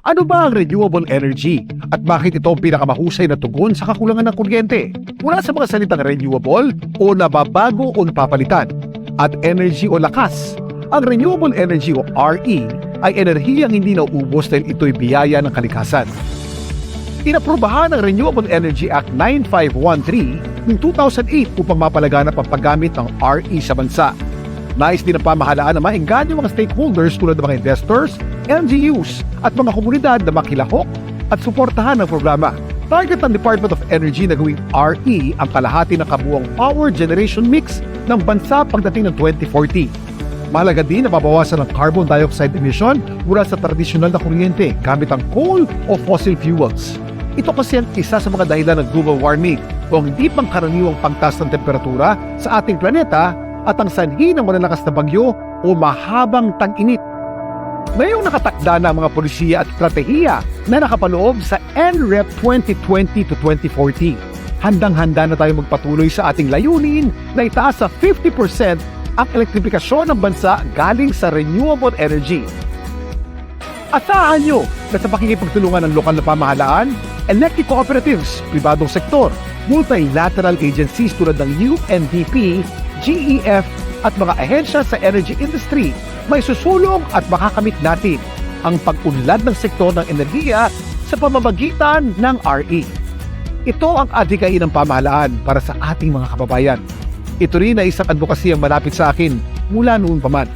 Ano ba ang renewable energy at bakit ito ang pinakamahusay na tugon sa kakulangan ng kuryente? Mula sa mga salitang renewable o nababago o napapalitan at energy o lakas. Ang renewable energy o RE ay enerhiyang hindi nauubos dahil ito'y biyaya ng kalikasan. Inaprubahan ng Renewable Energy Act 9513 noong 2008 upang mapalaganap ang paggamit ng RE sa bansa. Nais din ang pamahalaan na maengganyo mga stakeholders tulad ng mga investors, LGUs at mga komunidad na makilahok at suportahan ang programa. Target ng Department of Energy na gawing RE ang kalahati ng kabuuang power generation mix ng bansa pagdating ng 2040. Mahalaga din na mabawasan ang carbon dioxide emission mula sa tradisyonal na kuryente gamit ang coal o fossil fuels. Ito kasi ang isa sa mga dahilan ng global warming o ang hindi pangkaraniwang pagtaas ng temperatura sa ating planeta at ang sanhi ng malalakas na bagyo o mahabang tag-init. Ngayong nakatakda na ang mga polisiya at estratehiya na nakapaloob sa NREP 2020 to 2040, handang-handa na tayo magpatuloy sa ating layunin na itaas sa 50% ang elektrifikasyon ng bansa galing sa renewable energy. Asahan nyo na sa pakikipagtulungan ng lokal na pamahalaan, electric cooperatives, pribadong sektor, multilateral agencies tulad ng UNDP, GEF at mga ahensya sa energy industry, may susulong at makakamit natin ang pag-unlad ng sektor ng enerhiya sa pamamagitan ng RE. Ito ang adhikain ng pamahalaan para sa ating mga kababayan. Ito rin ay isang advokasya ang malapit sa akin mula noon pa man.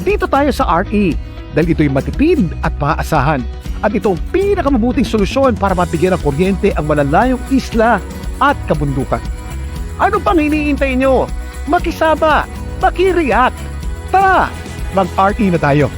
Dito tayo sa RE dahil ito'y matipid at maaasahan at ito ang pinakamabuting solusyon para mabigyan ng kuryente ang malalayong isla at kabundukan. Ano pang hinihintay nyo? Makisama! Makireact! Tara! Mag-RE na tayo!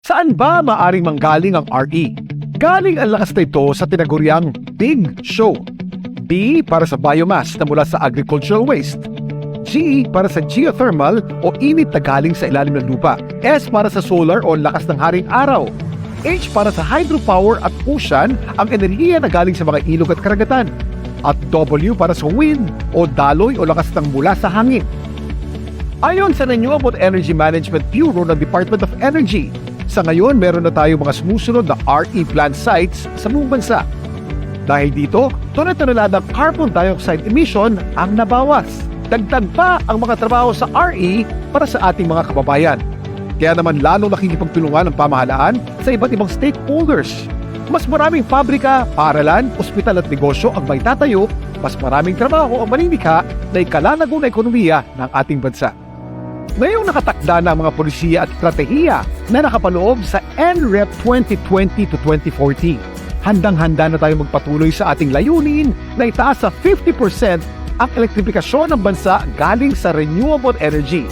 Saan ba maaring manggaling ang RE? Galing ang lakas nito sa tinaguriang Big Show. B para sa biomass na mula sa agricultural waste. G para sa geothermal o init na galing sa ilalim ng lupa. S para sa solar o lakas ng haring araw. H para sa hydropower at ocean, ang enerhiya na galing sa mga ilog at karagatan. At W para sa wind o daloy o lakas ng mula sa hangin. Ayon sa Renewable Energy Management Bureau ng Department of Energy, sa ngayon, meron na tayo mga sumusunod na RE plant sites sa buong bansa. Dahil dito, tonel-toneladang carbon dioxide emission ang nabawas. Dagdag pa ang mga trabaho sa RE para sa ating mga kababayan. Kaya naman lalong nakikipagtulungan ang pamahalaan sa iba't ibang stakeholders. Mas maraming pabrika, paaralan, ospital at negosyo ang may tatayo, mas maraming trabaho ang manilikha na ikalalago na ekonomiya ng ating bansa. Ngayong nakatakda na ang mga polisiya at estratehiya na nakapaloob sa NREP 2020 to 2040, handang-handa na tayo magpatuloy sa ating layunin na itaas sa 50% ang elektrifikasyon ng bansa galing sa renewable energy.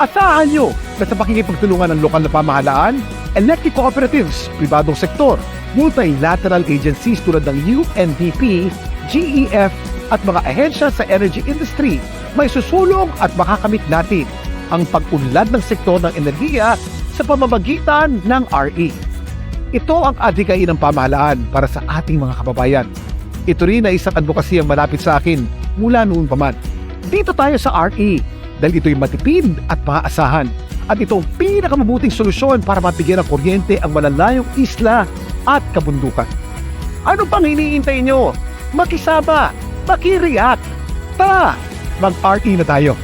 Asahan nyo na sa pakikipagtulungan ng lokal na pamahalaan, electric cooperatives, pribadong sektor, multilateral agencies tulad ng UNDP, GEF at mga ahensya sa energy industry, may susulong at makakamit natin ang pag-unlad ng sektor ng enerhiya sa pamamagitan ng RE. Ito ang adhikain ng pamahalaan para sa ating mga kababayan. Ito rin ay isang advokasya ang malapit sa akin mula noon pa man. Dito tayo sa RE dahil ito'y matipid at maaasahan at ito ang pinakamabuting solusyon para mabigyan ng kuryente ang malalayong isla at kabundukan. Ano pang hinihintay nyo? Makisama! Makireact! Tara! Mag-RE na tayo!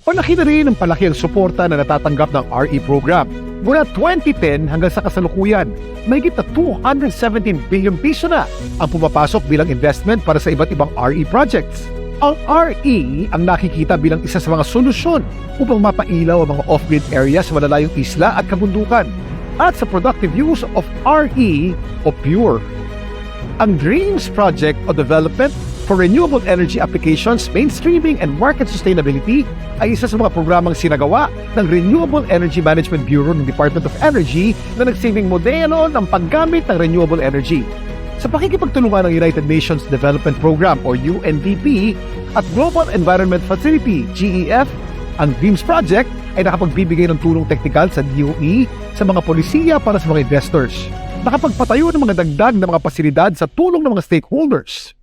Malaki na rin ang palaki ang suporta na natatanggap ng RE program. Mula 2010 hanggang sa kasalukuyan, mahigit na 217 billion piso na ang pumapasok bilang investment para sa iba't ibang RE projects. Ang RE ang nakikita bilang isa sa mga solusyon upang mapailaw ang mga off-grid areas sa malalayong isla at kabundukan at sa productive use of RE o PURE. Ang DREAMS project o Development for Renewable Energy Applications, Mainstreaming and Market Sustainability ay isa sa mga programang sinagawa ng Renewable Energy Management Bureau ng Department of Energy na nagsibing modelo ng paggamit ng renewable energy. Sa pakikipagtulungan ng United Nations Development Program o UNDP at Global Environment Facility, GEF, ang DREAMS project ay nakapagbibigay ng tulong teknikal sa DOE sa mga polisiya para sa mga investors. Nakapagpatayo ng mga dagdag na mga pasilidad sa tulong ng mga stakeholders.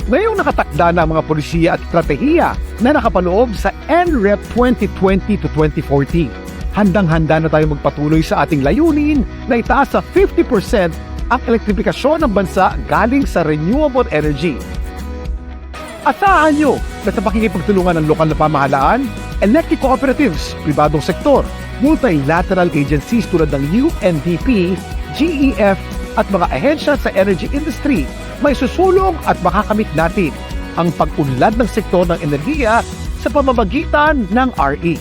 Ngayong nakatakda na ang mga polisiya at estratehiya na nakapaloob sa NREP 2020 to 2040, handang-handa na tayo magpatuloy sa ating layunin na itaas sa 50% ang elektrifikasyon ng bansa galing sa renewable energy. Asahan nyo na sa pakikipagtulungan ng lokal na pamahalaan, electric cooperatives, pribadong sektor, multilateral agencies tulad ng UNDP, GEF at mga ahensya sa energy industry, may susulong at makakamit natin ang pag-unlad ng sektor ng enerhiya sa pamamagitan ng RE.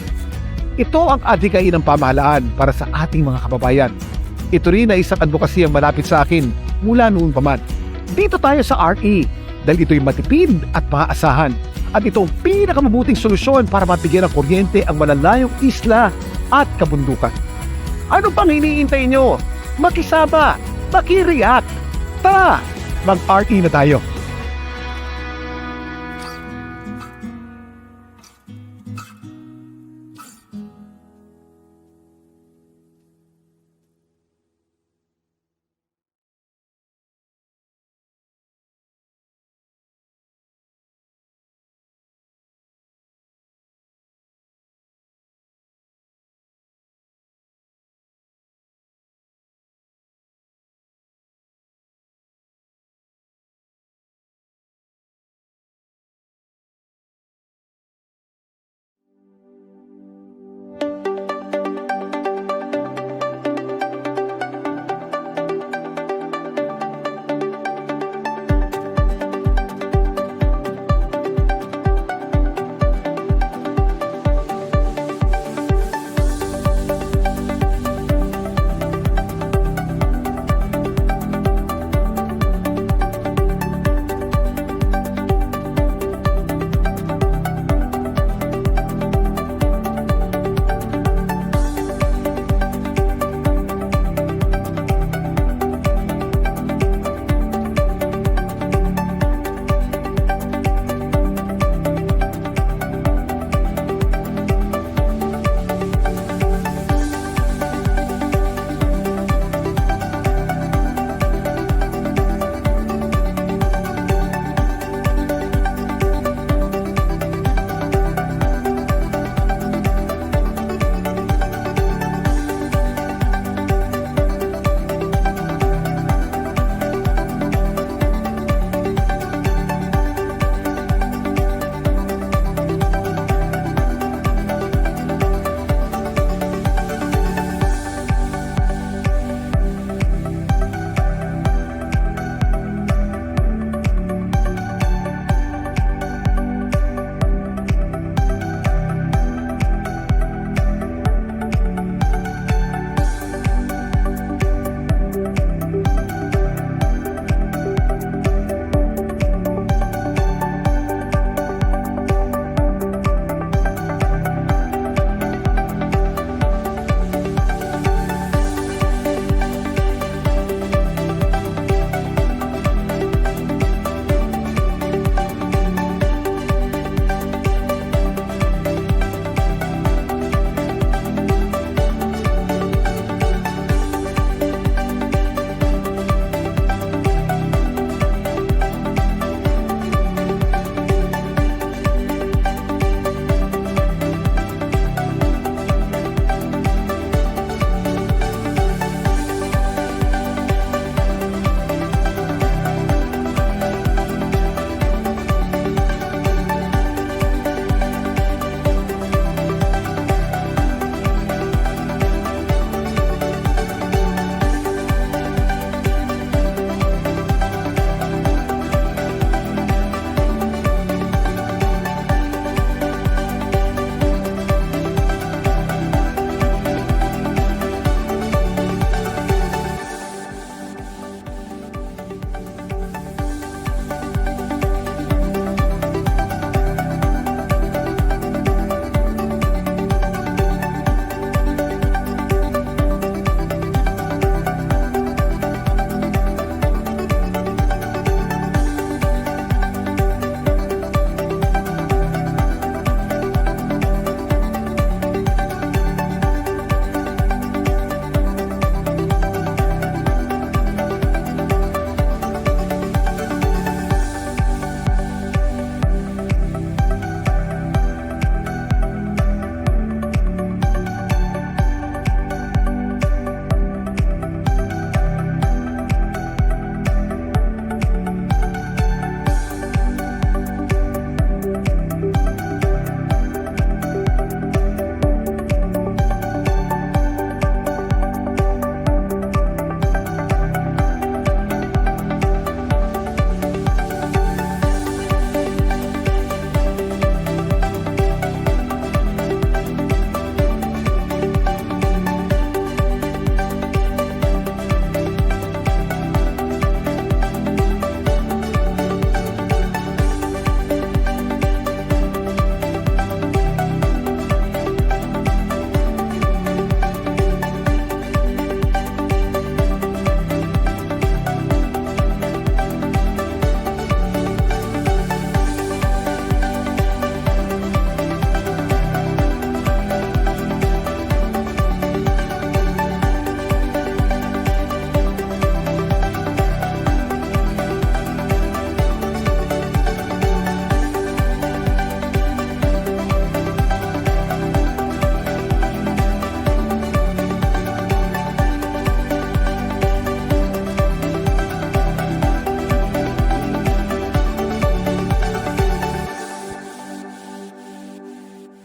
Ito ang adhikain ng pamahalaan para sa ating mga kababayan. Ito rin ay isang advokasya ang malapit sa akin mula noon pa man. Dito tayo sa RE dahil ito'y matipid at maaasahan at ito ang pinakamabuting solusyon para mapigyan ng kuryente ang malalayong isla at kabundukan. Ano pang iniintay nyo? Makisama! Makireact! Tara! Mag-RE na tayo!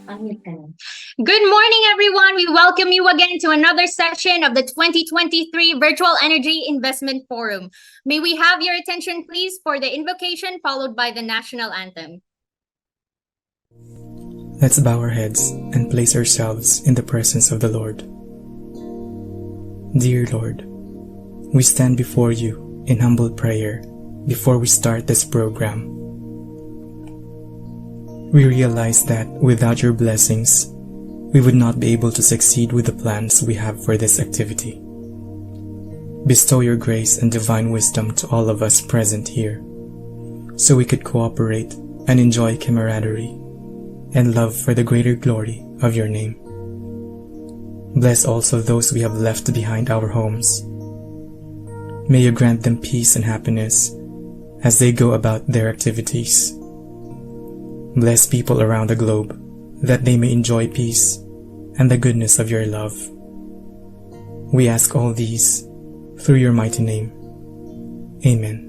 Good morning, everyone. We welcome you again to another session of the 2023 Virtual Energy Investment Forum. May we have your attention, please, for the invocation followed by the national anthem. Let's bow our heads and place ourselves in the presence of the Lord. Dear Lord, we stand before you in humble prayer before we start this program. We realize that without your blessings, we would not be able to succeed with the plans we have for this activity. Bestow your grace and divine wisdom to all of us present here, so we could cooperate and enjoy camaraderie and love for the greater glory of your name. Bless also those we have left behind our homes. May you grant them peace and happiness as they go about their activities. Bless people around the globe that they may enjoy peace and the goodness of your love. We ask all these through your mighty name. Amen.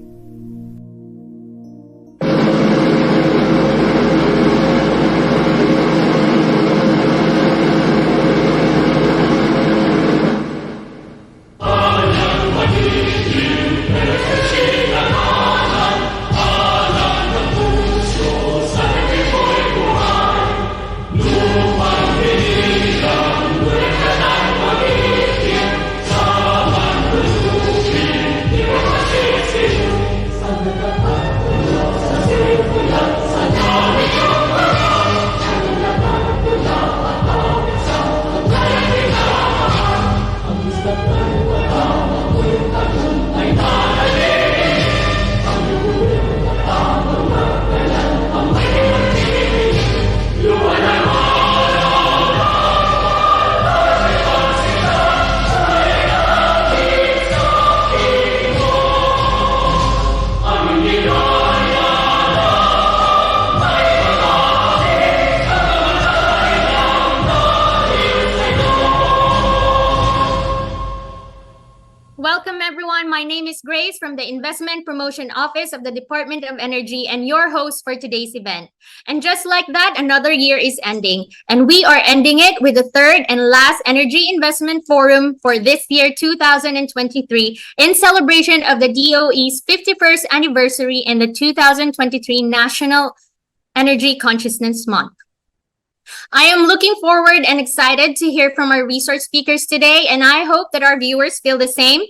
Welcome, everyone. My name is Grace from the Investment Promotion Office of the Department of Energy and your host for today's event. And just like that, another year is ending. And we are ending it with the third and last Energy Investment Forum for this year, 2023, in celebration of the DOE's 51st anniversary and the 2023 National Energy Consciousness Month. I am looking forward and excited to hear from our resource speakers today, and I hope that our viewers feel the same.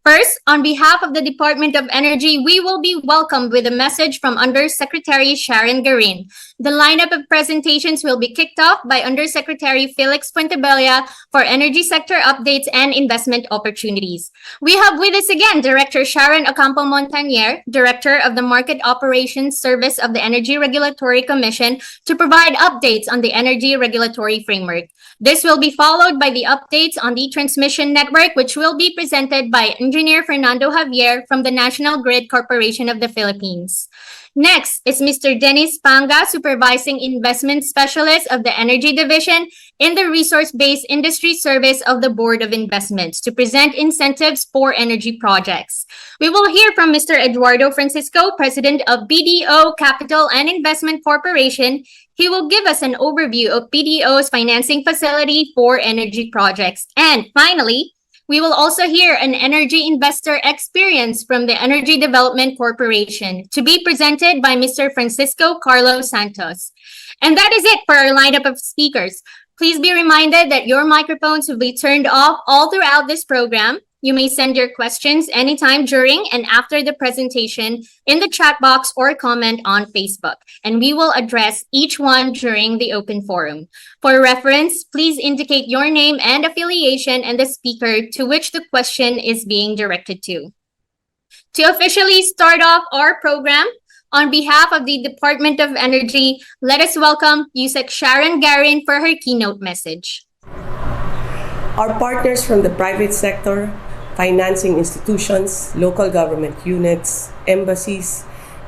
First, on behalf of the Department of Energy, we will be welcomed with a message from Undersecretary Sharon Garin. The lineup of presentations will be kicked off by Undersecretary Felix Fuentebella for energy sector updates and investment opportunities. We have with us again Director Sharon Ocampo Montanier, Director of the Market Operations Service of the Energy Regulatory Commission, to provide updates on the energy regulatory framework. This will be followed by the updates on the transmission network, which will be presented by Engineer Fernando Javier from the National Grid Corporation of the Philippines. Next is Mr. Dennis Panga, Supervising Investment Specialist of the Energy Division in the Resource-Based Industry Service of the Board of Investments, to present incentives for energy projects. We will hear from Mr. Eduardo Francisco, President of BDO Capital and Investment Corporation. He will give us an overview of BDO's financing facility for energy projects. And finally, we will also hear an energy investor experience from the Energy Development Corporation, to be presented by Mr. Francisco Carlos Santos. And that is it for our lineup of speakers. Please be reminded that your microphones will be turned off all throughout this program. You may send your questions anytime during and after the presentation in the chat box or comment on Facebook, and we will address each one during the open forum. For reference, please indicate your name and affiliation and the speaker to which the question is being directed to. To officially start off our program, on behalf of the Department of Energy, let us welcome USEC Sharon Garin for her keynote message. Our partners from the private sector, financing institutions, local government units, embassies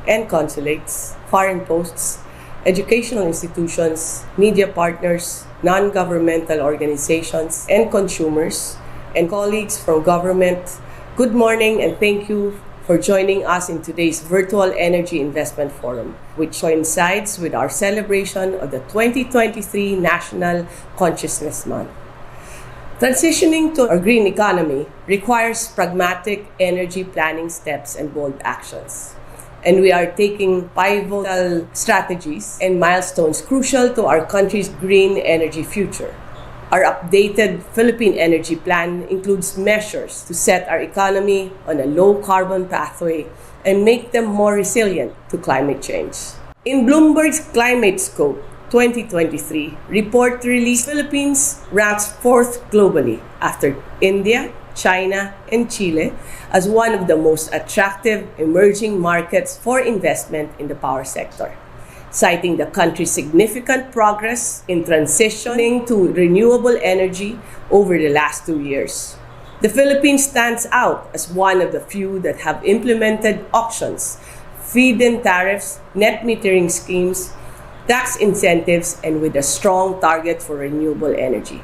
and consulates, foreign posts, educational institutions, media partners, non-governmental organizations, and consumers, and colleagues from government, good morning and thank you for joining us in today's Virtual Energy Investment Forum, which coincides with our celebration of the 2023 National Consciousness Month. Transitioning to a green economy requires pragmatic energy planning steps and bold actions. And we are taking pivotal strategies and milestones crucial to our country's green energy future. Our updated Philippine Energy Plan includes measures to set our economy on a low-carbon pathway and make them more resilient to climate change. In Bloomberg's Climate Scope 2023 report released, Philippines ranks 4th globally after India, China, and Chile as one of the most attractive emerging markets for investment in the power sector, citing the country's significant progress in transitioning to renewable energy over the last 2 years. The Philippines stands out as one of the few that have implemented auctions, feed-in tariffs, net metering schemes, tax incentives, and with a strong target for renewable energy.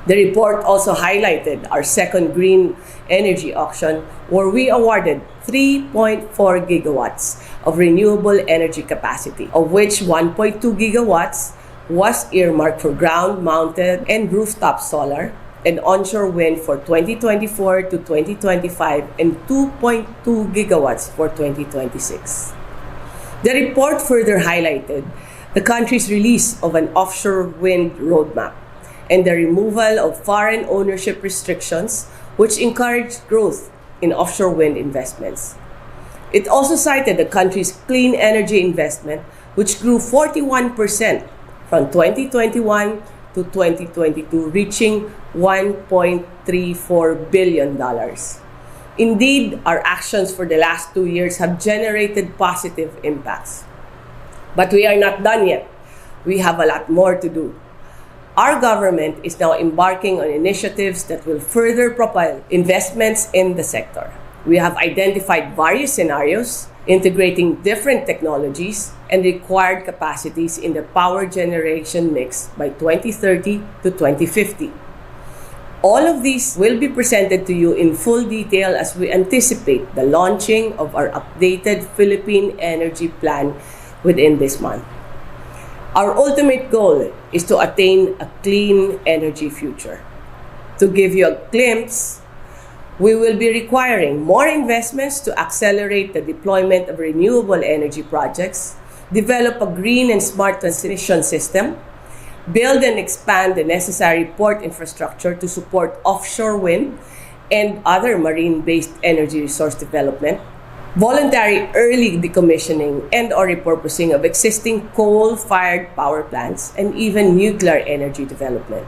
The report also highlighted our second green energy auction, where we awarded 3.4 gigawatts of renewable energy capacity, of which 1.2 gigawatts was earmarked for ground-mounted and rooftop solar and onshore wind for 2024 to 2025 and 2.2 gigawatts for 2026. The report further highlighted the country's release of an offshore wind roadmap and the removal of foreign ownership restrictions, which encouraged growth in offshore wind investments. It also cited the country's clean energy investment, which grew 41% from 2021 to 2022, reaching $1.34 billion. Indeed, our actions for the last 2 years have generated positive impacts. But we are not done yet. We have a lot more to do. Our government is now embarking on initiatives that will further propel investments in the sector. We have identified various scenarios, integrating different technologies and required capacities in the power generation mix by 2030 to 2050. All of these will be presented to you in full detail as we anticipate the launching of our updated Philippine Energy Plan within this month. Our ultimate goal is to attain a clean energy future. To give you a glimpse, we will be requiring more investments to accelerate the deployment of renewable energy projects, develop a green and smart transition system, build and expand the necessary port infrastructure to support offshore wind and other marine-based energy resource development, voluntary early decommissioning and or repurposing of existing coal-fired power plants, and even nuclear energy development.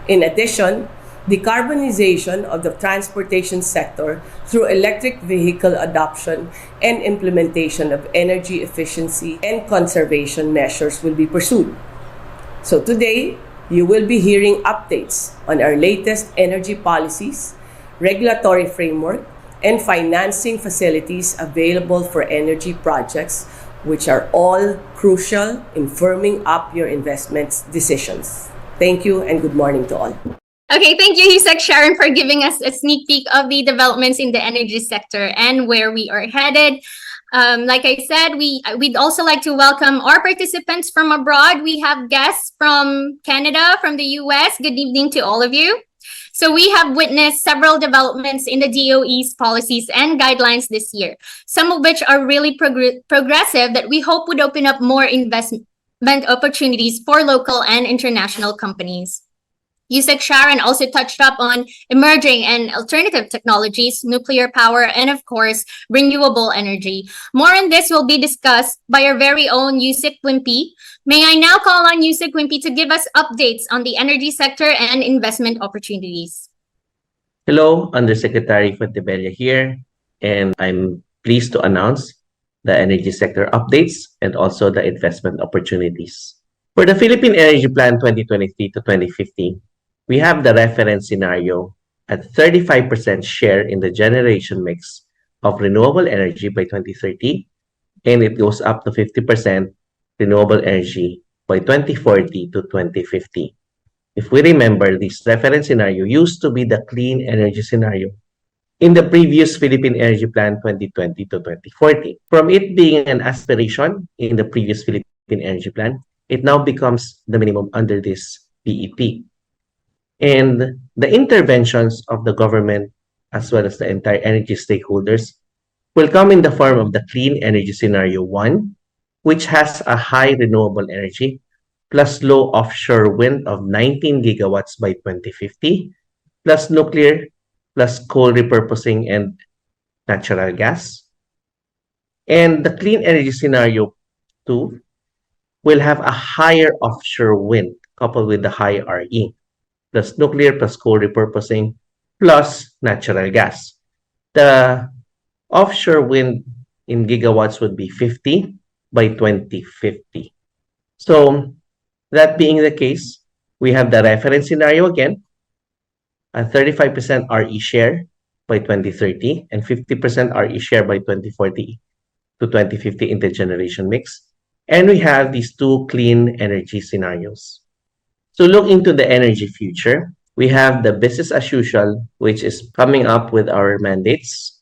In addition, decarbonization of the transportation sector through electric vehicle adoption and implementation of energy efficiency and conservation measures will be pursued. So today, you will be hearing updates on our latest energy policies, regulatory framework, and financing facilities available for energy projects, which are all crucial in firming up your investment decisions. Thank you and good morning to all. Okay, thank you, Yusek Sharon, for giving us a sneak peek of the developments in the energy sector and where we are headed. Like I said, we'd also like to welcome our participants from abroad. We have guests from Canada, from the US. Good evening to all of you. So we have witnessed several developments in the DOE's policies and guidelines this year, some of which are really progressive that we hope would open up more investment opportunities for local and international companies. Yusek Sharon also touched up on emerging and alternative technologies, nuclear power, and of course, renewable energy. More on this will be discussed by our very own Yusek Wimpy. May I now call on Yusek Wimpy to give us updates on the energy sector and investment opportunities. Hello, Undersecretary Fuentebella here, and I'm pleased to announce the energy sector updates and also the investment opportunities. For the Philippine Energy Plan 2023 to 2050, we have the reference scenario at 35% share in the generation mix of renewable energy by 2030, and it goes up to 50% renewable energy by 2040 to 2050. If we remember, this reference scenario used to be the clean energy scenario, in the previous Philippine Energy Plan 2020 to 2040. From it being an aspiration in the previous Philippine Energy Plan, it now becomes the minimum under this PEP. And the interventions of the government as well as the entire energy stakeholders will come in the form of the Clean Energy Scenario 1, which has a high renewable energy plus low offshore wind of 19 gigawatts by 2050, plus nuclear, plus coal repurposing and natural gas. And the Clean Energy Scenario 2 will have a higher offshore wind coupled with the high RE, plus nuclear, plus coal repurposing, plus natural gas. The offshore wind in gigawatts would be 50 by 2050. So that being the case, we have the reference scenario again, a 35% RE share by 2030 and 50% RE share by 2040 to 2050 intergeneration mix. And we have these two clean energy scenarios. So look into the energy future. We have the business as usual, which is coming up with our mandates,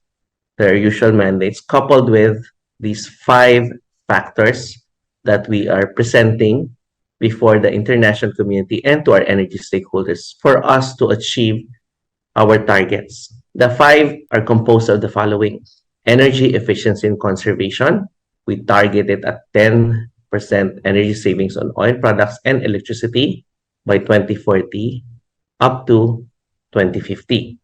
their usual mandates, coupled with these 5 factors that we are presenting before the international community and to our energy stakeholders for us to achieve our targets. The 5 are composed of the following: energy efficiency and conservation. We targeted at 10% energy savings on oil products and electricity by 2040 up to 2050.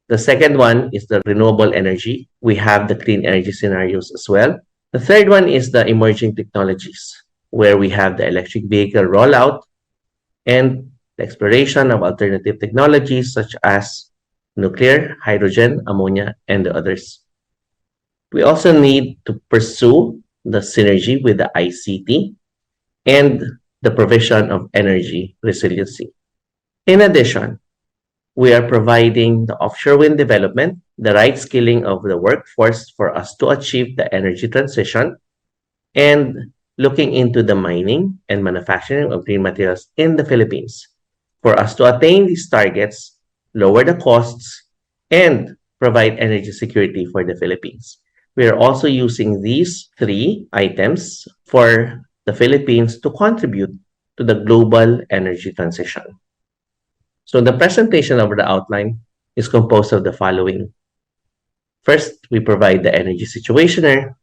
The second one is the renewable energy. We have the clean energy scenarios as well. The third one is the emerging technologies, where we have the electric vehicle rollout and the exploration of alternative technologies such as nuclear, hydrogen, ammonia, and the others. We also need to pursue the synergy with the ICT and the provision of energy resiliency. In addition, we are providing the offshore wind development, the right skilling of the workforce for us to achieve the energy transition, and looking into the mining and manufacturing of green materials in the Philippines for us to attain these targets, lower the costs, and provide energy security for the Philippines. We are also using these 3 items for the Philippines to contribute to the global energy transition. So the presentation of the outline is composed of the following. First, we provide the energy situationer,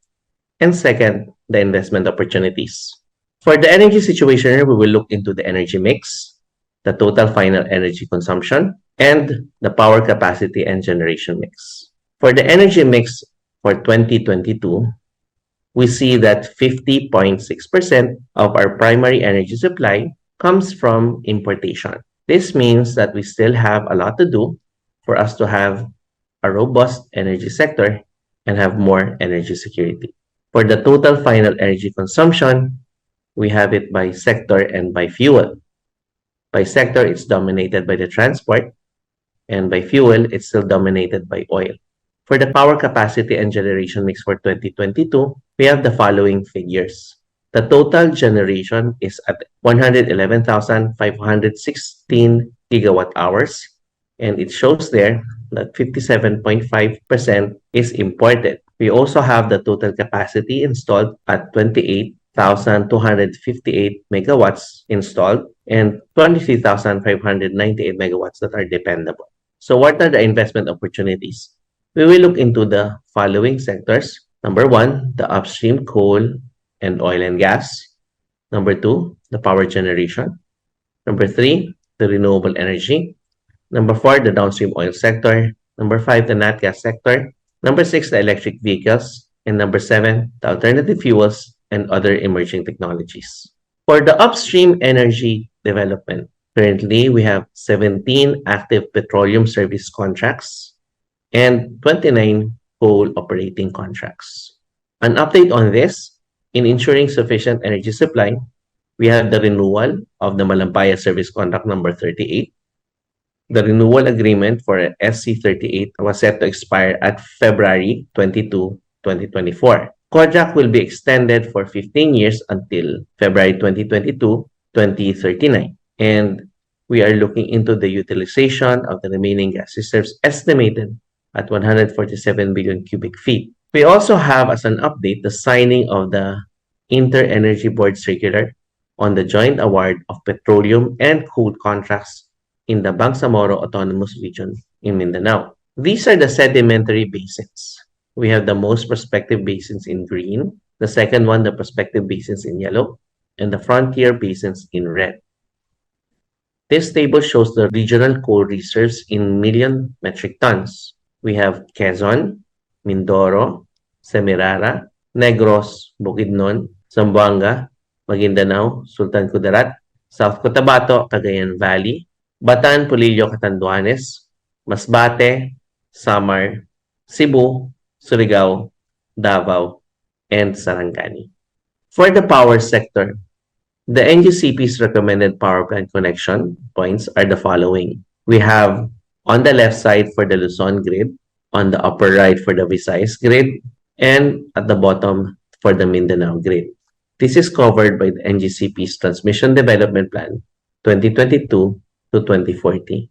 and second, the investment opportunities. For the energy situationer, we will look into the energy mix, the total final energy consumption, and the power capacity and generation mix. For the energy mix for 2022, we see that 50.6% of our primary energy supply comes from importation. This means that we still have a lot to do for us to have a robust energy sector and have more energy security. For the total final energy consumption, we have it by sector and by fuel. By sector, it's dominated by the transport, and by fuel, it's still dominated by oil. For the power capacity and generation mix for 2022, we have the following figures. The total generation is at 111,516 gigawatt hours, and it shows there that 57.5% is imported. We also have the total capacity installed at 28,258 megawatts installed and 23,598 megawatts that are dependable. So what are the investment opportunities? We will look into the following sectors. Number 1, the upstream coal and oil and gas. Number 2, the power generation. Number 3, the renewable energy. Number 4, the downstream oil sector. Number 5, the nat gas sector. Number 6, the electric vehicles. And number 7, the alternative fuels and other emerging technologies. For the upstream energy development, currently we have 17 active petroleum service contracts and 29 coal operating contracts. An update on this, in ensuring sufficient energy supply, we have the renewal of the Malampaya Service Contract number 38. The renewal agreement for SC38 was set to expire at February 22, 2024. Contract will be extended for 15 years until February 2022, 2039. And we are looking into the utilization of the remaining gas reserves estimated at 147 billion cubic feet. We also have as an update the signing of the Inter-Energy Board Circular on the joint award of petroleum and coal contracts in the Bangsamoro Autonomous Region in Mindanao. These are the sedimentary basins. We have the most prospective basins in green, the second one, the prospective basins in yellow, and the frontier basins in red. This table shows the regional coal reserves in million metric tons. We have Quezon, Mindoro, Semirara, Negros, Bukidnon, Zamboanga, Maguindanao, Sultan Kudarat, South Cotabato, Cagayan Valley, Batan, Polillo, Catanduanes, Masbate, Samar, Cebu, Surigao, Davao, and Sarangani. For the power sector, the NGCP's recommended power plant connection points are the following. We have on the left side for the Luzon grid, on the upper right for the Visayas grid, and at the bottom for the Mindanao grid. This is covered by the NGCP's Transmission Development Plan 2022 to 2040.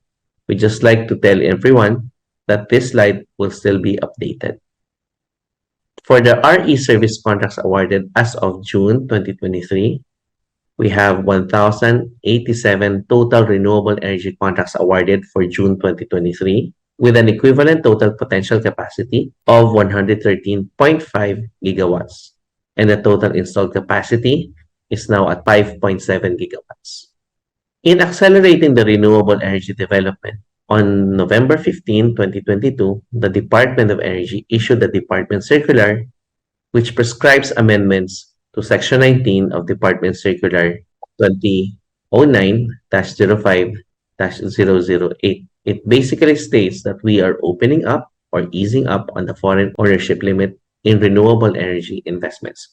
We just like to tell everyone that this slide will still be updated. For the RE service contracts awarded as of June 2023, we have 1,087 total renewable energy contracts awarded for June 2023, with an equivalent total potential capacity of 113.5 gigawatts. And the total installed capacity is now at 5.7 gigawatts. In accelerating the renewable energy development, on November 15, 2022, the Department of Energy issued the Department Circular, which prescribes amendments to Section 19 of Department Circular 2009-05-008. It basically states that we are opening up or easing up on the foreign ownership limit in renewable energy investments,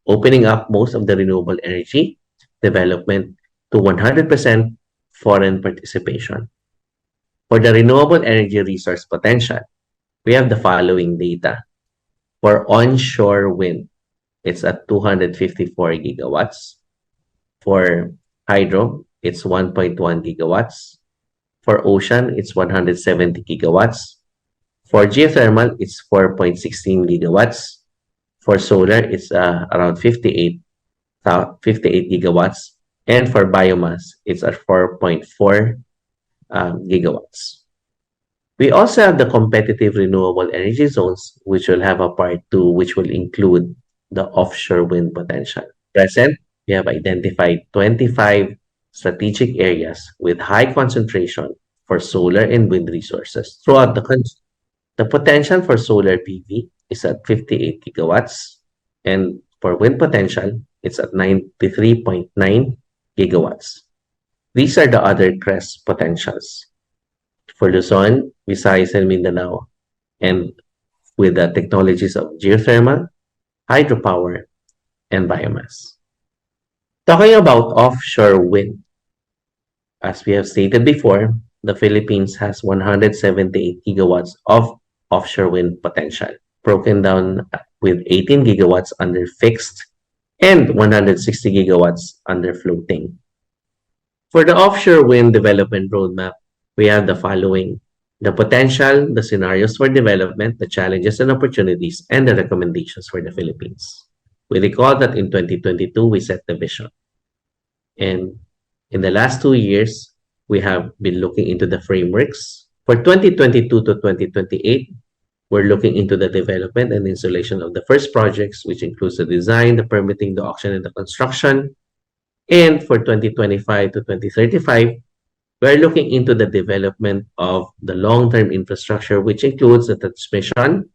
opening up most of the renewable energy development to 100% foreign participation. For the renewable energy resource potential, we have the following data. For onshore wind, it's at 254 gigawatts. For hydro, it's 1.1 gigawatts. For ocean, it's 170 gigawatts. For geothermal, it's 4.16 gigawatts. For solar, it's around 58 gigawatts. And for biomass, it's at 4.4 gigawatts. We also have the competitive renewable energy zones, which will have a part 2, which will include the offshore wind potential. Present, we have identified 25 strategic areas with high concentration for solar and wind resources throughout the country. The potential for solar PV is at 58 gigawatts, and for wind potential, it's at 93.9 gigawatts. These are the other CREST potentials for Luzon, Visayas, and Mindanao, and with the technologies of geothermal, hydropower, and biomass. Talking about offshore wind, as we have stated before, the Philippines has 178 gigawatts of offshore wind potential, broken down with 18 gigawatts under fixed and 160 gigawatts under floating. For the offshore wind development roadmap, we have the following: the potential, the scenarios for development, the challenges and opportunities, and the recommendations for the Philippines. We recall that in 2022, we set the vision. And in the last 2 years, we have been looking into the frameworks. For 2022 to 2028, we're looking into the development and installation of the first projects, which includes the design, the permitting, the auction, and the construction. And for 2025 to 2035, we're looking into the development of the long-term infrastructure, which includes the transmission,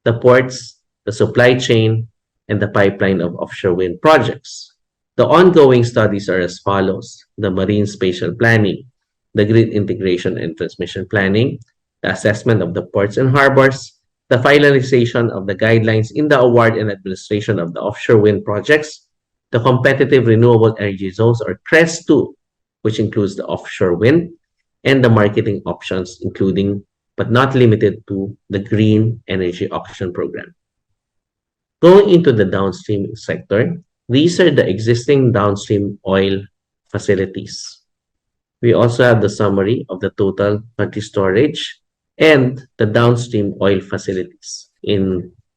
the ports, the supply chain, and the pipeline of offshore wind projects. The ongoing studies are as follows: the marine spatial planning, the grid integration and transmission planning, the assessment of the ports and harbors, the finalization of the guidelines in the award and administration of the offshore wind projects, the competitive renewable energy zones or CREST-2, which includes the offshore wind, and the marketing options, including but not limited to the green energy auction program. Going into the downstream sector, these are the existing downstream oil facilities. We also have the summary of the total country storage and the downstream oil facilities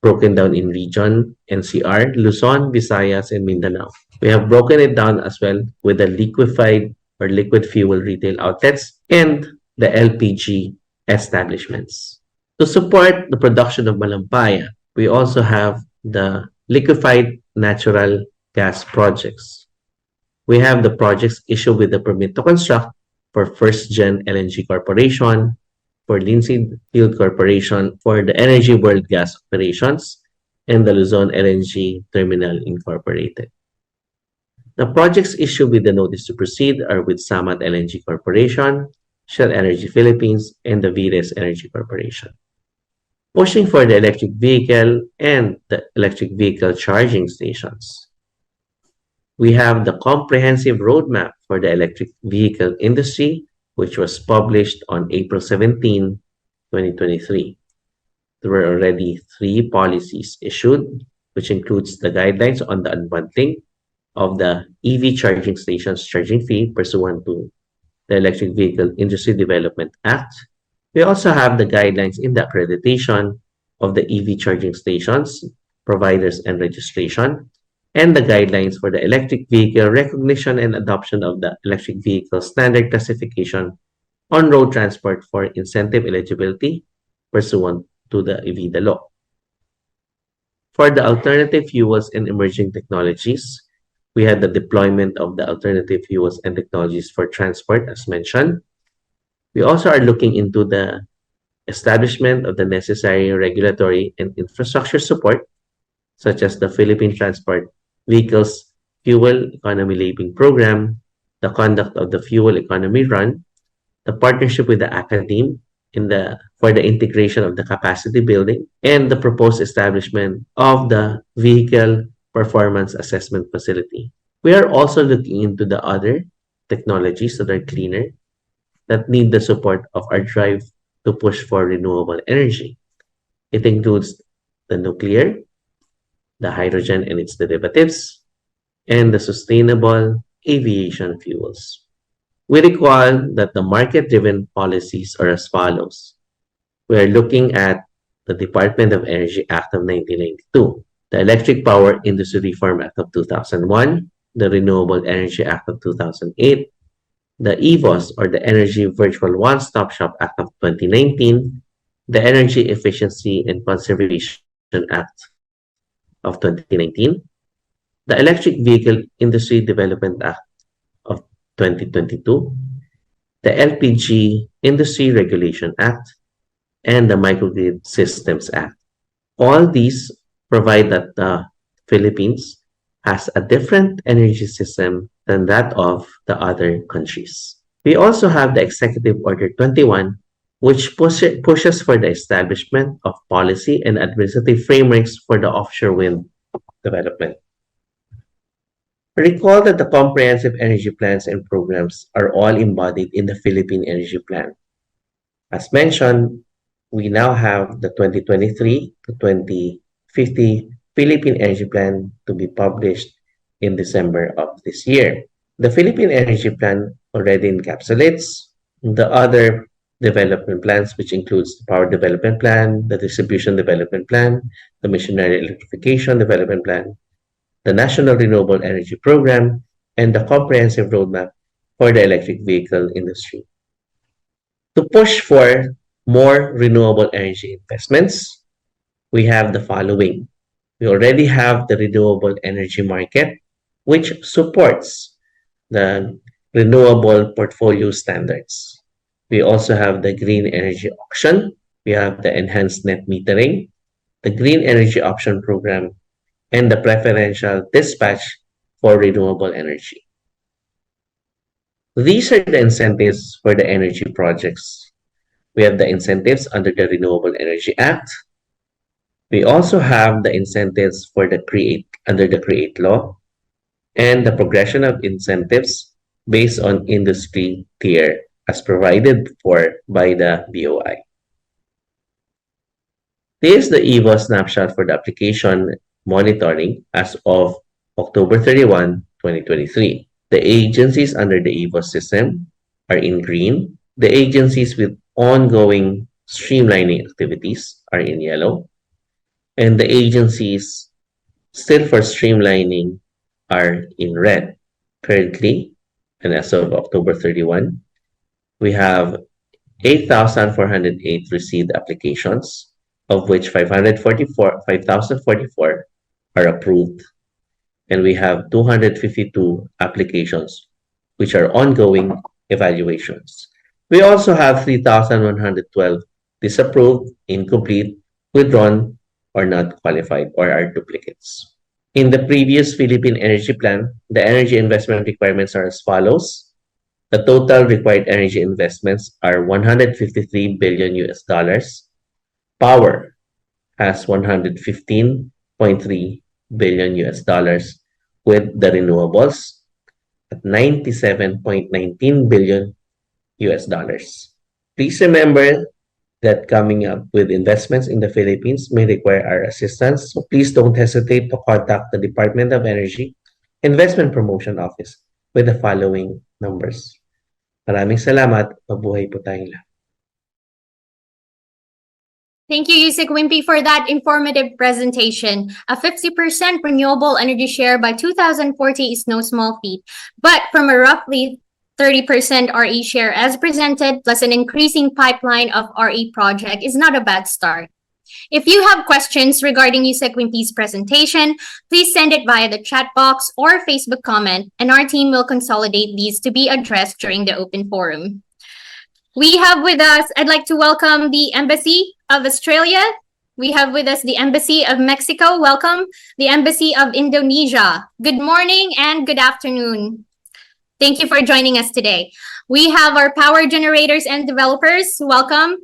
broken down in region NCR, Luzon, Visayas, and Mindanao. We have broken it down as well with the liquefied or liquid fuel retail outlets and the LPG establishments. To support the production of malampaya, we also have the liquefied natural gas projects. We have the projects issued with the permit to construct for First Gen LNG Corporation, for Linseed Field Corporation, for the Energy World Gas Operations, and the Luzon LNG Terminal Incorporated. The projects issued with the notice to proceed are with Samad LNG Corporation, Shell Energy Philippines, and the Vires Energy Corporation. Pushing for the electric vehicle and the electric vehicle charging stations. We have the comprehensive roadmap for the electric vehicle industry, which was published on April 17, 2023. There were already 3 policies issued, which includes the guidelines on the unbundling of the EV charging stations charging fee pursuant to the Electric Vehicle Industry Development Act. We also have the guidelines in the accreditation of the EV charging stations, providers, and registration, and the guidelines for the electric vehicle recognition and adoption of the electric vehicle standard classification on road transport for incentive eligibility pursuant to the EVIDA law. For the alternative fuels and emerging technologies, we had the deployment of the alternative fuels and technologies for transport, as mentioned. We also are looking into the establishment of the necessary regulatory and infrastructure support, such as the Philippine Transport Vehicles Fuel Economy Labeling Program, the conduct of the Fuel Economy Run, the partnership with the academe for the integration of the capacity building, and the proposed establishment of the Vehicle Performance Assessment Facility. We are also looking into the other technologies that are cleaner, that need the support of our drive to push for renewable energy. It includes the nuclear, the hydrogen and its derivatives, and the sustainable aviation fuels. We recall that the market-driven policies are as follows. We are looking at the Department of Energy Act of 1992, the Electric Power Industry Reform Act of 2001, the Renewable Energy Act of 2008, the EVOS or the Energy Virtual One-Stop Shop Act of 2019, the Energy Efficiency and Conservation Act of 2019, the Electric Vehicle Industry Development Act of 2022, the LPG Industry Regulation Act, and the Microgrid Systems Act. All these provide that the Philippines has a different energy system than that of the other countries. We also have the Executive Order 21, which pushes for the establishment of policy and administrative frameworks for the offshore wind development. Recall that the comprehensive energy plans and programs are all embodied in the Philippine Energy Plan. As mentioned, we now have the 2023 to 2050 Philippine Energy Plan to be published in December of this year. The Philippine Energy Plan already encapsulates the other development plans, which includes the Power Development Plan, the Distribution Development Plan, the Missionary Electrification Development Plan, the National Renewable Energy Program, and the Comprehensive Roadmap for the electric vehicle industry. To push for more renewable energy investments, we have the following. We already have the renewable energy market, which supports the renewable portfolio standards. We also have the green energy auction. We have the enhanced net metering, the green energy option program, and the preferential dispatch for renewable energy. These are the incentives for the energy projects. We have the incentives under the Renewable Energy Act. We also have the incentives for the under the CREATE law, and the progression of incentives based on industry tier as provided for by the BOI. This is the EVO snapshot for the application monitoring as of October 31, 2023. The agencies under the EVO system are in green. The agencies with ongoing streamlining activities are in yellow, and the agencies still for streamlining are in red. Currently, and as of October 31, we have 8,408 received applications, of which 5,044 are approved, and we have 252 applications which are ongoing evaluations. We also have 3,112 disapproved, incomplete, withdrawn, or not qualified, or are duplicates. In the previous Philippine Energy Plan, the energy investment requirements are as follows. The total required energy investments are 153 billion US dollars. Power has 115.3 billion US dollars, with the renewables at 97.19 billion US dollars. Please remember that coming up with investments in the Philippines may require our assistance, so please don't hesitate to contact the Department of Energy Investment Promotion Office with the following numbers. Maraming salamat. Mabuhay po tayong lahat. Thank you, Yusek Wimpy, for that informative presentation. A 50% renewable energy share by 2040 is no small feat, but from a roughly 30% RE share as presented, plus an increasing pipeline of RE project is not a bad start. If you have questions regarding Yusek Wimpy's presentation, please send it via the chat box or Facebook comment, and our team will consolidate these to be addressed during the open forum. We have with us, I'd like to welcome the Embassy of Australia. We have with us the Embassy of Mexico. Welcome. The Embassy of Indonesia. Good morning and good afternoon. Thank you for joining us today. We have our power generators and developers. Welcome.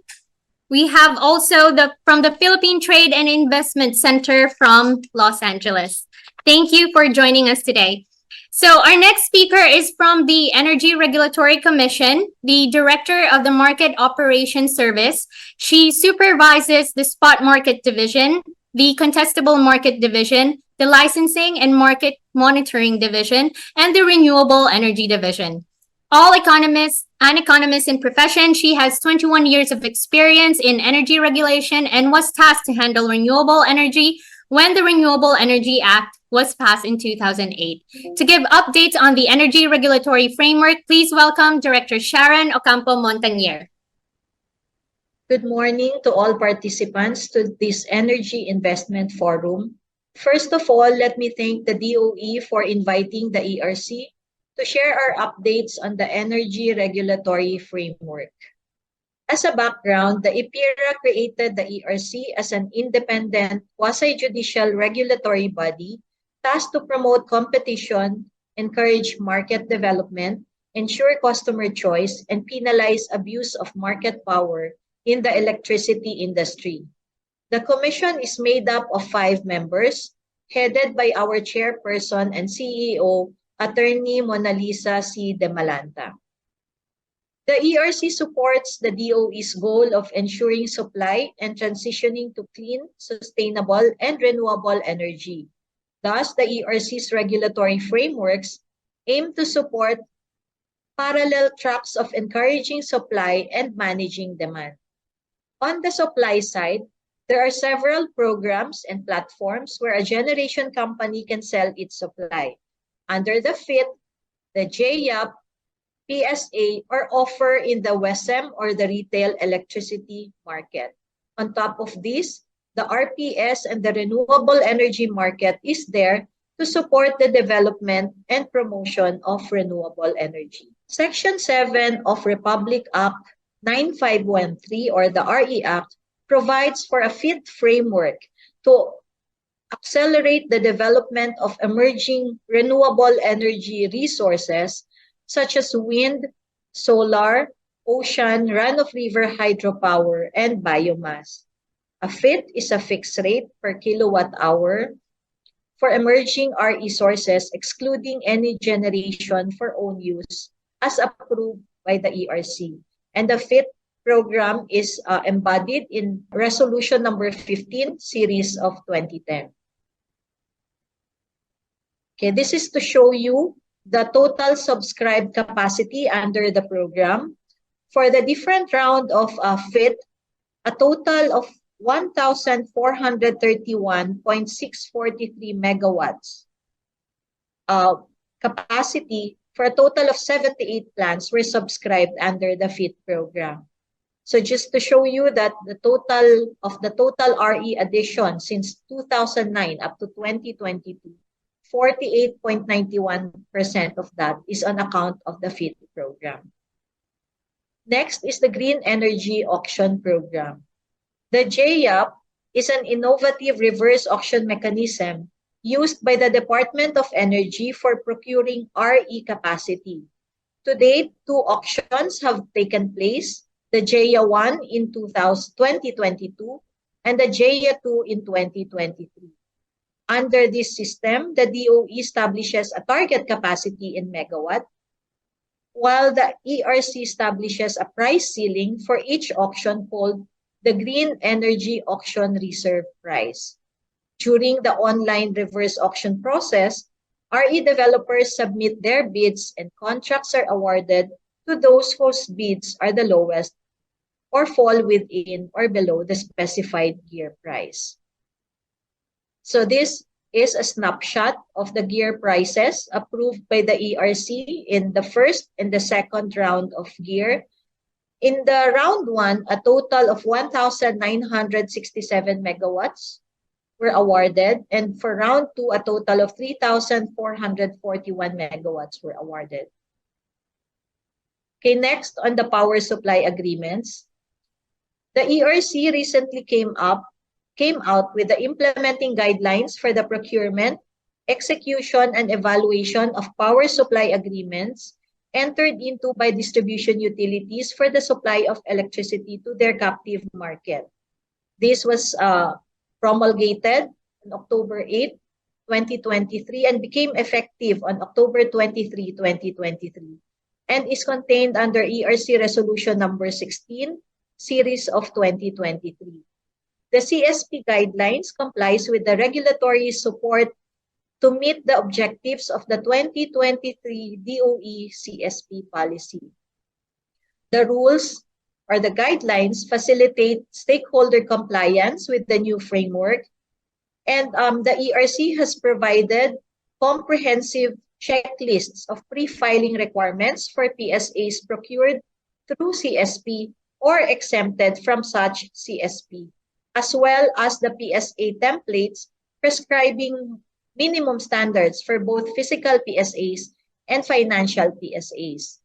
We have also from the Philippine Trade and Investment Center from Los Angeles. Thank you for joining us today. So our next speaker is from the Energy Regulatory Commission, the Director of the Market Operations Service. She supervises the Spot Market Division, the Contestable Market Division, the Licensing and Market Monitoring Division, and the Renewable Energy Division. All economists in profession, she has 21 years of experience in energy regulation and was tasked to handle renewable energy when the Renewable Energy Act was passed in 2008. To give updates on the energy regulatory framework, please welcome Director Sharon Ocampo Montañer. Good morning to all participants to this Energy Investment Forum. First of all, let me thank the DOE for inviting the ERC to share our updates on the energy regulatory framework. As a background, the IPIRA created the ERC as an independent, quasi-judicial regulatory body tasked to promote competition, encourage market development, ensure customer choice, and penalize abuse of market power in the electricity industry. The commission is made up of 5 members, headed by our chairperson and CEO, Attorney Mona Lisa C. De Malanta. The ERC supports the DOE's goal of ensuring supply and transitioning to clean, sustainable, and renewable energy. Thus, the ERC's regulatory frameworks aim to support parallel tracks of encouraging supply and managing demand. On the supply side, there are several programs and platforms where a generation company can sell its supply under the FIT, the JYAP, PSA, or offer in the WESM or the retail electricity market. On top of this, the RPS and the renewable energy market is there to support the development and promotion of renewable energy. Section 7 of Republic Act 9513 or the RE Act provides for a FIT framework to accelerate the development of emerging renewable energy resources such as wind, solar, ocean, run-of-river hydropower, and biomass. A FIT is a fixed rate per kilowatt hour for emerging RE sources, excluding any generation for own use, as approved by the ERC. And the FIT program is embodied in Resolution number 15, series of 2010. Okay, this is to show you the total subscribed capacity under the program. For the different round of FIT, a total of 1,431.643 megawatts capacity for a total of 78 plants were subscribed under the FIT program. So just to show you that the total RE addition since 2009 up to 2022, 48.91% of that is on account of the FIT program. Next is the Green Energy Auction Program. The JAP is an innovative reverse auction mechanism used by the Department of Energy for procuring RE capacity. To date, 2 auctions have taken place, the JA 1 in 2022 and the JA 2 in 2023. Under this system, the DOE establishes a target capacity in megawatt, while the ERC establishes a price ceiling for each auction called the Green Energy Auction Reserve Price. During the online reverse auction process, RE developers submit their bids and contracts are awarded to those whose bids are the lowest or fall within or below the specified gear price. So this is a snapshot of the gear prices approved by the ERC in the first and the second round of gear. In the round 1, a total of 1,967 megawatts were awarded, and for round 2, a total of 3,441 megawatts were awarded. Okay, next on the power supply agreements. The ERC recently came out with the implementing guidelines for the procurement, execution, and evaluation of power supply agreements entered into by distribution utilities for the supply of electricity to their captive market. This was promulgated on October 8, 2023 and became effective on October 23, 2023 and is contained under ERC Resolution number 16, Series of 2023. The CSP guidelines complies with the regulatory support to meet the objectives of the 2023 DOE CSP policy. The rules or the guidelines facilitate stakeholder compliance with the new framework, and the ERC has provided comprehensive checklists of pre-filing requirements for PSAs procured through CSP or exempted from such CSP, as well as the PSA templates prescribing minimum standards for both physical PSAs and financial PSAs.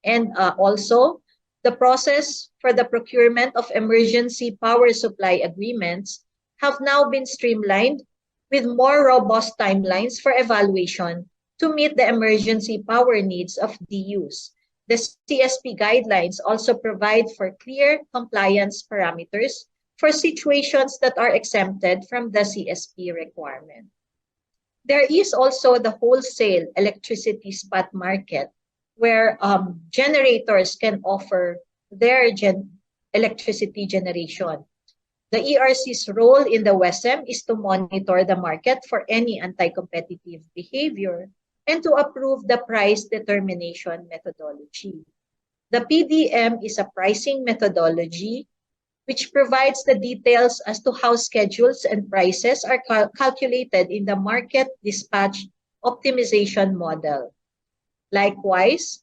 And also, the process for the procurement of emergency power supply agreements have now been streamlined with more robust timelines for evaluation to meet the emergency power needs of DUs. The CSP guidelines also provide for clear compliance parameters for situations that are exempted from the CSP requirement. There is also the wholesale electricity spot market where generators can offer their electricity generation. The ERC's role in the WESM is to monitor the market for any anti-competitive behavior and to approve the price determination methodology. The PDM is a pricing methodology which provides the details as to how schedules and prices are calculated in the market dispatch optimization model. Likewise,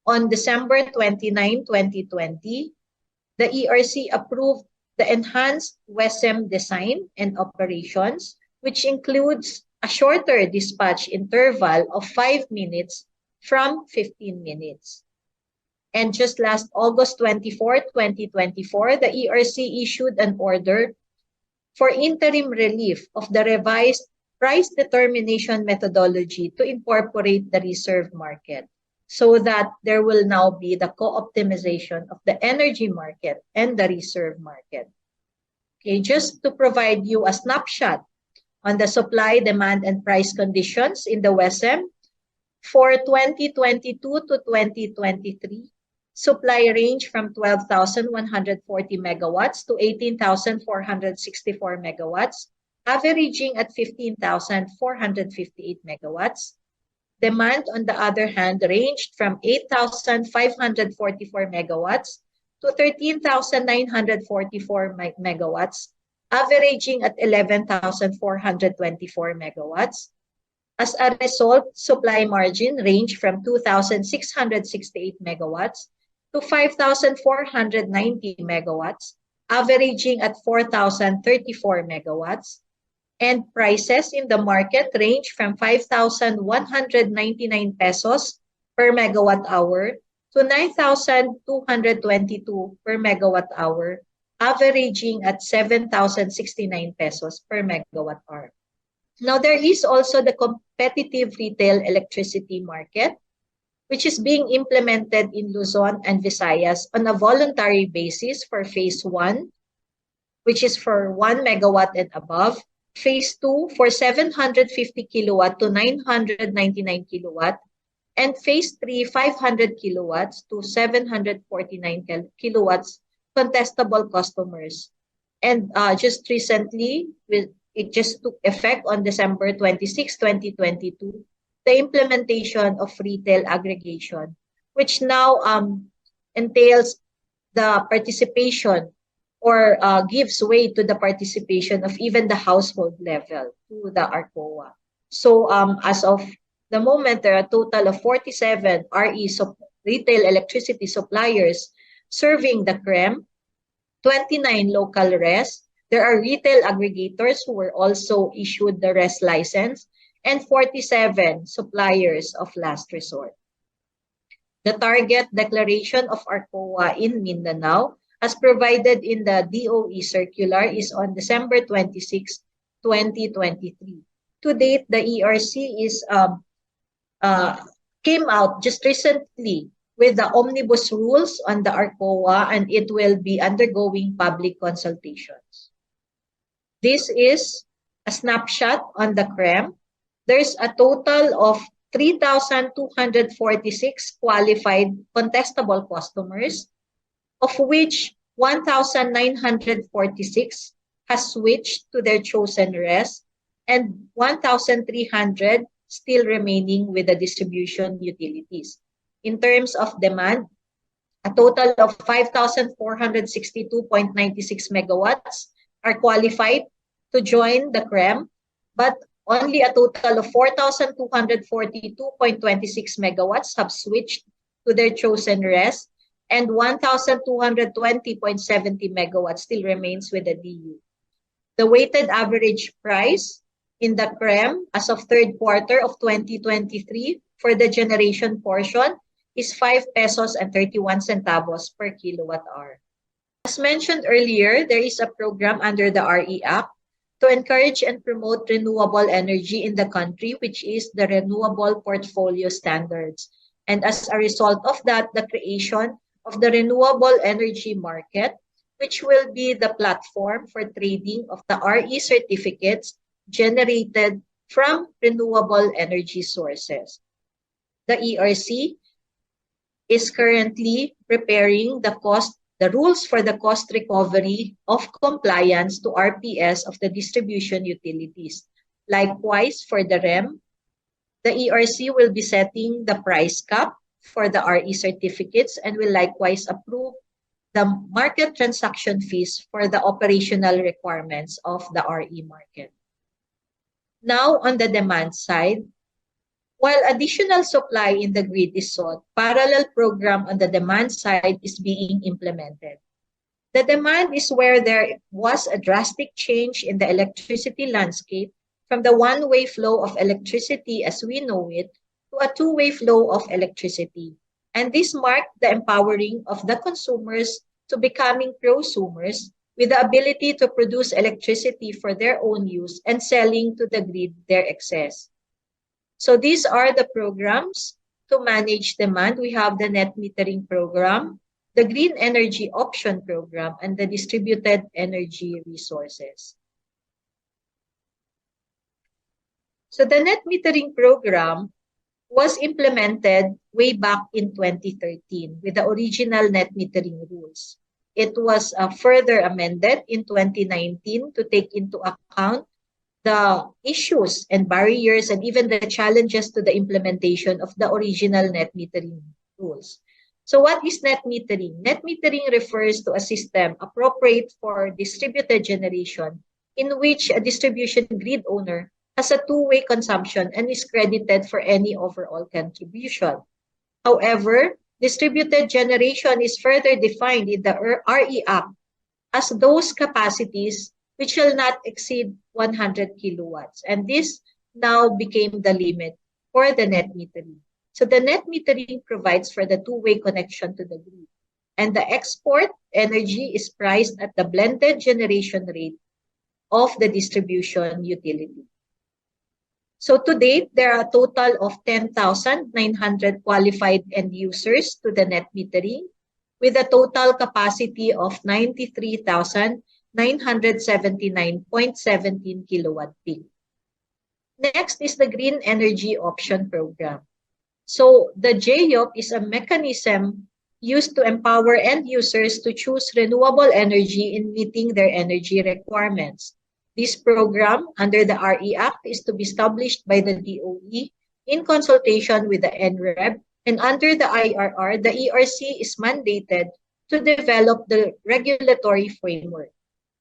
on December 29, 2020, the ERC approved the enhanced WESM design and operations, which includes a shorter dispatch interval of 5 minutes from 15 minutes. And just last August 24, 2024, the ERC issued an order for interim relief of the revised price determination methodology to incorporate the reserve market so that there will now be the co-optimization of the energy market and the reserve market. Okay, just to provide you a snapshot on the supply, demand, and price conditions in the WESM for 2022 to 2023, supply range from 12,140 megawatts to 18,464 megawatts, averaging at 15,458 megawatts. Demand, on the other hand, ranged from 8,544 megawatts to 13,944 megawatts, averaging at 11,424 megawatts. As a result, supply margin ranged from 2,668 megawatts to 5,490 megawatts, averaging at 4,034 megawatts. And prices in the market range from 5,199 pesos per megawatt hour to 9,222 per megawatt hour, averaging at 7,069 pesos per megawatt hour. Now, there is also the competitive retail electricity market, which is being implemented in Luzon and Visayas on a voluntary basis for phase 1, which is for 1 megawatt and above, phase 2 for 750 kilowatt to 999 kilowatt, and phase 3, 500 kilowatts to 749 kilowatts contestable customers. And just recently, it just took effect on December 26, 2022, the implementation of retail aggregation, which now entails the participation or gives way to the participation of even the household level to the ARCOA. So as of the moment, there are a total of 47 retail electricity suppliers serving the CREM, 29 local RES. There are retail aggregators who were also issued the RES license, and 47 suppliers of last resort. The target declaration of ARCOA in Mindanao, as provided in the DOE circular, is on December 26, 2023. To date, the ERC came out just recently with the omnibus rules on the ARCOA, and it will be undergoing public consultations. This is a snapshot on the CREM. There's a total of 3,246 qualified contestable customers, of which 1,946 has switched to their chosen RES, and 1,300 still remaining with the distribution utilities. In terms of demand, a total of 5,462.96 megawatts are qualified to join the CREM, but only a total of 4,242.26 megawatts have switched to their chosen RES, and 1,220.70 megawatts still remains with the DU. The weighted average price in the CREM as of third quarter of 2023 for the generation portion is 5 pesos and 31 centavos per kilowatt hour. As mentioned earlier, there is a program under the RE Act to encourage and promote renewable energy in the country, which is the Renewable Portfolio Standards. And as a result of that, the creation of the renewable energy market, which will be the platform for trading of the RE certificates generated from renewable energy sources. The ERC is currently preparing the rules for the cost recovery of compliance to RPS of the distribution utilities. Likewise, for the REM, the ERC will be setting the price cap for the RE certificates and will likewise approve the market transaction fees for the operational requirements of the RE market. Now, on the demand side, while additional supply in the grid is sought, parallel program on the demand side is being implemented. The demand is where there was a drastic change in the electricity landscape from the one-way flow of electricity as we know it to a two-way flow of electricity. And this marked the empowering of the consumers to becoming prosumers with the ability to produce electricity for their own use and selling to the grid their excess. So these are the programs to manage demand. We have the net metering program, the green energy option program, and the distributed energy resources. So the net metering program was implemented way back in 2013 with the original net metering rules. It was further amended in 2019 to take into account the issues and barriers and even the challenges to the implementation of the original net metering rules. So what is net metering? Net metering refers to a system appropriate for distributed generation in which a distribution grid owner has a two-way consumption and is credited for any overall contribution. However, distributed generation is further defined in the RE Act as those capacities which shall not exceed 100 kilowatts. And this now became the limit for the net metering. So the net metering provides for the two-way connection to the grid. And the export energy is priced at the blended generation rate of the distribution utility. So to date, there are a total of 10,900 qualified end users to the net metering, with a total capacity of 93,979.17 kilowatt peak. Next is the Green Energy Option Program. So the JOP is a mechanism used to empower end users to choose renewable energy in meeting their energy requirements. This program under the RE Act is to be established by the DOE in consultation with the NREB, and under the IRR, the ERC is mandated to develop the regulatory framework.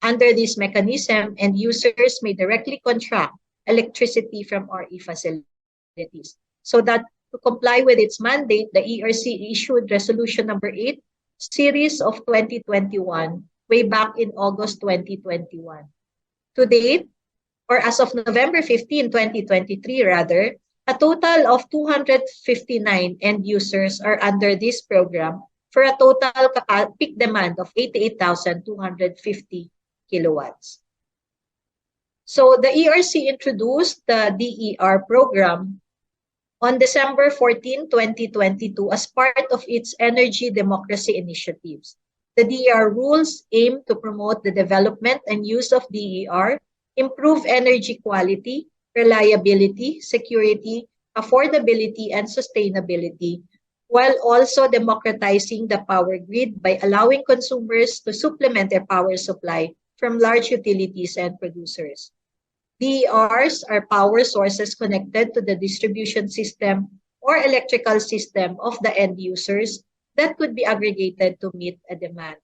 Under this mechanism, end users may directly contract electricity from RE facilities. So that to comply with its mandate, the ERC issued Resolution Number 8, Series of 2021, way back in August 2021. To date, or as of November 15, 2023 rather, a total of 259 end users are under this program for a total peak demand of 88,250 kilowatts. So the ERC introduced the DER program on December 14, 2022 as part of its energy democracy initiatives. The DER rules aim to promote the development and use of DER, improve energy quality, reliability, security, affordability, and sustainability, while also democratizing the power grid by allowing consumers to supplement their power supply from large utilities and producers. DERs are power sources connected to the distribution system or electrical system of the end users that could be aggregated to meet a demand.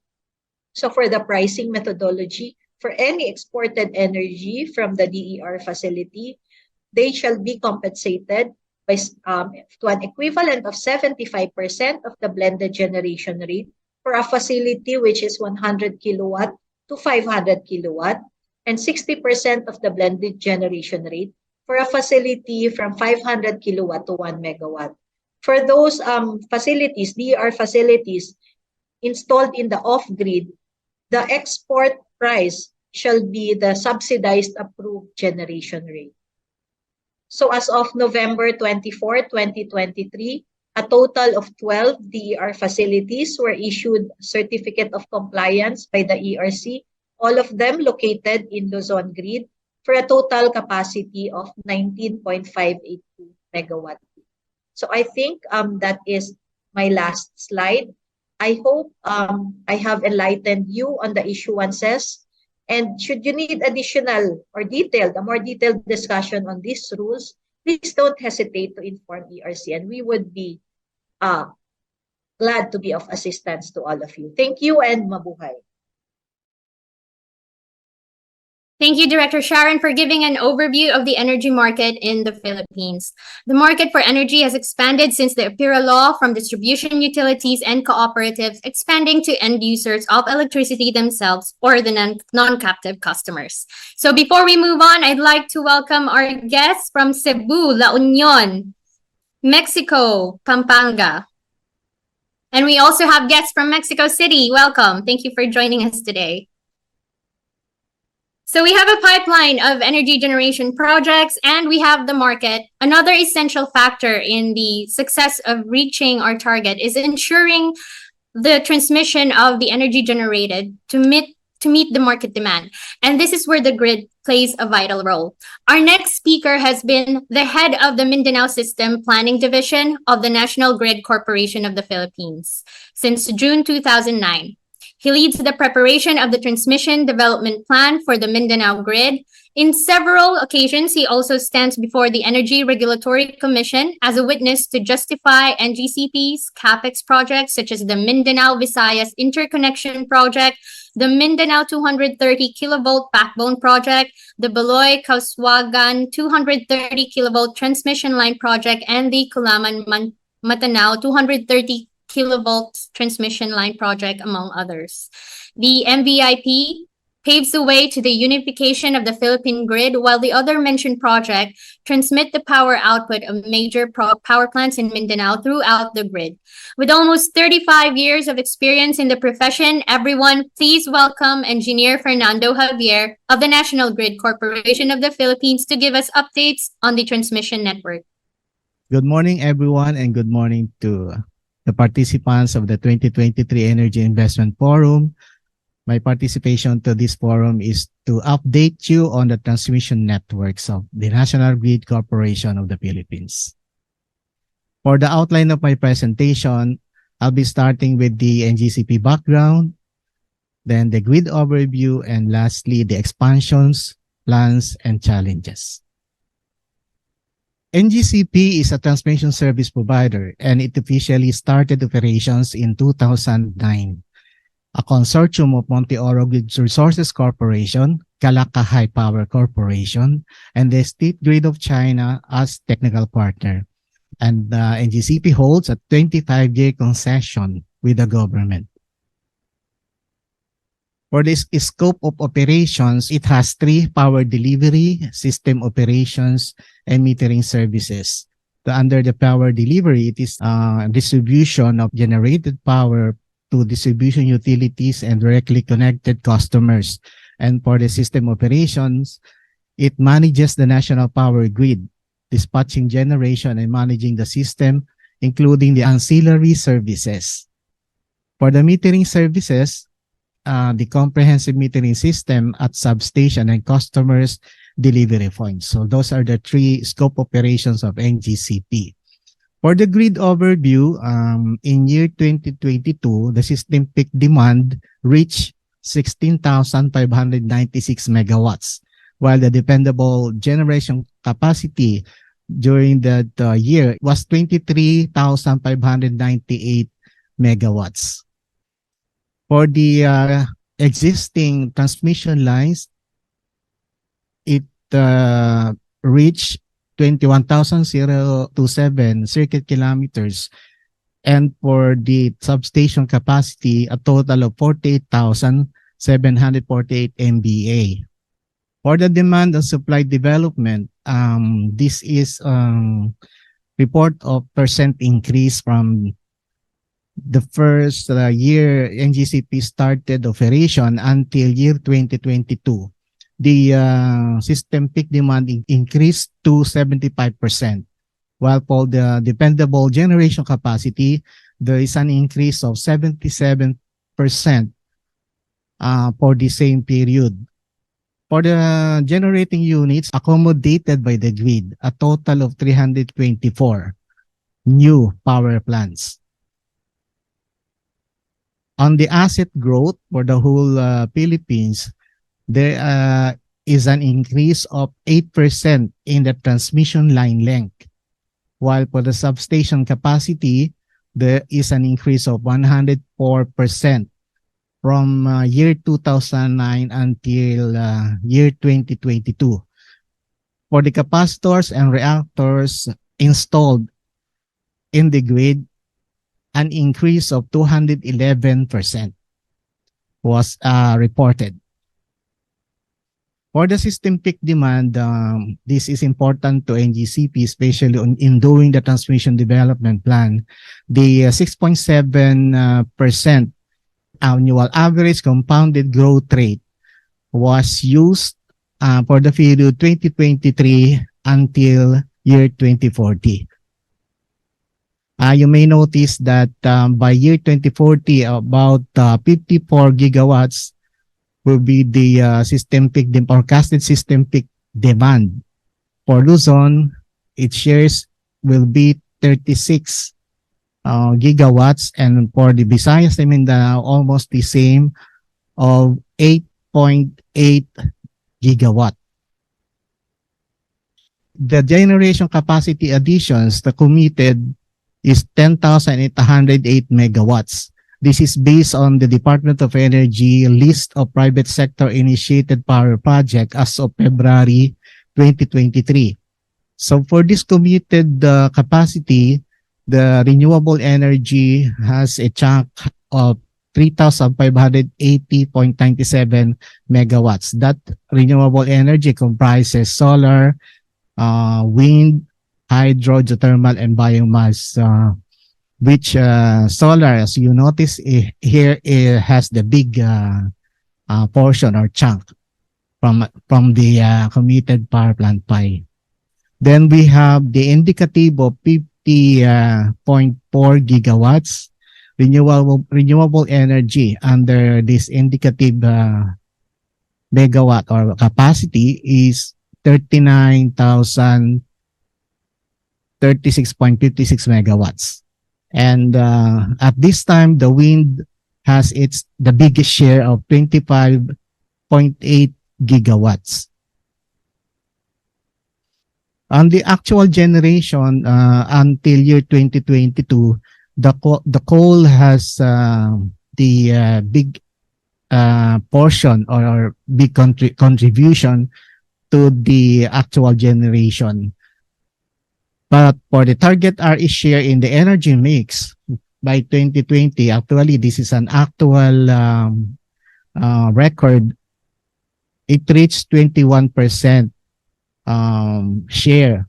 So for the pricing methodology, for any exported energy from the DER facility, they shall be compensated by to an equivalent of 75% of the blended generation rate for a facility which is 100 kilowatt to 500 kilowatt, and 60% of the blended generation rate for a facility from 500 kilowatt to 1 megawatt. For those facilities, DER facilities installed in the off-grid, the export price shall be the subsidized approved generation rate. So as of November 24, 2023, a total of 12 DER facilities were issued Certificate of Compliance by the ERC, all of them located in Luzon grid, for a total capacity of 19.582 megawatt. So I think that is my last slide. I hope I have enlightened you on the issuances. And should you need additional or a more detailed discussion on these rules, please don't hesitate to inform ERC, and we would be glad to be of assistance to all of you. Thank you and mabuhay. Thank you, Director Sharon, for giving an overview of the energy market in the Philippines. The market for energy has expanded since the APIRA law, from distribution utilities and cooperatives expanding to end users of electricity themselves or the non-captive customers. So before we move on, I'd like to welcome our guests from Cebu, La Union, Mexico, Pampanga. And we also have guests from Mexico City. Welcome. Thank you for joining us today. So we have a pipeline of energy generation projects, and we have the market. Another essential factor in the success of reaching our target is ensuring the transmission of the energy generated to meet the market demand. And this is where the grid plays a vital role. Our next speaker has been the head of the Mindanao System Planning Division of the National Grid Corporation of the Philippines since June 2009. He leads the preparation of the transmission development plan for the Mindanao grid. In several occasions, he also stands before the Energy Regulatory Commission as a witness to justify NGCP's CapEx projects such as the Mindanao-Visayas Interconnection Project, the Mindanao 230 kilovolt backbone project, the Baloy-Kauswagan 230 kilovolt transmission line project, and the Kulaman-Matanao 230 kilovolt transmission line project, among others. The MVIP paves the way to the unification of the Philippine grid, while the other mentioned project transmit the power output of major power plants in Mindanao throughout the grid. With almost 35 years of experience in the profession, everyone, please welcome Engineer Fernando Javier of the National Grid Corporation of the Philippines to give us updates on the transmission network. Good morning, everyone, and good morning to the participants of the 2023 Energy Investment Forum. My participation to this forum is to update you on the transmission networks of the National Grid Corporation of the Philippines. For the outline of my presentation, I'll be starting with the NGCP background, then the grid overview, and lastly, the expansions, plans, and challenges. NGCP is a transmission service provider, and it officially started operations in 2009. A consortium of Monte Oro Grid Resources Corporation, Calaca High Power Corporation, and the State Grid of China as technical partner. And NGCP holds a 25-year concession with the government. For this scope of operations, it has 3 power delivery, system operations, and metering services. Under the power delivery, it is distribution of generated power to distribution utilities and directly connected customers. And for the system operations, it manages the national power grid, dispatching generation and managing the system, including the ancillary services. For the metering services, the comprehensive metering system at substation and customers delivery points. So those are the 3 scope operations of NGCP. For the grid overview, in year 2022, the system peak demand reached 16,596 megawatts, while the dependable generation capacity during that year was 23,598 megawatts. For the existing transmission lines, it reached 21,027 circuit kilometers, and for the substation capacity, a total of 48,748 MVA. For the demand and supply development, this is report of percent increase from the first year NGCP started operation until year 2022. The system peak demand increased to 75%, while for the dependable generation capacity, there is an increase of 77% for the same period. For the generating units accommodated by the grid, a total of 324 new power plants. On the asset growth for the whole Philippines, there is an increase of 8% in the transmission line length, while for the substation capacity, there is an increase of 104% from year 2009 until year 2022. For the capacitors and reactors installed in the grid, an increase of 211% was reported. For the system peak demand, this is important to NGCP, especially in doing the transmission development plan. The 6.7% annual average compounded growth rate was used for the period 2023 until year 2040. You may notice that by year 2040, about 54 gigawatts will be the system peak, the forecasted system peak demand. For Luzon, its shares will be 36 gigawatts, and for the Visayas and Mindanao, almost the same of 8.8 gigawatt. The generation capacity additions, the committed is 10,808 megawatts. This is based on the Department of Energy list of private sector initiated power project as of February 2023. So for this committed capacity, the renewable energy has a chunk of 3,580.97 megawatts. That renewable energy comprises solar, wind, hydro, geothermal, and biomass, which solar, as you notice here, it has the big portion or chunk from the committed power plant pie. Then we have the indicative of 50.4 gigawatts renewable energy under this indicative megawatt or capacity is 39,036.56 megawatts. And at this time, the wind has the biggest share of 25.8 gigawatts. On the actual generation until year 2022, the coal has the big portion or big contribution to the actual generation. But for the target RE share in the energy mix by 2020, actually this is an actual record. It reached 21% share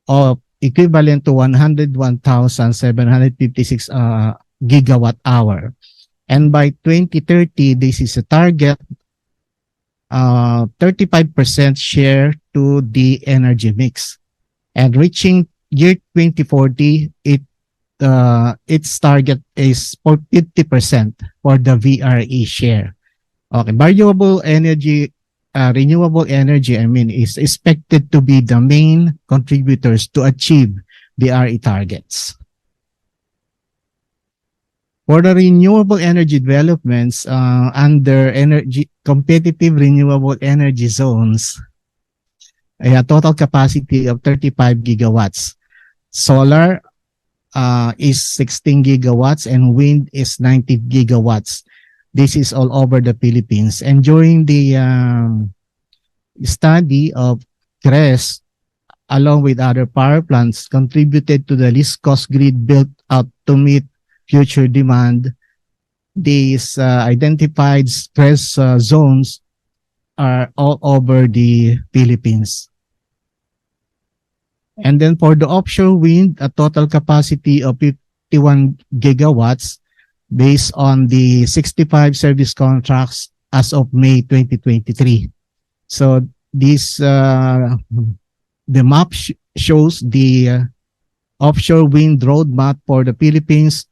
of equivalent to 101,756 gigawatt hour. And by 2030, this is a target 35% share to the energy mix. And reaching year 2040, its target is for 50% for the VRE share. Okay, renewable energy, is expected to be the main contributors to achieve the RE targets. For the renewable energy developments under competitive renewable energy zones, a total capacity of 35 gigawatts. Solar is 16 gigawatts and wind is 90 gigawatts. This is all over the Philippines. And during the study of CRES, along with other power plants, contributed to the least cost grid built out to meet future demand. These identified stress zones are all over the Philippines. And then for the offshore wind, a total capacity of 51 gigawatts based on the 65 service contracts as of May 2023. So this, the map shows the offshore wind roadmap for the Philippines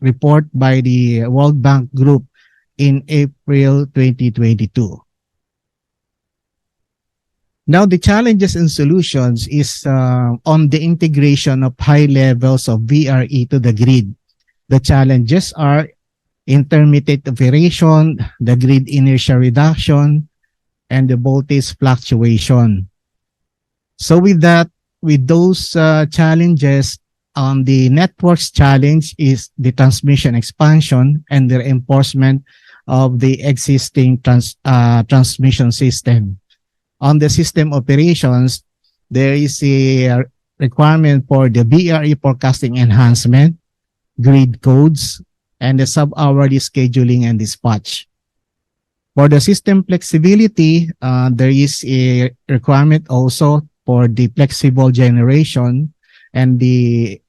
report by the World Bank Group in April 2022. Now, the challenges and solutions is on the integration of high levels of VRE to the grid. The challenges are intermittent operation, the grid inertia reduction, and the voltage fluctuation. So with those challenges, the network's challenge is the transmission expansion and the reinforcement of the existing transmission system. On the system operations, there is a requirement for the VRE forecasting enhancement, grid codes, and the sub-hourly scheduling and dispatch. For the system flexibility, there is a requirement also for the flexible generation and the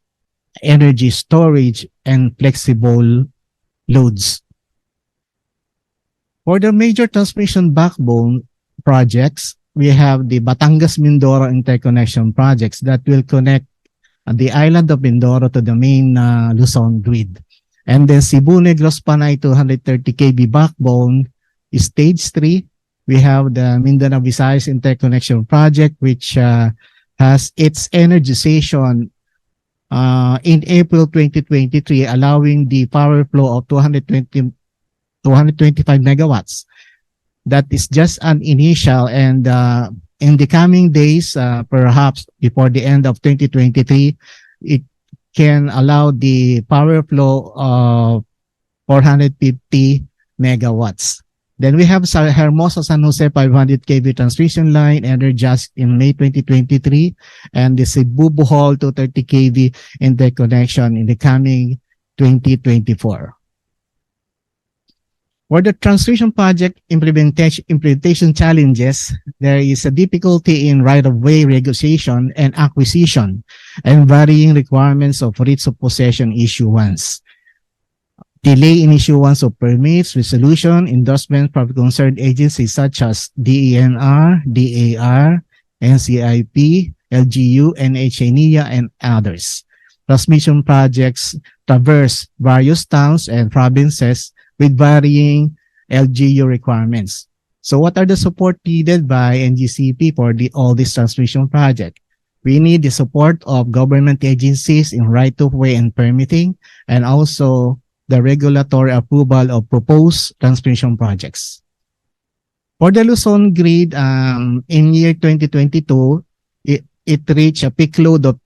energy storage and flexible loads. For the major transmission backbone projects, we have the Batangas-Mindoro interconnection projects that will connect the island of Mindoro to the main Luzon grid. And then Cebu-Negros Panay 230 kV backbone is stage 3. We have the Mindanao Visayas interconnection project, which has its energization in April 2023, allowing the power flow of 225 megawatts. That is just an initial, and in the coming days, perhaps before the end of 2023, it can allow the power flow of 450 megawatts. Then we have Hermosa San Jose 500 kV transmission line energized in May 2023, and the Cebu Bohol 230 kV interconnection in the coming 2024. For the transmission project implementation challenges, there is a difficulty in right-of-way negotiation and acquisition, and varying requirements of writs of possession issuance. Delay in issuance of permits, resolution, endorsement from concerned agencies such as DENR, DAR, NCIP, LGU, NHA, and others. Transmission projects traverse various towns and provinces with varying LGU requirements. So what are the support needed by NGCP for all these transmission projects? We need the support of government agencies in right-of-way and permitting, and also the regulatory approval of proposed transmission projects. For the Luzon grid, in year 2022, it reached a peak load of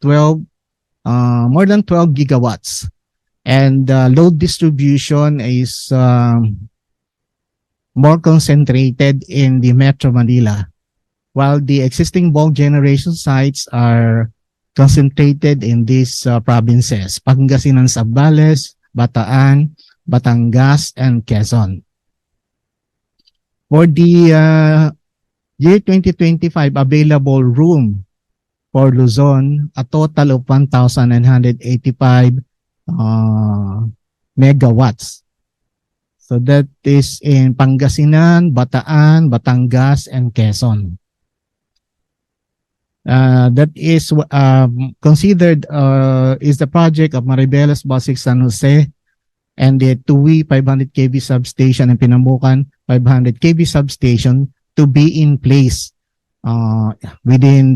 more than 12 gigawatts. And load distribution is more concentrated in the Metro Manila, while the existing bulk generation sites are concentrated in these provinces: Pangasinan, Zambales, Bataan, Batangas, and Quezon. For the year 2025 available room for Luzon, a total of 1,985 megawatts. So that is in Pangasinan, Bataan, Batangas, and Quezon. That is considered is the project of Maribeles Basic San Jose and the Tuwi 500 kV substation and Pinamukan 500 kV substation to be in place within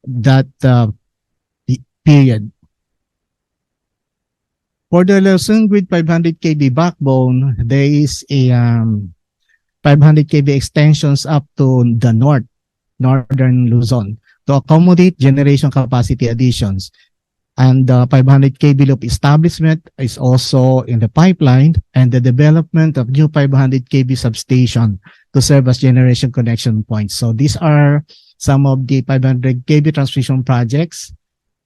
that period. For the Luzon Grid 500 kV backbone, there is a 500 kV extensions up to the northern Luzon to accommodate generation capacity additions. And the 500 kV loop establishment is also in the pipeline, and the development of new 500 kV substation to serve as generation connection points. So these are some of the 500 kV transmission projects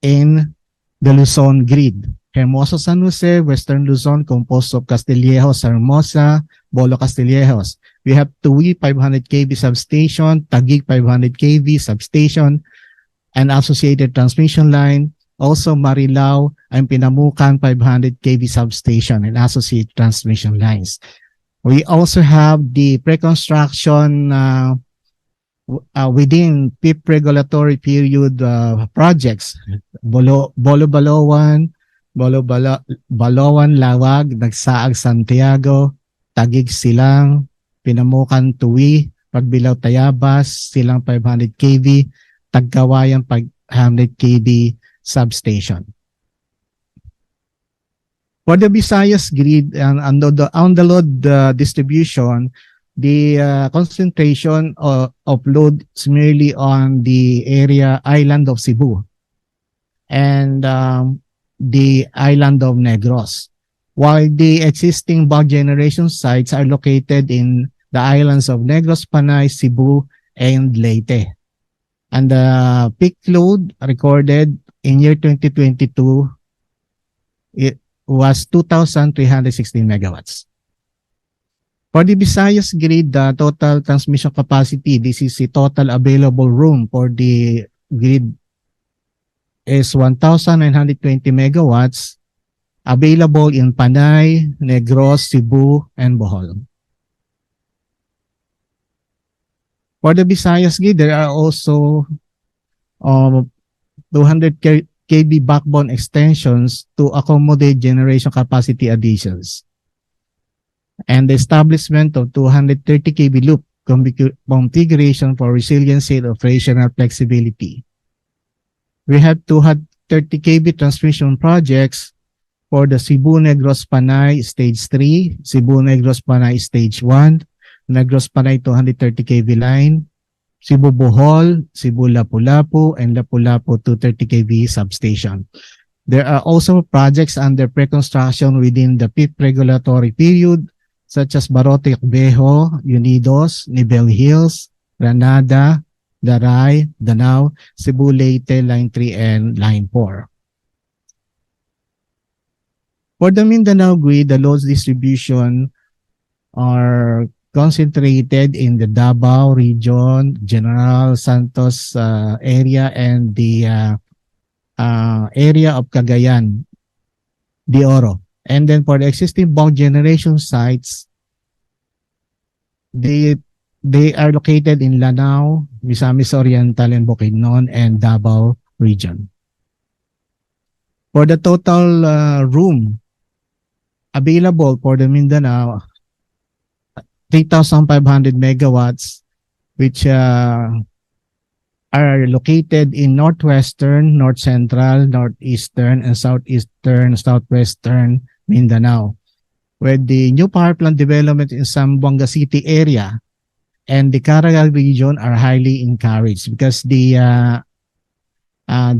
in the Luzon grid. Hermosa San Jose, Western Luzon, composed of Castillejos, Hermosa, Bolo Castillejos. We have Tuwi 500 kV substation, Taguig 500 kV substation, and associated transmission line. Also Marilao and Pinamukan 500 kV substation and associated transmission lines. We also have the pre-construction within PIP regulatory period projects. Bolo-Balowan, Balowan, Lawag, Nagsaag, Santiago, Taguig, Silang, Pinamukan, Tuwi, Pagbilao, Tayabas, Silang 500 kV, Tagkawayan 500 kV substation. For the Visayas grid and on the load distribution, the concentration of load is merely on the area island of Cebu and the island of Negros, while the existing bulk generation sites are located in the islands of Negros, Panay, Cebu, and Leyte. And the peak load recorded in year 2022, it was 2,316 megawatts. For the Visayas grid, the total transmission capacity, this is the total available room for the grid, is 1,920 megawatts available in Panay, Negros, Cebu, and Bohol. For the Visayas grid, there are also 200 kV backbone extensions to accommodate generation capacity additions, and the establishment of 230 kV loop configuration for resiliency and operational flexibility. We have 230 230 kV transmission projects for the Cebu Negros Panay Stage 3, Cebu Negros Panay Stage 1, Negros Panay 230 kV line, Cebu Bohol, Cebu Lapu-Lapu, and Lapu-Lapu 230 kV substation. There are also projects under pre-construction within the fifth regulatory period, such as Barote Bejo, Unidos, Nibel Hills, Granada, Daray, Danao, Cebu Leyte, Line 3, and Line 4. For the Mindanao grid, the load distribution are concentrated in the Davao region, General Santos area, and the area of Cagayan de Oro. And then for the existing bulk generation sites, they are located in Lanao, Misamis Oriental, and Bukidnon, and Davao region. For the total room available for the Mindanao, 3,500 megawatts, which are located in northwestern, north central, northeastern, and southeastern, southwestern Mindanao, with the new power plant development in Zamboanga City area and the Caragal region are highly encouraged because the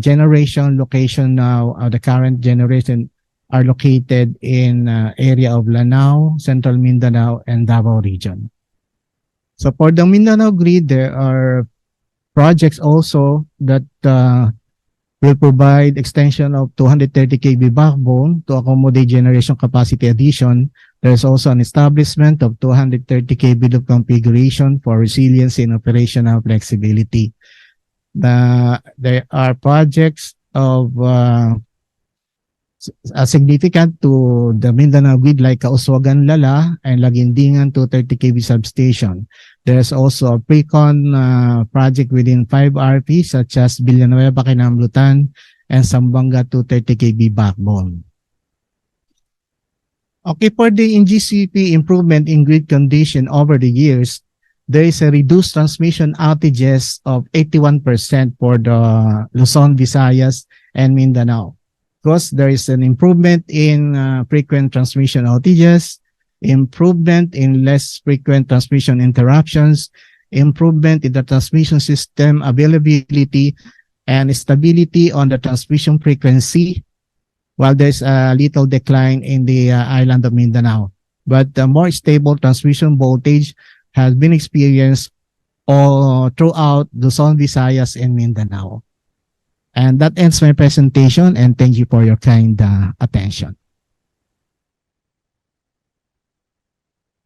generation location now, the current generation are located in area of Lanao, Central Mindanao, and Davao region. So for the Mindanao grid, there are projects also that will provide extension of 230 kV backbone to accommodate generation capacity addition. There's also an establishment of 230 kV loop configuration for resiliency and operational flexibility. There are projects of significant to the Mindanao grid like Kauswagan Lala and Lagindingan 230 kV substation. There's also a pre-con project within 5 RP such as Villanueva, Kinamlutan, and Zamboanga 230 kV backbone. Okay, for the NGCP improvement in grid condition over the years, there is a reduced transmission outages of 81% for the Luzon, Visayas, and Mindanao. Because there is an improvement in frequent transmission outages, improvement in less frequent transmission interruptions, improvement in the transmission system availability, and stability on the transmission frequency, while there's a little decline in the island of Mindanao. But the more stable transmission voltage has been experienced all throughout Luzon, Visayas, and Mindanao. And that ends my presentation, and thank you for your kind attention.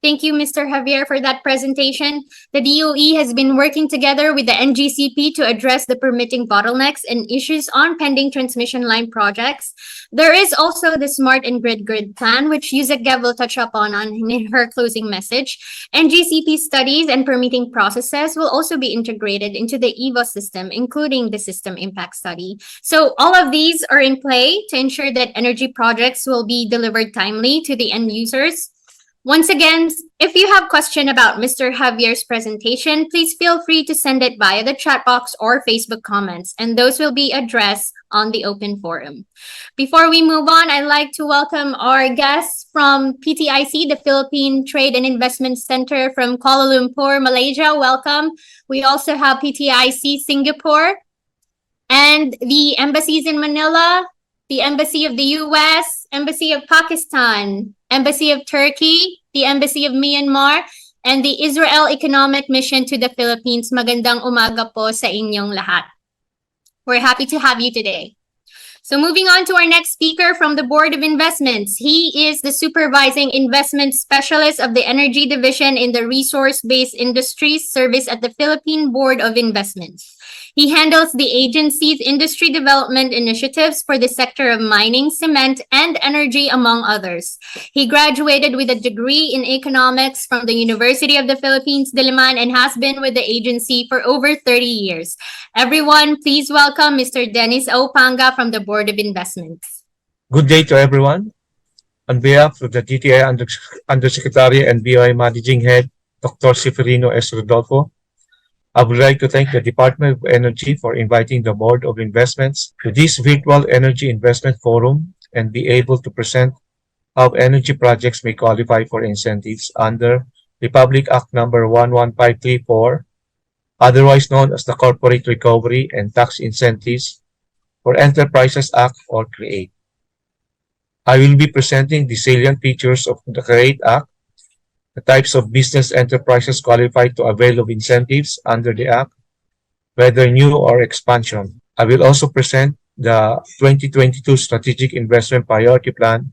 Thank you, Mr. Javier, for that presentation. The DOE has been working together with the NGCP to address the permitting bottlenecks and issues on pending transmission line projects. There is also the Smart and Grid Plan, which Yusek Gev will touch upon in her closing message. NGCP studies and permitting processes will also be integrated into the EVA system, including the system impact study. So all of these are in play to ensure that energy projects will be delivered timely to the end users. Once again, if you have question about Mr. Javier's presentation, please feel free to send it via the chat box or Facebook comments, and those will be addressed on the open forum. Before we move on, I'd like to welcome our guests from PTIC, the Philippine Trade and Investment Center from Kuala Lumpur, Malaysia. Welcome. We also have PTIC Singapore and the embassies in Manila, the Embassy of the US, Embassy of Pakistan, Embassy of Turkey, the Embassy of Myanmar, and the Israel Economic Mission to the Philippines. Magandang umaga po sa inyong lahat. We're happy to have you today. So moving on to our next speaker from the Board of Investments. He is the Supervising Investment Specialist of the Energy Division in the Resource-Based Industries Service at the Philippine Board of Investments. He handles the agency's industry development initiatives for the sector of mining, cement, and energy, among others. He graduated with a degree in economics from the University of the Philippines, Diliman, and has been with the agency for over 30 years. Everyone, please welcome Mr. Dennis O. Panga from the Board of Investments. Good day to everyone. On behalf of the DTI Undersecretary and BOI Managing Head, Dr. Seferino S. Rodolfo, I would like to thank the Department of Energy for inviting the Board of Investments to this virtual energy investment forum and be able to present how energy projects may qualify for incentives under Republic Act number 11534, otherwise known as the Corporate Recovery and Tax Incentives for Enterprises Act or CREATE. I will be presenting the salient features of the CREATE Act, the types of business enterprises qualified to avail of incentives under the Act, whether new or expansion. I will also present the 2022 Strategic Investment Priority Plan,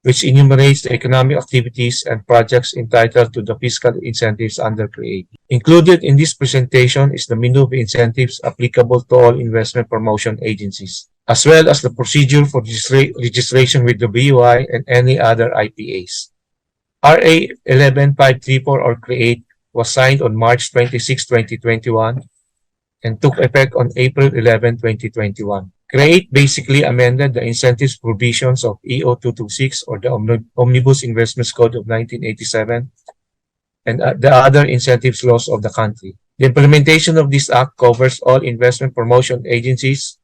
which enumerates the economic activities and projects entitled to the fiscal incentives under CREATE. Included in this presentation is the menu of incentives applicable to all investment promotion agencies, as well as the procedure for registration with the BOI and any other IPAs. RA 11534 or CREATE was signed on March 26, 2021 and took effect on April 11, 2021. CREATE basically amended the incentives provisions of EO 226 or the Omnibus Investments Code of 1987 and the other incentives laws of the country. The implementation of this act covers all investment promotion agencies,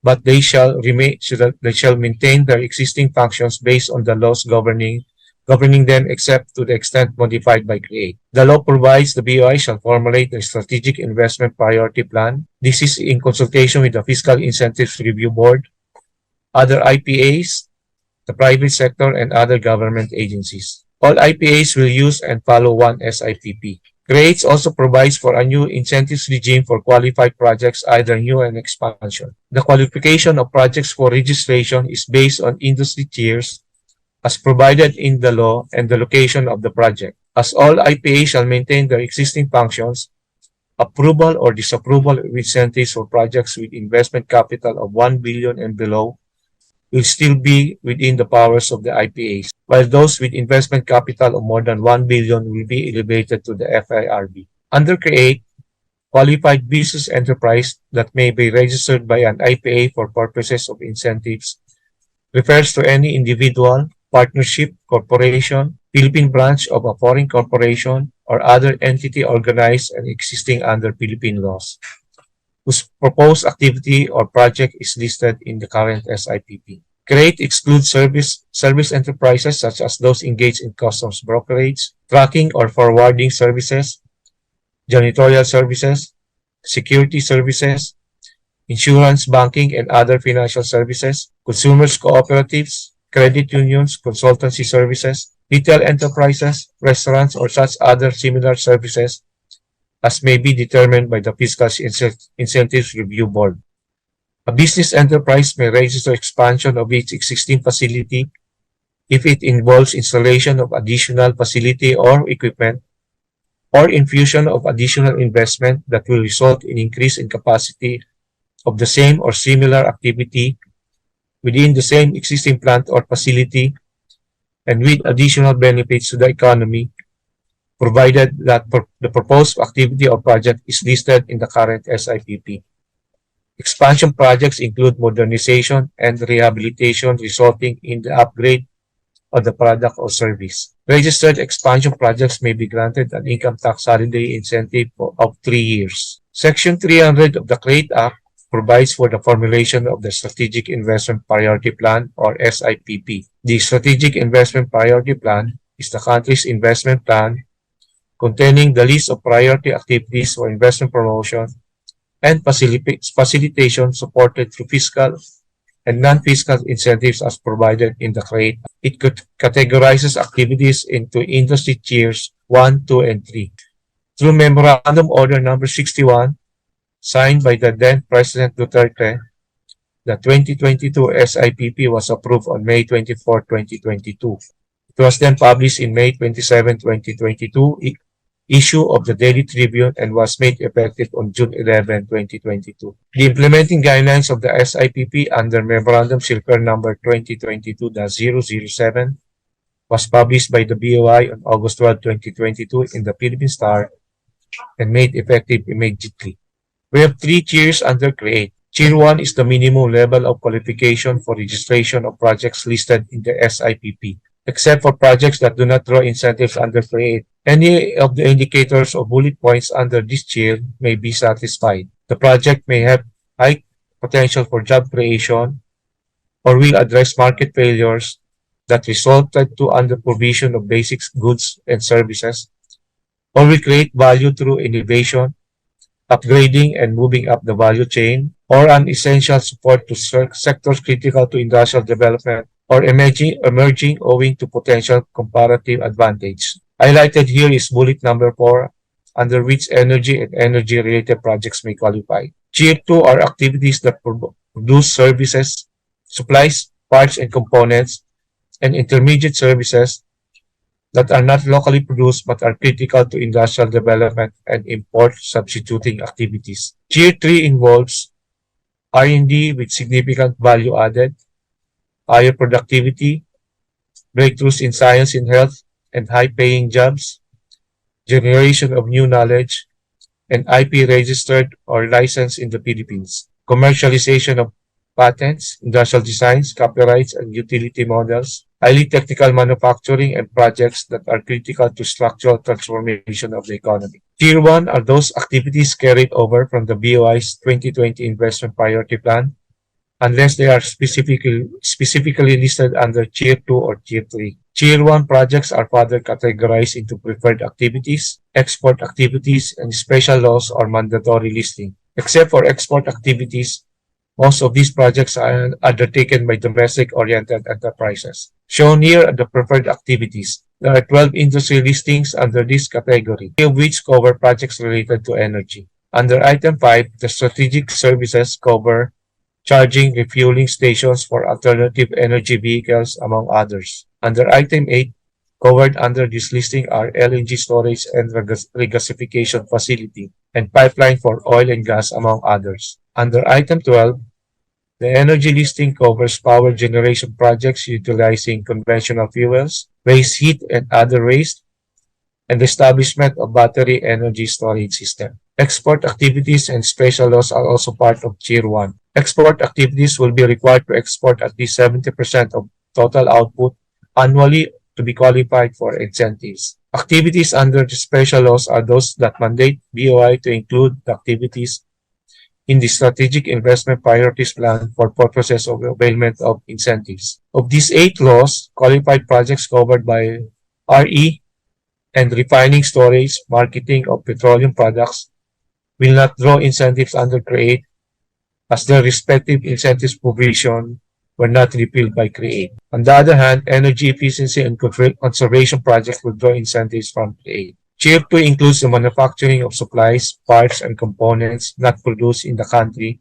but they shall maintain their existing functions based on the laws governing them except to the extent modified by CREATE. The law provides the BOI shall formulate a strategic investment priority plan. This is in consultation with the Fiscal Incentives Review Board, other IPAs, the private sector, and other government agencies. All IPAs will use and follow one SIPP. CREATE also provides for a new incentives regime for qualified projects, either new and expansion. The qualification of projects for registration is based on industry tiers as provided in the law and the location of the project. As all IPAs shall maintain their existing functions, approval or disapproval of incentives for projects with investment capital of 1 billion and below will still be within the powers of the IPAs, while those with investment capital of more than 1 billion will be elevated to the FIRB. Under CREATE, qualified business enterprise that may be registered by an IPA for purposes of incentives refers to any individual, partnership, corporation, Philippine branch of a foreign corporation, or other entity organized and existing under Philippine laws, whose proposed activity or project is listed in the current SIPP. CREATE excludes service enterprises such as those engaged in customs brokerage, tracking or forwarding services, janitorial services, security services, insurance, banking, and other financial services, consumers cooperatives, credit unions, consultancy services, retail enterprises, restaurants, or such other similar services as may be determined by the Fiscal Incentives Review Board. A business enterprise may register expansion of its existing facility if it involves installation of additional facility or equipment, or infusion of additional investment that will result in increase in capacity of the same or similar activity within the same existing plant or facility and with additional benefits to the economy, provided that the proposed activity or project is listed in the current SIPP. Expansion projects include modernization and rehabilitation resulting in the upgrade of the product or service. Registered expansion projects may be granted an income tax holiday incentive of 3 years. Section 300 of the CREATE Act provides for the formulation of the Strategic Investment Priority Plan or SIPP. The Strategic Investment Priority Plan is the country's investment plan containing the list of priority activities for investment promotion and facilitation supported through fiscal and non-fiscal incentives as provided in the CREATE. It categorizes activities into industry tiers 1, 2, and 3. Through Memorandum Order Number 61, signed by the then President Duterte, the 2022 SIPP was approved on May 24, 2022. It was then published in May 27, 2022, issue of the Daily Tribune, and was made effective on June 11, 2022. The implementing guidelines of the SIPP under Memorandum Circular Number 2022-007 was published by the BOI on August 12, 2022 in the Philippine Star and made effective immediately. We have 3 tiers under CREATE. Tier 1 is the minimum level of qualification for registration of projects listed in the SIPP. Except for projects that do not draw incentives under CREATE, Any of the indicators or bullet points under this tier may be satisfied. The project may have high potential for job creation or will address market failures that resulted to under-provision of basic goods and services, or will create value through innovation, upgrading and moving up the value chain, or an essential support to sectors critical to industrial development, or emerging owing to potential comparative advantage. Highlighted here is bullet number 4, under which energy and energy-related projects may qualify. Tier 2 are activities that produce services, supplies, parts and components, and intermediate services that are not locally produced but are critical to industrial development and import substituting activities. Tier 3 involves R&D with significant value added, higher productivity, breakthroughs in science and health, and high-paying jobs, generation of new knowledge, and IP registered or licensed in the Philippines, commercialization of patents, industrial designs, copyrights, and utility models, highly technical manufacturing, and projects that are critical to structural transformation of the economy. Tier 1 are those activities carried over from the BOI's 2020 Investment Priority Plan, unless they are specifically listed under Tier 2 or Tier 3. Tier 1 projects are further categorized into preferred activities, export activities, and special laws or mandatory listing. Except for export activities, most of these projects are undertaken by domestic-oriented enterprises. Shown here are the preferred activities. There are 12 industry listings under this category, three of which cover projects related to energy. Under Item 5, the strategic services cover charging, refueling stations for alternative energy vehicles, among others. Under Item 8, covered under this listing are LNG storage and regasification facility and pipeline for oil and gas, among others. Under Item 12, the energy listing covers power generation projects utilizing conventional fuels, waste heat and other waste, and the establishment of battery energy storage system. Export activities and special laws are also part of Tier 1. Export activities will be required to export at least 70% of total output annually to be qualified for incentives. Activities under the special laws are those that mandate BOI to include the activities in the Strategic Investment Priorities Plan for purposes of availment of incentives. Of these 8 laws, qualified projects covered by RE and refining, storage, marketing of petroleum products will not draw incentives under CREATE, as their respective incentives provision were not repealed by CREATE. On the other hand, energy efficiency and conservation projects will draw incentives from CREATE. Tier 2 includes the manufacturing of supplies, parts, and components not produced in the country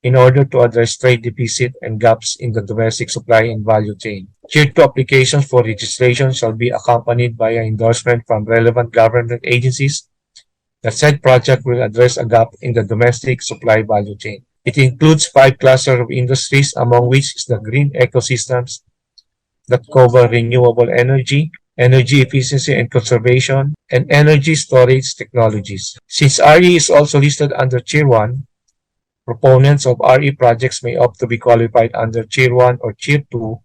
in order to address trade deficit and gaps in the domestic supply and value chain. Tier 2 applications for registration shall be accompanied by an endorsement from relevant government agencies that said project will address a gap in the domestic supply value chain. It includes 5 clusters of industries, among which is the green ecosystems that cover renewable energy, energy efficiency and conservation, and energy storage technologies. Since RE is also listed under Tier 1, proponents of RE projects may opt to be qualified under Tier 1 or Tier 2,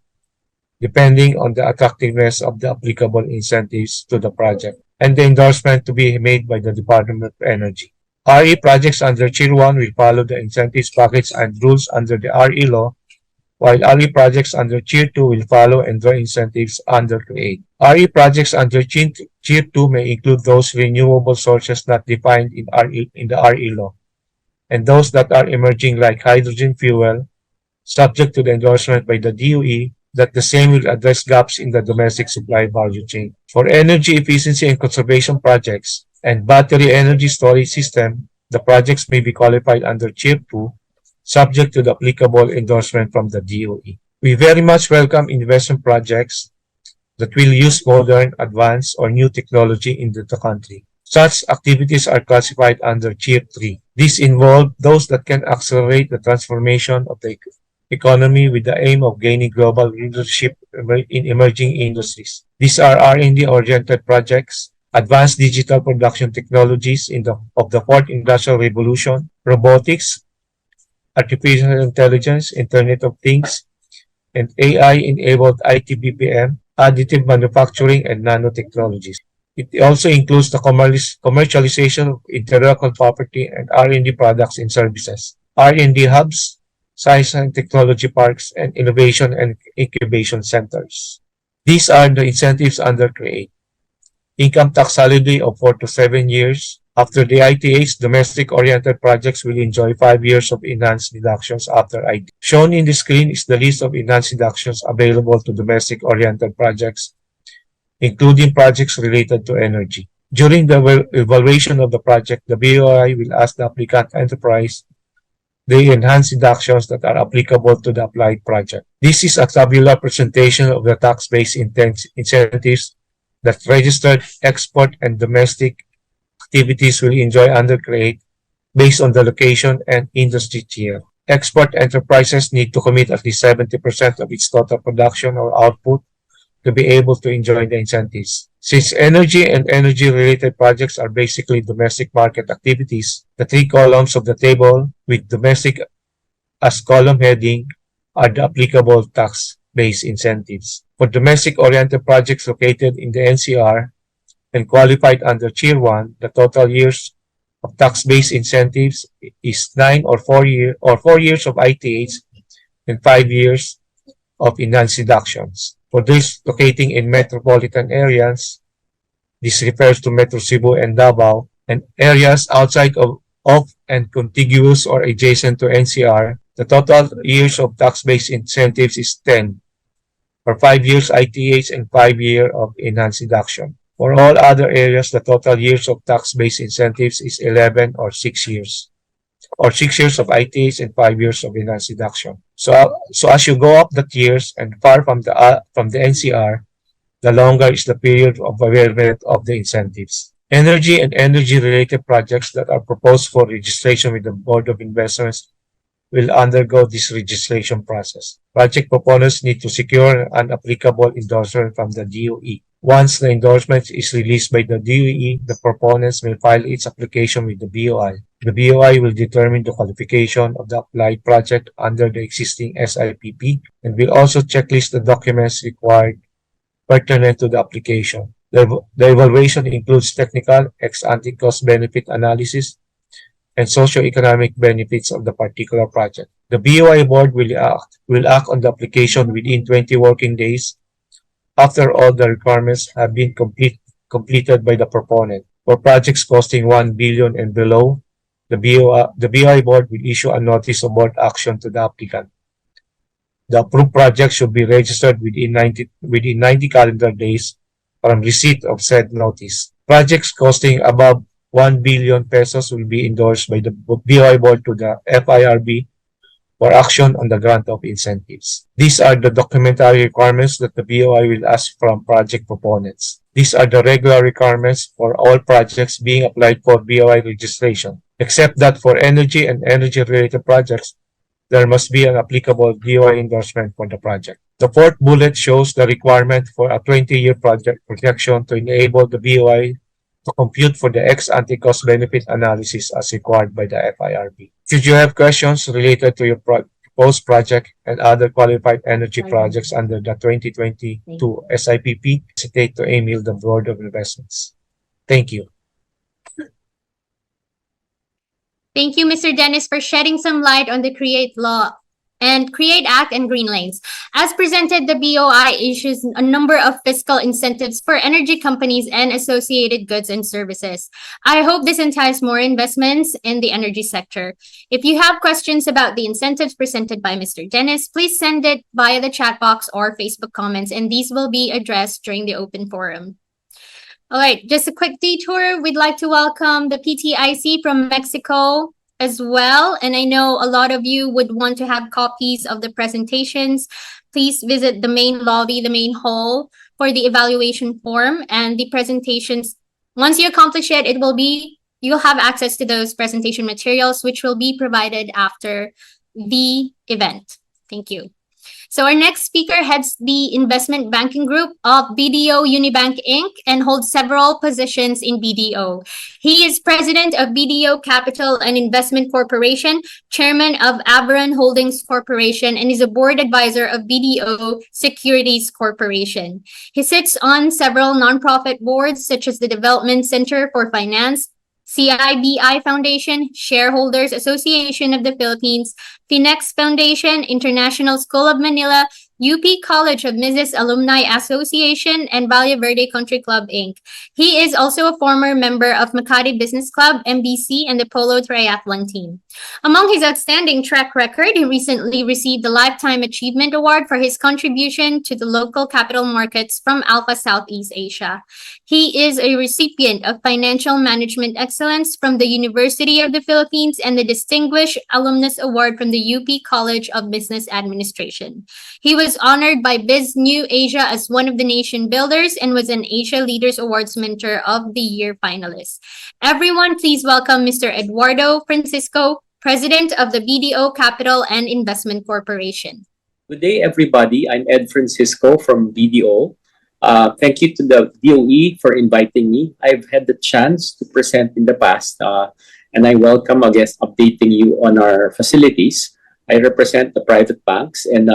depending on the attractiveness of the applicable incentives to the project and the endorsement to be made by the Department of Energy. RE projects under Tier 1 will follow the incentives package and rules under the RE law, while RE projects under Tier 2 will follow and draw incentives under CREATE. RE projects under Tier 2 may include those renewable sources not defined in the RE law, and those that are emerging like hydrogen fuel, subject to the endorsement by the DOE that the same will address gaps in the domestic supply value chain. For energy efficiency and conservation projects and battery energy storage system, the projects may be qualified under Tier 2, subject to the applicable endorsement from the DOE. We very much welcome investment projects that will use modern, advanced, or new technology in the country. Such activities are classified under Tier 3. These involve those that can accelerate the transformation of the economy with the aim of gaining global leadership in emerging industries. These are R&D-oriented projects, advanced digital production technologies of the fourth industrial revolution, robotics, artificial intelligence, Internet of Things, and AI-enabled IT BPM, additive manufacturing, and nanotechnologies. It also includes the commercialization of intellectual property and R&D products and services, R&D hubs, science and technology parks, and innovation and incubation centers. These are the incentives under CREATE. Income tax holiday of 4 to 7 years. After the ITAs, domestic-oriented projects will enjoy 5 years of enhanced deductions after IT. Shown in the screen is the list of enhanced deductions available to domestic-oriented projects, including projects related to energy. During the evaluation of the project, the BOI will ask the applicant enterprise the enhanced deductions that are applicable to the applied project. This is a tabular presentation of the tax-based incentives that registered export and domestic activities will enjoy under CREATE based on the location and industry tier. Export enterprises need to commit at least 70% of its total production or output to be able to enjoy the incentives. Since energy and energy-related projects are basically domestic market activities, the 3 columns of the table with domestic as column heading are the applicable tax-based incentives. For domestic-oriented projects located in the NCR and qualified under Tier 1, the total years of tax-based incentives is 9 or 4 years of ITH and 5 years of enhanced deductions. For those locating in metropolitan areas, this refers to Metro Cebu and Davao, and areas outside of and contiguous or adjacent to NCR, the total years of tax-based incentives is 10, or 5 years ITH and 5 years of enhanced deduction. For all other areas, the total years of tax-based incentives is 11 or 6 years, or 6 years of ITH and 5 years of enhanced deduction. So as you go up the tiers and far from the NCR, the longer is the period of availment of the incentives. Energy and energy-related projects that are proposed for registration with the Board of Investments will undergo this registration process. Project proponents need to secure an applicable endorsement from the DOE. Once the endorsement is released by the DOE, the proponents will file its application with the BOI. The BOI will determine the qualification of the applied project under the existing SIPP and will also checklist the documents required pertinent to the application. The evaluation includes technical, ex-ante cost-benefit analysis, and socioeconomic benefits of the particular project. The BOI board will act on the application within 20 working days after all the requirements have been completed by the proponent. For projects costing 1 billion and below, the BOI board will issue a notice of board action to the applicant. The approved project should be registered within 90 calendar days from receipt of said notice. Projects costing above 1 billion pesos will be endorsed by the BOI board to the FIRB for action on the grant of incentives. These are the documentary requirements that the BOI will ask from project proponents. These are the regular requirements for all projects being applied for BOI registration, except that for energy and energy-related projects, there must be an applicable BOI endorsement for the project. The fourth bullet shows the requirement for a 20-year project projection to enable the BOI to compute for the ex-ante cost-benefit analysis as required by the FIRB. Should you have questions related to your proposed project and other qualified energy projects under the 2022 SIPP, hesitate to email the Board of Investments. Thank you. Thank you, Mr. Dennis, for shedding some light on the CREATE law and CREATE Act and Green Lanes. As presented, the BOI issues a number of fiscal incentives for energy companies and associated goods and services. I hope this entices more investments in the energy sector. If you have questions about the incentives presented by Mr. Dennis, please send it via the chat box or Facebook comments, and these will be addressed during the open forum. All right, just a quick detour. We'd like to welcome the PTIC from Mexico as well. And I know a lot of you would want to have copies of the presentations. Please visit the main lobby, the main hall for the evaluation form and the presentations. Once you accomplish it, you'll have access to those presentation materials, which will be provided after the event. Thank you. So our next speaker heads the investment banking group of BDO Unibank Inc. and holds several positions in BDO. He is president of BDO Capital and Investment Corporation, chairman of Averon Holdings Corporation, and is a board advisor of BDO Securities Corporation. He sits on several nonprofit boards such as the Development Center for Finance, CIBI Foundation, Shareholders Association of the Philippines, Finex Foundation, International School of Manila, UP College of Mrs. Alumni Association, and Valle Verde Country Club, Inc. He is also a former member of Makati Business Club, MBC, and the Polo Triathlon team. Among his outstanding track record, he recently received the Lifetime Achievement Award for his contribution to the local capital markets from Alpha Southeast Asia. He is a recipient of Financial Management Excellence from the University of the Philippines and the Distinguished Alumnus Award from the UP College of Business Administration. He was honored by Biz New Asia as one of the nation builders and was an Asia Leaders Awards Mentor of the Year finalist. Everyone, please welcome Mr. Eduardo Francisco, President of the BDO Capital and Investment Corporation. Good day, everybody. I'm Ed Francisco from BDO. Thank you to the DOE for inviting me. I've had the chance to present in the past, and I welcome, I guess, updating you on our facilities. I represent the private banks, and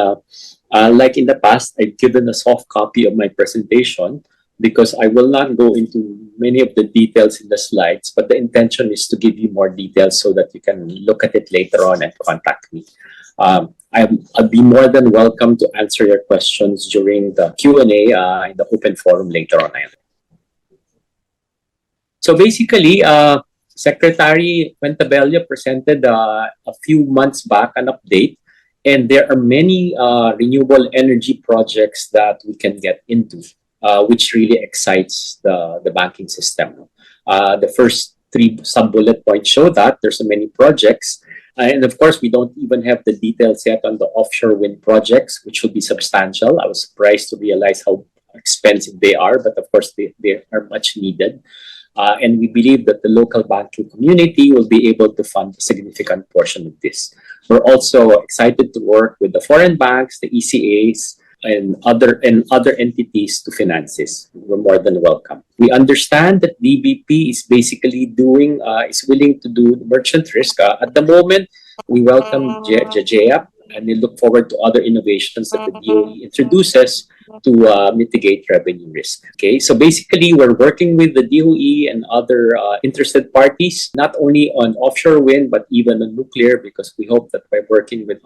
like in the past, I've given a soft copy of my presentation because I will not go into many of the details in the slides, but the intention is to give you more details so that you can look at it later on and contact me. I'll be more than welcome to answer your questions during the Q&A in the open forum later on. So basically, Secretary Fuentabella presented a few months back an update, and there are many renewable energy projects that we can get into, which really excites the banking system. The first three sub-bullet points show that there's so many projects. And of course, we don't even have the details yet on the offshore wind projects, which will be substantial. I was surprised to realize how expensive they are, but of course, they are much needed. And we believe that the local banking community will be able to fund a significant portion of this. We're also excited to work with the foreign banks, the ECAs, and other entities to finance this. We're more than welcome. We understand that DBP is basically is willing to do merchant risk. At the moment, we welcome JJAP, and we look forward to other innovations that the DOE introduces to mitigate revenue risk. Okay, so basically, we're working with the DOE and other interested parties, not only on offshore wind, but even on nuclear, because we hope that by working with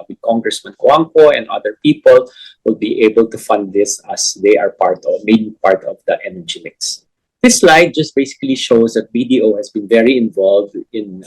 with Congressman Coangco and other people, we'll be able to fund this as they are main part of the energy mix. This slide just basically shows that BDO has been very involved in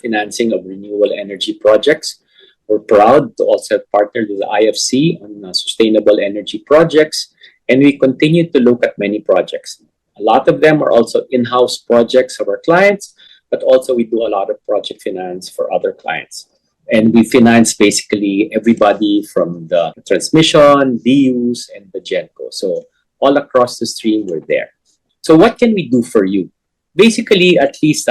financing of renewable energy projects. We're proud to also have partnered with the IFC on sustainable energy projects, and we continue to look at many projects. A lot of them are also in-house projects of our clients, but also we do a lot of project finance for other clients. And we finance basically everybody from the transmission, DUs, and the GenCo. So all across the stream, we're there. So what can we do for you? Basically, at least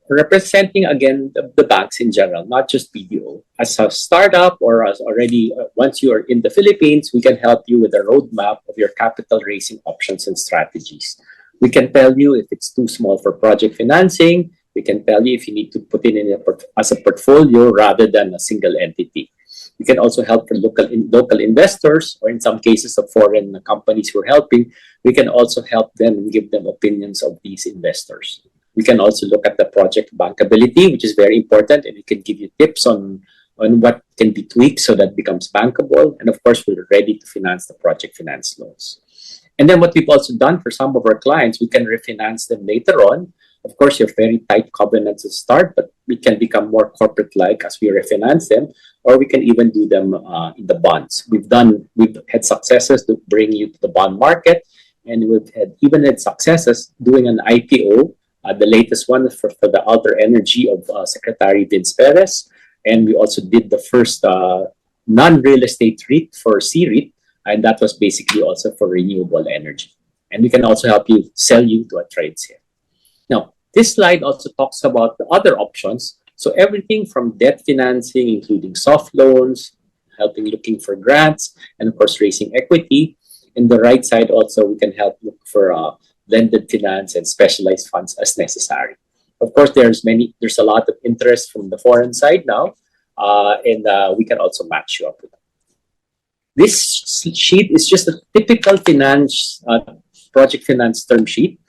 representing again the banks in general, not just BDO. As a startup or as already, once you are in the Philippines, we can help you with a roadmap of your capital raising options and strategies. We can tell you if it's too small for project financing. We can tell you if you need to put it in as a portfolio rather than a single entity. We can also help for local investors, or in some cases of foreign companies we're helping. We can also help them and give them opinions of these investors. We can also look at the project bankability, which is very important, and we can give you tips on what can be tweaked so that it becomes bankable. And of course, we're ready to finance the project finance loans. And then what we've also done for some of our clients, we can refinance them later on. Of course, you have very tight covenants at start, but we can become more corporate-like as we refinance them, or we can even do them in the bonds. We've had successes to bring you to the bond market, and we've even had successes doing an IPO. The latest one for the Alter Energy of Secretary Vince Perez, and we also did the first non-real estate REIT for C-REIT, and that was basically also for renewable energy. And we can also help you sell you to a trades here. Now, this slide also talks about the other options. So everything from debt financing, including soft loans, helping looking for grants, and of course raising equity. In the right side also, we can help look for blended finance and specialized funds as necessary. Of course, there's a lot of interest from the foreign side now, and we can also match you up with that. This sheet is just a typical project finance term sheet.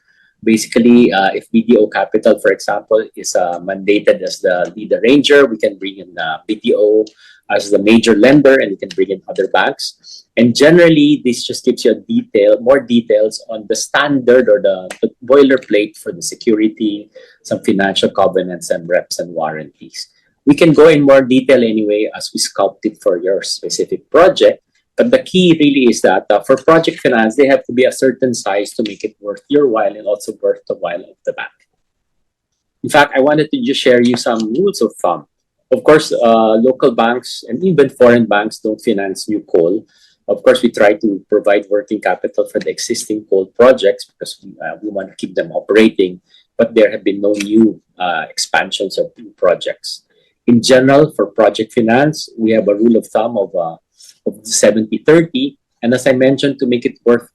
Basically, if BDO Capital, for example, is mandated as the lead arranger, we can bring in BDO as the major lender, and we can bring in other banks. And generally, this just gives you more details on the standard or the boilerplate for the security, some financial covenants, and reps and warranties. We can go in more detail anyway as we sculpt it for your specific project. But the key really is that for project finance, they have to be a certain size to make it worth your while and also worth the while of the bank. In fact, I wanted to just share you some rules of thumb. Of course, local banks and even foreign banks don't finance new coal. Of course, we try to provide working capital for the existing coal projects because we want to keep them operating, but there have been no new expansions of new projects. In general, for project finance, we have a rule of thumb of 70-30, and as I mentioned, to make it worth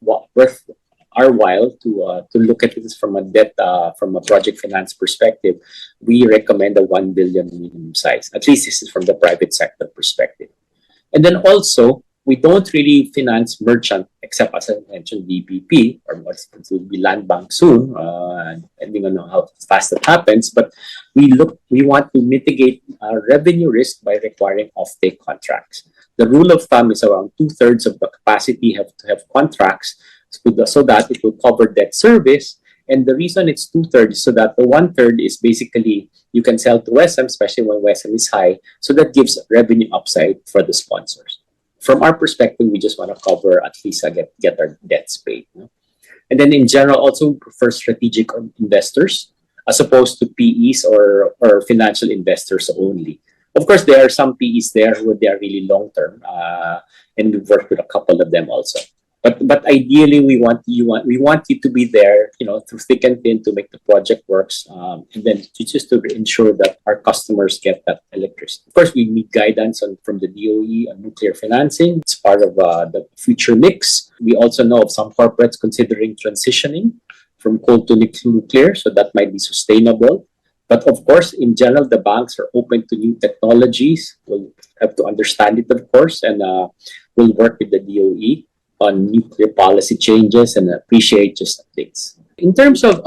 our while to look at this from a project finance perspective, we recommend a 1 billion minimum size. At least this is from the private sector perspective. And then also, we don't really finance merchant, except as I mentioned, DPP, or what will be land bank soon, depending on how fast it happens. But we want to mitigate revenue risk by requiring offtake contracts. The rule of thumb is around 2/3 of the capacity have to have contracts so that it will cover debt service. And the reason it's 2/3 is so that the 1/3 is basically you can sell to WESM, especially when WESM is high. So that gives revenue upside for the sponsors. From our perspective, we just want to cover at least get our debts paid. And then in general, also we prefer strategic investors as opposed to PEs or financial investors only. Of course, there are some PEs there who they are really long term, and we've worked with a couple of them also. But ideally, we want you to be there, through thick and thin to make the project works, and then just to ensure that our customers get that electricity. Of course, we need guidance from the DOE on nuclear financing. It's part of the future mix. We also know of some corporates considering transitioning from coal to nuclear, so that might be sustainable. But of course, in general, the banks are open to new technologies. We'll have to understand it, of course, and we'll work with the DOE on nuclear policy changes and appreciate just updates. In terms of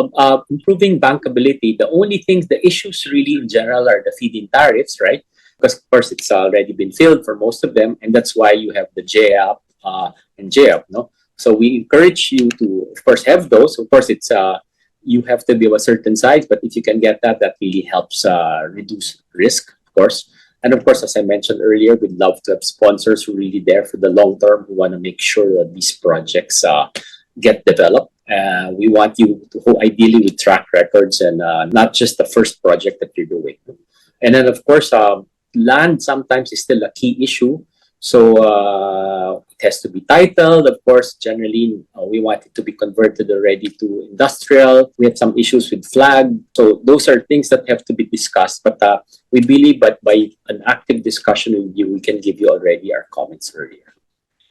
improving bankability, the issues really in general are the feed-in tariffs, right? Because of course it's already been filled for most of them, and that's why you have the JAP and JAP, no? So we encourage you to, of course, have those. Of course, it's you have to be of a certain size, but if you can get that really helps reduce risk, of course. And of course, as I mentioned earlier, we'd love to have sponsors who are really there for the long term, who want to make sure that these projects get developed. We want you to, ideally with track records and not just the first project that you're doing. And then, of course, land sometimes is still a key issue. So it has to be titled. Of course, generally, we want it to be converted already to industrial. We have some issues with flag. So those are things that have to be discussed. But we believe that by an active discussion with you, we can give you already our comments earlier.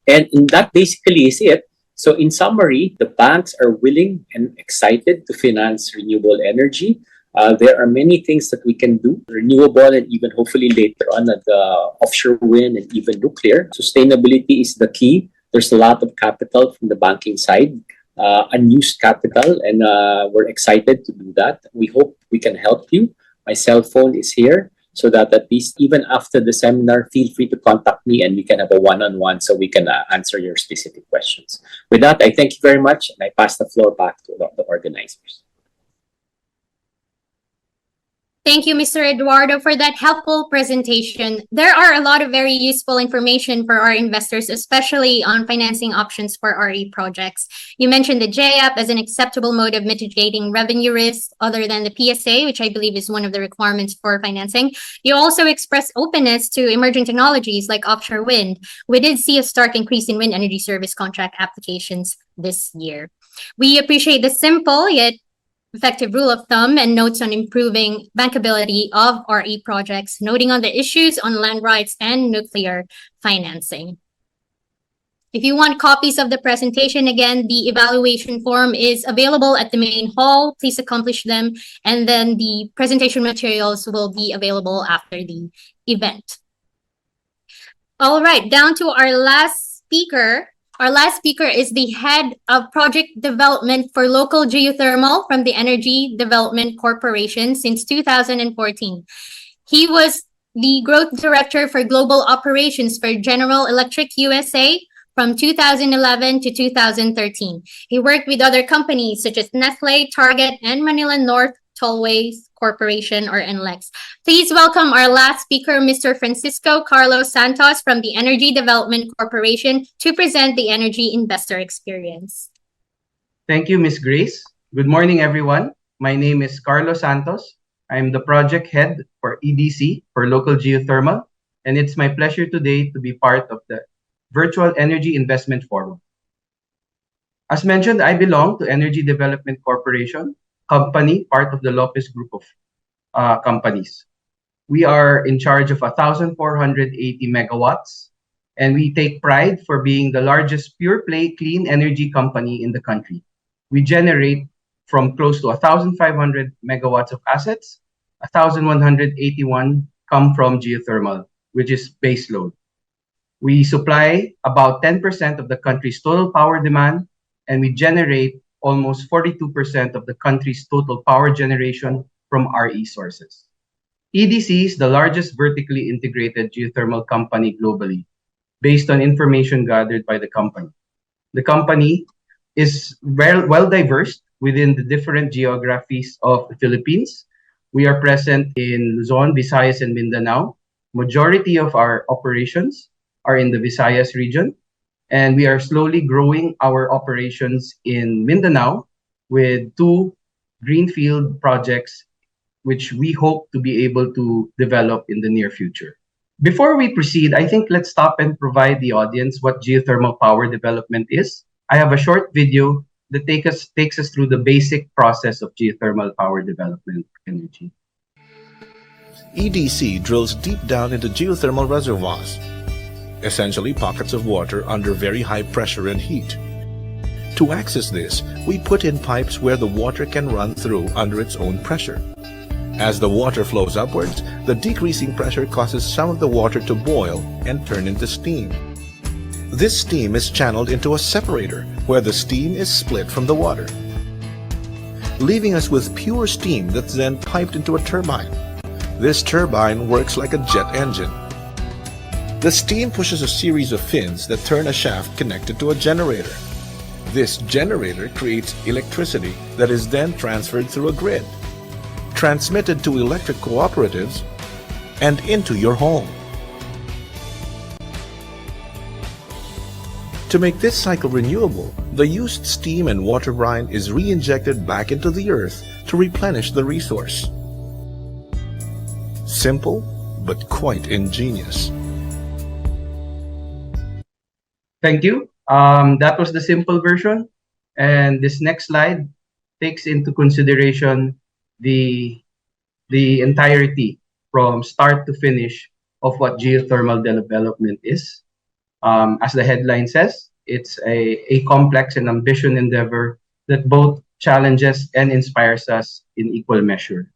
And that basically is it. So in summary, the banks are willing and excited to finance renewable energy. There are many things that we can do, renewable and even hopefully later on at the offshore wind and even nuclear. Sustainability is the key. There's a lot of capital from the banking side, unused capital, and we're excited to do that. We hope we can help you. My cell phone is here so that at least even after the seminar, feel free to contact me and we can have a one-on-one so we can answer your specific questions. With that, I thank you very much and I pass the floor back to the organizers. Thank you, Mr. Eduardo, for that helpful presentation. There are a lot of very useful information for our investors, especially on financing options for RE projects. You mentioned the JAP as an acceptable mode of mitigating revenue risk other than the PSA, which I believe is one of the requirements for financing. You also expressed openness to emerging technologies like offshore wind. We did see a stark increase in wind energy service contract applications this year. We appreciate the simple yet effective rule of thumb and notes on improving bankability of RE projects, noting on the issues on land rights and nuclear financing. If you want copies of the presentation, again, the evaluation form is available at the main hall. Please accomplish them, and then the presentation materials will be available after the event. All right, down to our last speaker. Our last speaker is the head of project development for local geothermal from the Energy Development Corporation since 2014. He was the growth director for global operations for General Electric USA from 2011 to 2013. He worked with other companies such as Nestle, Target, and Manila North Tollways Corporation, or NLEX. Please welcome our last speaker, Mr. Francisco Carlos Santos from the Energy Development Corporation, to present the Energy Investor Experience. Thank you, Ms. Grace. Good morning, everyone. My name is Carlos Santos. I'm the project head for EDC, for Local Geothermal, and it's my pleasure today to be part of the Virtual Energy Investment Forum. As mentioned, I belong to Energy Development Corporation, company, part of the Lopez Group of companies. We are in charge of 1,480 megawatts, and we take pride for being the largest pure-play clean energy company in the country. We generate from close to 1,500 megawatts of assets, 1,181 come from geothermal, which is base load. We supply about 10% of the country's total power demand, and we generate almost 42% of the country's total power generation from RE sources. EDC is the largest vertically integrated geothermal company globally, based on information gathered by the company. The company is well diverse within the different geographies of the Philippines. We are present in Luzon, Visayas, and Mindanao. Majority of our operations are in the Visayas region, and we are slowly growing our operations in Mindanao with 2 greenfield projects, which we hope to be able to develop in the near future. Before we proceed, I think let's stop and provide the audience what geothermal power development is. I have a short video that takes us through the basic process of geothermal power development energy. EDC drills deep down into geothermal reservoirs, essentially pockets of water under very high pressure and heat. To access this, we put in pipes where the water can run through under its own pressure. As the water flows upwards, the decreasing pressure causes some of the water to boil and turn into steam. This steam is channeled into a separator where the steam is split from the water, leaving us with pure steam that's then piped into a turbine. This turbine works like a jet engine. The steam pushes a series of fins that turn a shaft connected to a generator. This generator creates electricity that is then transferred through a grid, transmitted to electric cooperatives, and into your home. To make this cycle renewable, the used steam and water brine is re-injected back into the earth to replenish the resource. Simple, but quite ingenious. Thank you. That was the simple version. And this next slide takes into consideration the entirety from start to finish of what geothermal development is. As the headline says, it's a complex and ambitious endeavor that both challenges and inspires us in equal measure.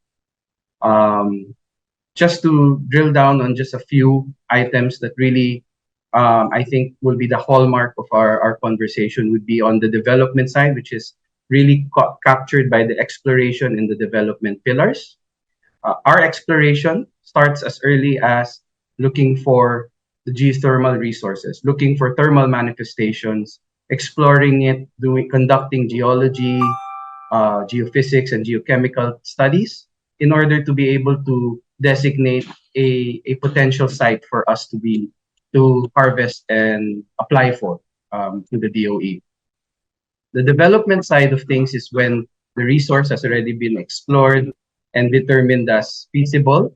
Just to drill down on just a few items that really I think will be the hallmark of our conversation would be on the development side, which is really captured by the exploration and the development pillars. Our exploration starts as early as looking for the geothermal resources, looking for thermal manifestations, exploring it, conducting geology, geophysics, and geochemical studies in order to be able to designate a potential site for us to harvest and apply for to the DOE. The development side of things is when the resource has already been explored and determined as feasible,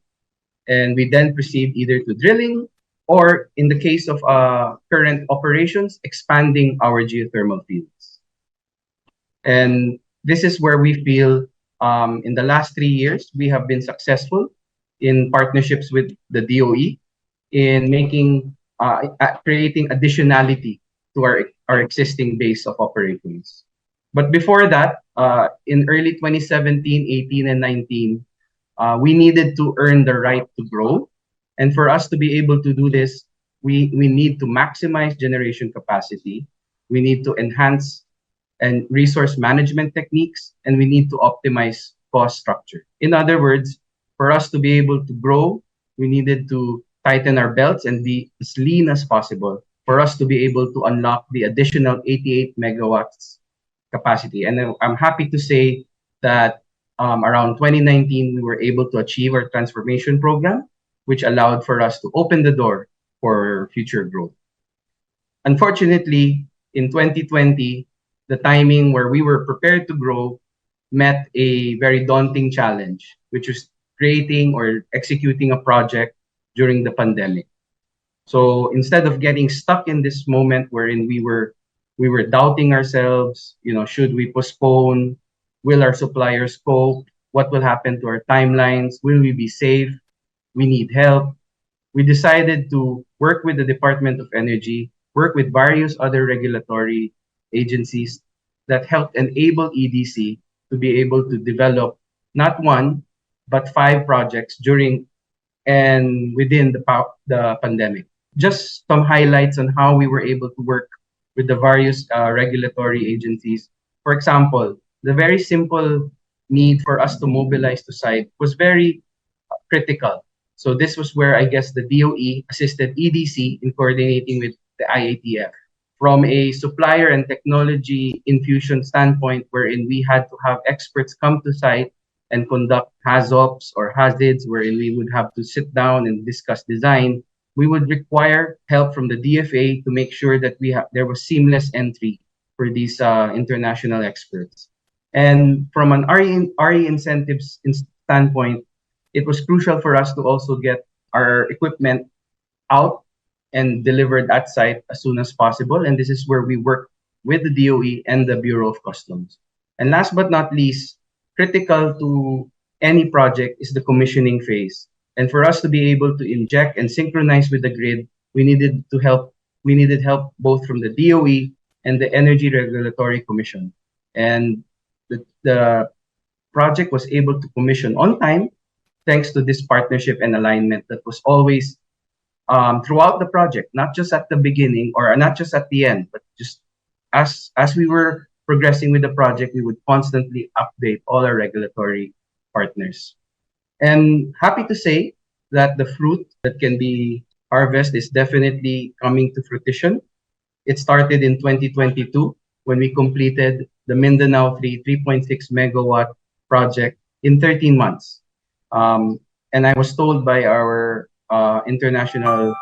and we then proceed either to drilling or, in the case of current operations, expanding our geothermal fields. And this is where we feel In the last 3 years, we have been successful in partnerships with the DOE in creating additionality to our existing base of operations. But before that, in early 2017, 18, and 19, we needed to earn the right to grow. And for us to be able to do this, we need to maximize generation capacity. We need to enhance and resource management techniques, and we need to optimize cost structure. In other words, for us to be able to grow, we needed to tighten our belts and be as lean as possible for us to be able to unlock the additional 88 megawatts capacity. And I'm happy to say that around 2019, we were able to achieve our transformation program, which allowed for us to open the door for future growth. Unfortunately, in 2020, the timing where we were prepared to grow met a very daunting challenge, which was creating or executing a project during the pandemic. So instead of getting stuck in this moment wherein we were doubting ourselves, should we postpone? Will our suppliers cope? What will happen to our timelines? Will we be safe? We need help. We decided to work with the Department of Energy, work with various other regulatory agencies that helped enable EDC to be able to develop not one, but 5 projects during and within the pandemic. Just some highlights on how we were able to work with the various regulatory agencies. For example, the very simple need for us to mobilize to site was very critical. So this was where I guess the DOE assisted EDC in coordinating with the IATF. From a supplier and technology infusion standpoint, wherein we had to have experts come to site and conduct HAZOPs or HAZIDs, wherein we would have to sit down and discuss design, we would require help from the DFA to make sure that there was seamless entry for these international experts. And from an RE incentives standpoint, it was crucial for us to also get our equipment out and delivered at site as soon as possible. And this is where we work with the DOE and the Bureau of Customs. And last but not least, critical to any project is the commissioning phase. And for us to be able to inject and synchronize with the grid, we needed help both from the DOE and the Energy Regulatory Commission. And the project was able to commission on time thanks to this partnership and alignment that was always throughout the project, not just at the beginning or not just at the end, but just as we were progressing with the project, we would constantly update all our regulatory partners. And happy to say that the fruit that can be harvested is definitely coming to fruition. It started in 2022 when we completed the Mindanao 3.6 megawatt project in 13 months. And I was told by our international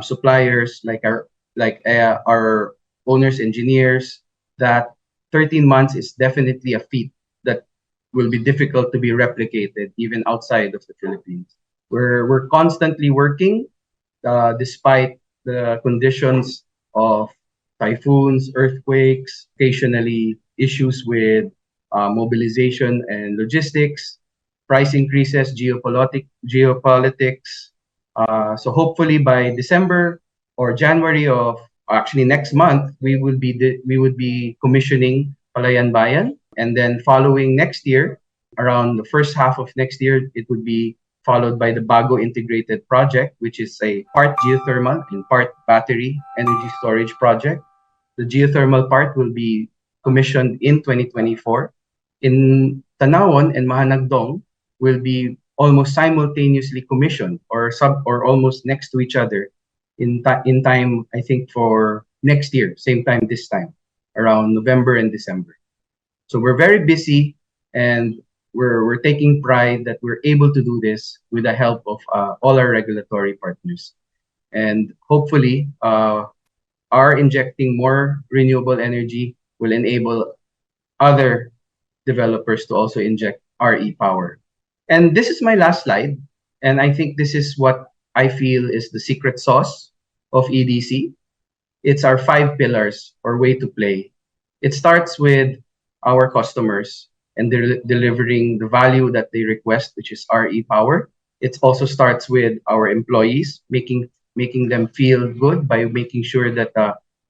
suppliers, like our owners, engineers, that 13 months is definitely a feat that will be difficult to be replicated even outside of the Philippines. We're constantly working despite the conditions of typhoons, earthquakes, occasionally issues with mobilization and logistics, price increases, geopolitics. So hopefully by December or January of actually next month, we would be commissioning Palayan Bayan, and then following next year, around the first half of next year, it would be followed by the Bago Integrated Project, which is a part geothermal and part battery energy storage project. The geothermal part will be commissioned in 2024. In Tanawan and Mahanagdong will be almost simultaneously commissioned or almost next to each other in time, I think, for next year, same time this time, around November and December. So we're very busy, and we're taking pride that we're able to do this with the help of all our regulatory partners. And hopefully, our injecting more renewable energy will enable other developers to also inject RE power. And this is my last slide. And I think this is what I feel is the secret sauce of EDC. It's our 5 pillars or way to play. It starts with our customers. and they're delivering the value that they request, which is RE power. It also starts with our employees, making them feel good by making sure that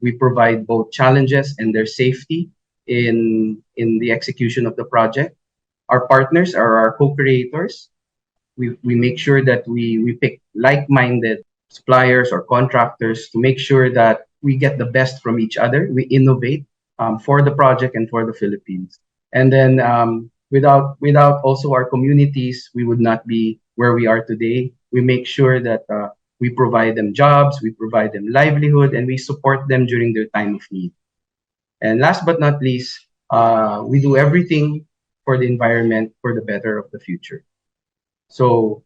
we provide both challenges and their safety in the execution of the project. Our partners are our co-creators. We make sure that we pick like-minded suppliers or contractors to make sure that we get the best from each other. We innovate for the project and for the Philippines. And then without also our communities, we would not be where we are today. We make sure that we provide them jobs, we provide them livelihood, and we support them during their time of need. And last but not least, we do everything for the environment for the better of the future. So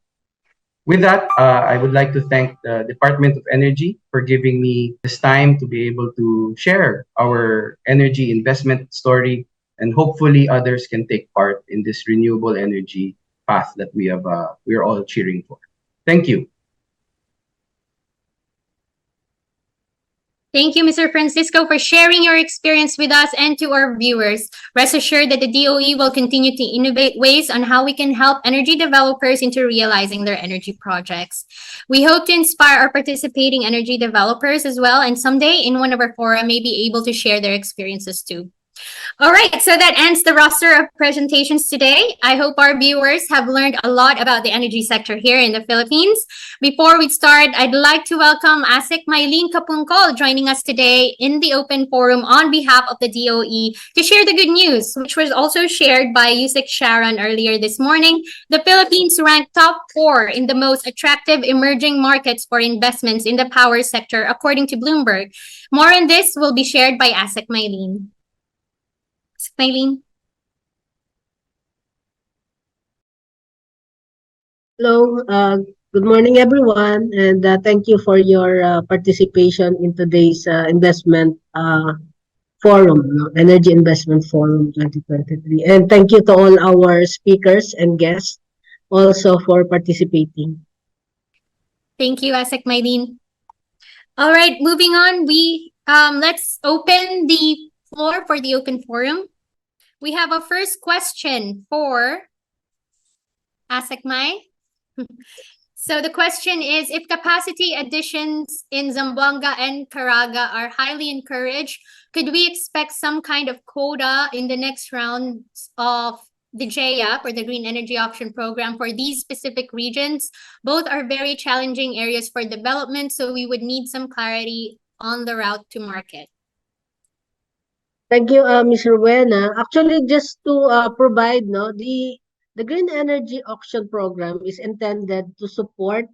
with that, I would like to thank the Department of Energy for giving me this time to be able to share our energy investment story, and hopefully others can take part in this renewable energy path that we are all cheering for. Thank you. Thank you, Mr. Francisco, for sharing your experience with us and to our viewers. Rest assured that the DOE will continue to innovate ways on how we can help energy developers into realizing their energy projects. We hope to inspire our participating energy developers as well, and someday in one of our fora may be able to share their experiences too. All right, so that ends the roster of presentations today. I hope our viewers have learned a lot about the energy sector here in the Philippines. Before we start, I'd like to welcome ASIC Mylene Kapungkol joining us today in the open forum on behalf of the DOE to share the good news, which was also shared by Yusik Sharon earlier this morning. The Philippines ranked top 4 in the most attractive emerging markets for investments in the power sector, according to Bloomberg. More on this will be shared by ASIC Mylene. Mylene. Hello, good morning everyone, and thank you for your participation in today's investment forum, Energy Investment Forum 2023. And thank you to all our speakers and guests also for participating. Thank you, ASIC Mylene. All right, moving on, let's open the floor for the open forum. We have a first question for ASIC Mai. So the question is, if capacity additions in Zamboanga and Caraga are highly encouraged, could we expect some kind of quota in the next round of the JAP or the Green Energy Auction Program for these specific regions? Both are very challenging areas for development, so we would need some clarity on the route to market. Thank you, Ms. Rowena. Actually, just to provide, the Green Energy Auction Program is intended to support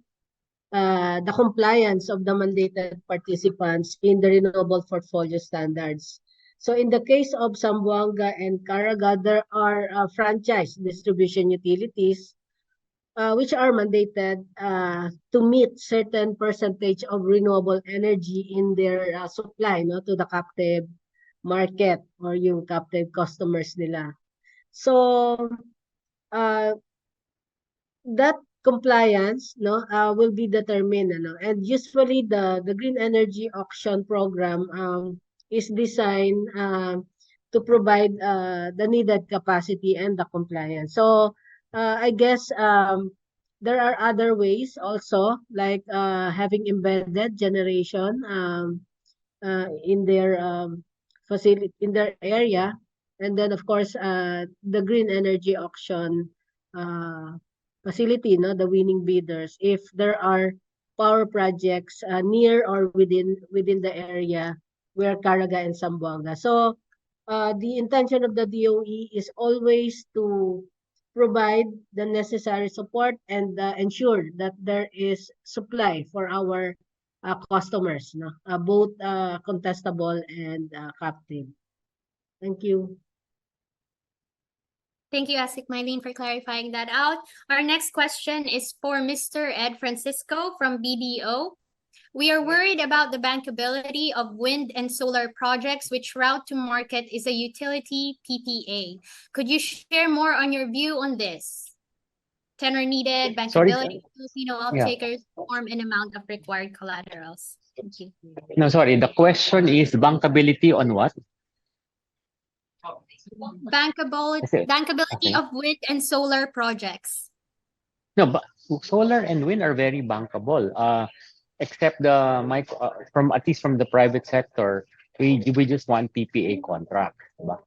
the compliance of the mandated participants in the renewable portfolio standards. So in the case of Zamboanga and Caraga, there are franchise distribution utilities which are mandated to meet certain percentage of renewable energy in their supply to the captive market or yung captive customers nila. So that compliance will be determined and usually the Green Energy Auction Program is designed to provide the needed capacity and the compliance. So I guess there are other ways also, like having embedded generation in their facility, in their area, and then of course the Green Energy Auction facility, the winning bidders, if there are power projects near or within the area where Caraga and Zamboanga. So the intention of the DOE is always to provide the necessary support and ensure that there is supply for our customers, both contestable and captive. Thank you. Thank you, ASIC Mylene, for clarifying that out. Our next question is for Mr. Ed Francisco from BDO. We are worried about the bankability of wind and solar projects, which route to market is a utility PPA. Could you share more on your view on this? Tenor needed, bankability, Filipino off-takers, form and amount of required collaterals. Thank you. No, sorry. The question is bankability on what? Kasi, bankability okay. of wind and solar projects. No, but solar and wind are very bankable. Except the micro, from at least from the private sector, we just want PPA contract. Diba?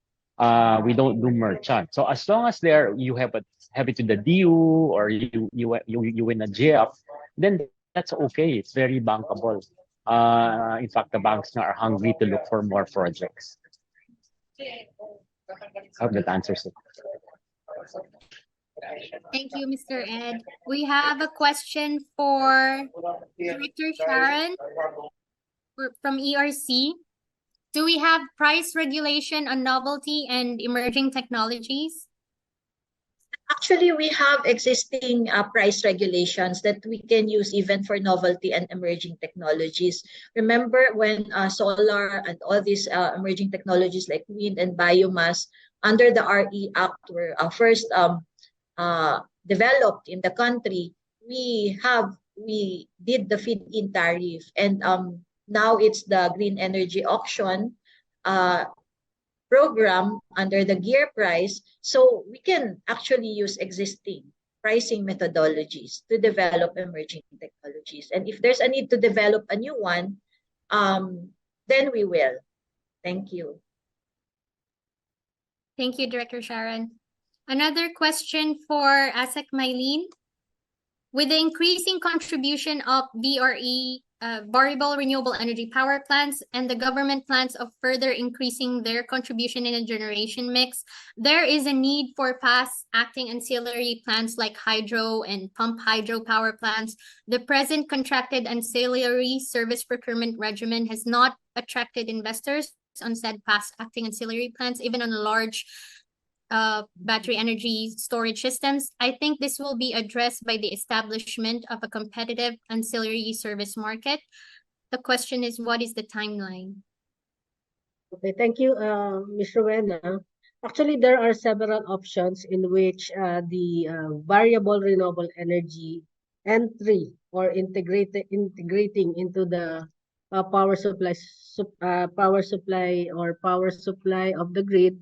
We don't do merchant. So as long as there you have it to the DU or you win a GF, then that's okay. It's very bankable. In fact, the banks now are hungry to look for more projects. I hope that answers it. Thank you, Mr. Ed. We have a question for Director Sharon from ERC. Do we have price regulation on novelty and emerging technologies? Actually, we have existing price regulations that we can use even for novelty and emerging technologies. Remember when solar and all these emerging technologies like wind and biomass under the RE Act were first developed in the country, we did the feed-in tariff, and now it's the green energy auction program under the gear price. So we can actually use existing pricing methodologies to develop emerging technologies. And if there's a need to develop a new one, then we will. Thank you. Thank you, Director Sharon. Another question for ASEC Mylene. With the increasing contribution of VRE, variable renewable energy power plants, and the government plans of further increasing their contribution in a generation mix, there is a need for fast-acting ancillary plants like hydro and pump hydro power plants. The present contracted ancillary service procurement regimen has not attracted investors on said fast-acting ancillary plants, even on large battery energy storage systems. I think this will be addressed by the establishment of a competitive ancillary service market. The question is, what is the timeline? Okay, thank you, Ms. Rowena. Actually, there are several options in which the variable renewable energy entry or integrating into the power supply of the grid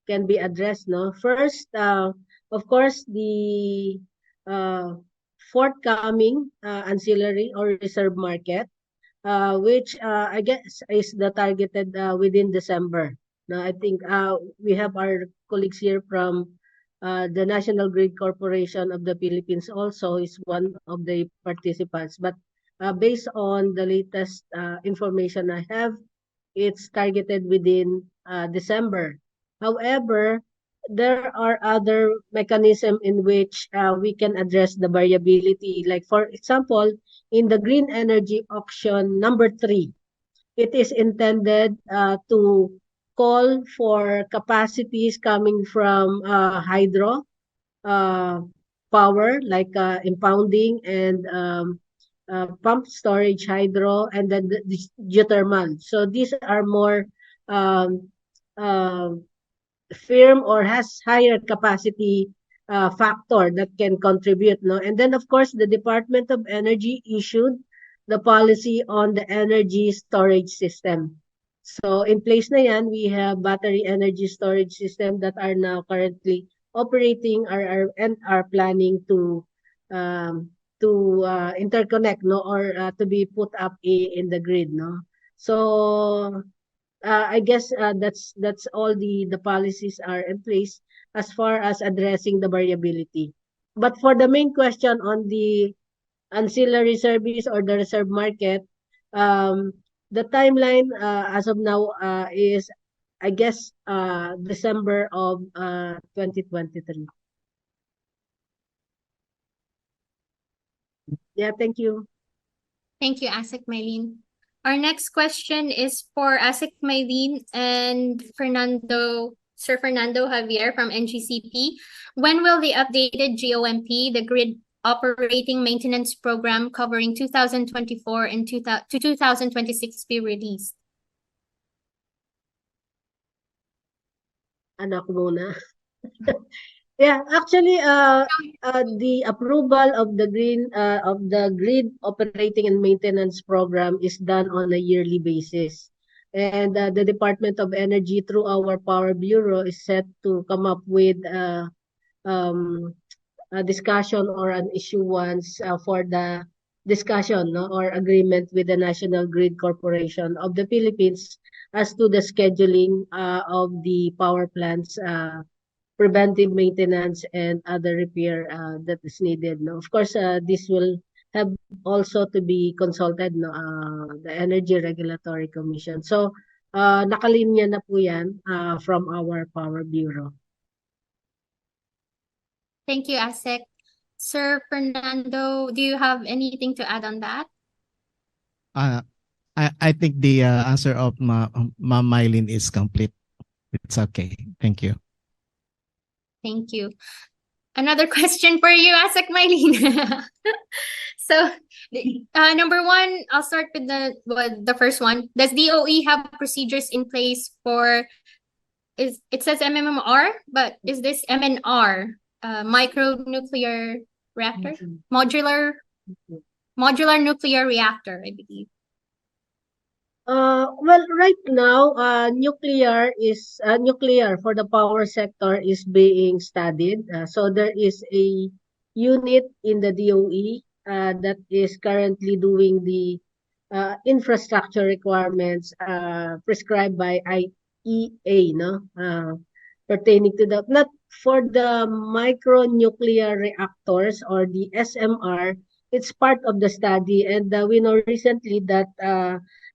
can be addressed. No, first, of course, the forthcoming ancillary or reserve market, which I guess is the targeted within December. Now, I think we have our colleagues here from the National Grid Corporation of the Philippines also is one of the participants. But based on the latest information I have, it's targeted within December. However, there are other mechanisms in which we can address the variability. Like, for example, in the green energy auction number 3, it is intended to call for capacities coming from hydro power, like impounding and pump storage hydro, and then the geothermal. So these are more um, firm or has higher capacity factor that can contribute. No? And then, of course, the Department of Energy issued the policy on the energy storage system. So in place na yan, we have battery energy storage system that are now currently operating and are planning to interconnect, no, or to be put up in the grid, no. So I guess that's all the policies are in place as far as addressing the variability. But for the main question on the ancillary service or the reserve market, the timeline as of now is, I guess, December of 2023. Yeah, thank you. Thank you, ASEC Mylene. Our next question is for ASEC Mylene and Sir Fernando Javier from NGCP. When will the updated GOMP, the Grid Operating Maintenance Program covering 2024 and to 2026 be released? Anak muna. Yeah, actually, the approval of the Grid Operating and Maintenance Program is done on a yearly basis. And the Department of Energy, through our Power Bureau, is set to come up with um, a discussion or an issuance for the discussion, no, or agreement with the National Grid Corporation of the Philippines as to the scheduling of the power plants, preventive maintenance, and other repair that is needed. No? Of course, this will have also to be consulted, no, the Energy Regulatory Commission. So, nakalinya na po yan from our Power Bureau. Thank you, ASEC. Sir Fernando, do you have anything to add on that? I think the answer of Ma'am Mylene is complete. It's okay. Thank you. Thank you. Another question for you, ASEC Mylene. So, number one, I'll start with the first one. Does DOE have procedures in place for, it says MMR, but is this MNR, micronuclear reactor? Modular nuclear reactor, I believe. Well, right now, nuclear for the power sector is being studied. So there is a unit in the DOE that is currently doing the infrastructure requirements prescribed by IEA, no, pertaining to the, not for the micronuclear reactors or the SMR. It's part of the study, and we know recently that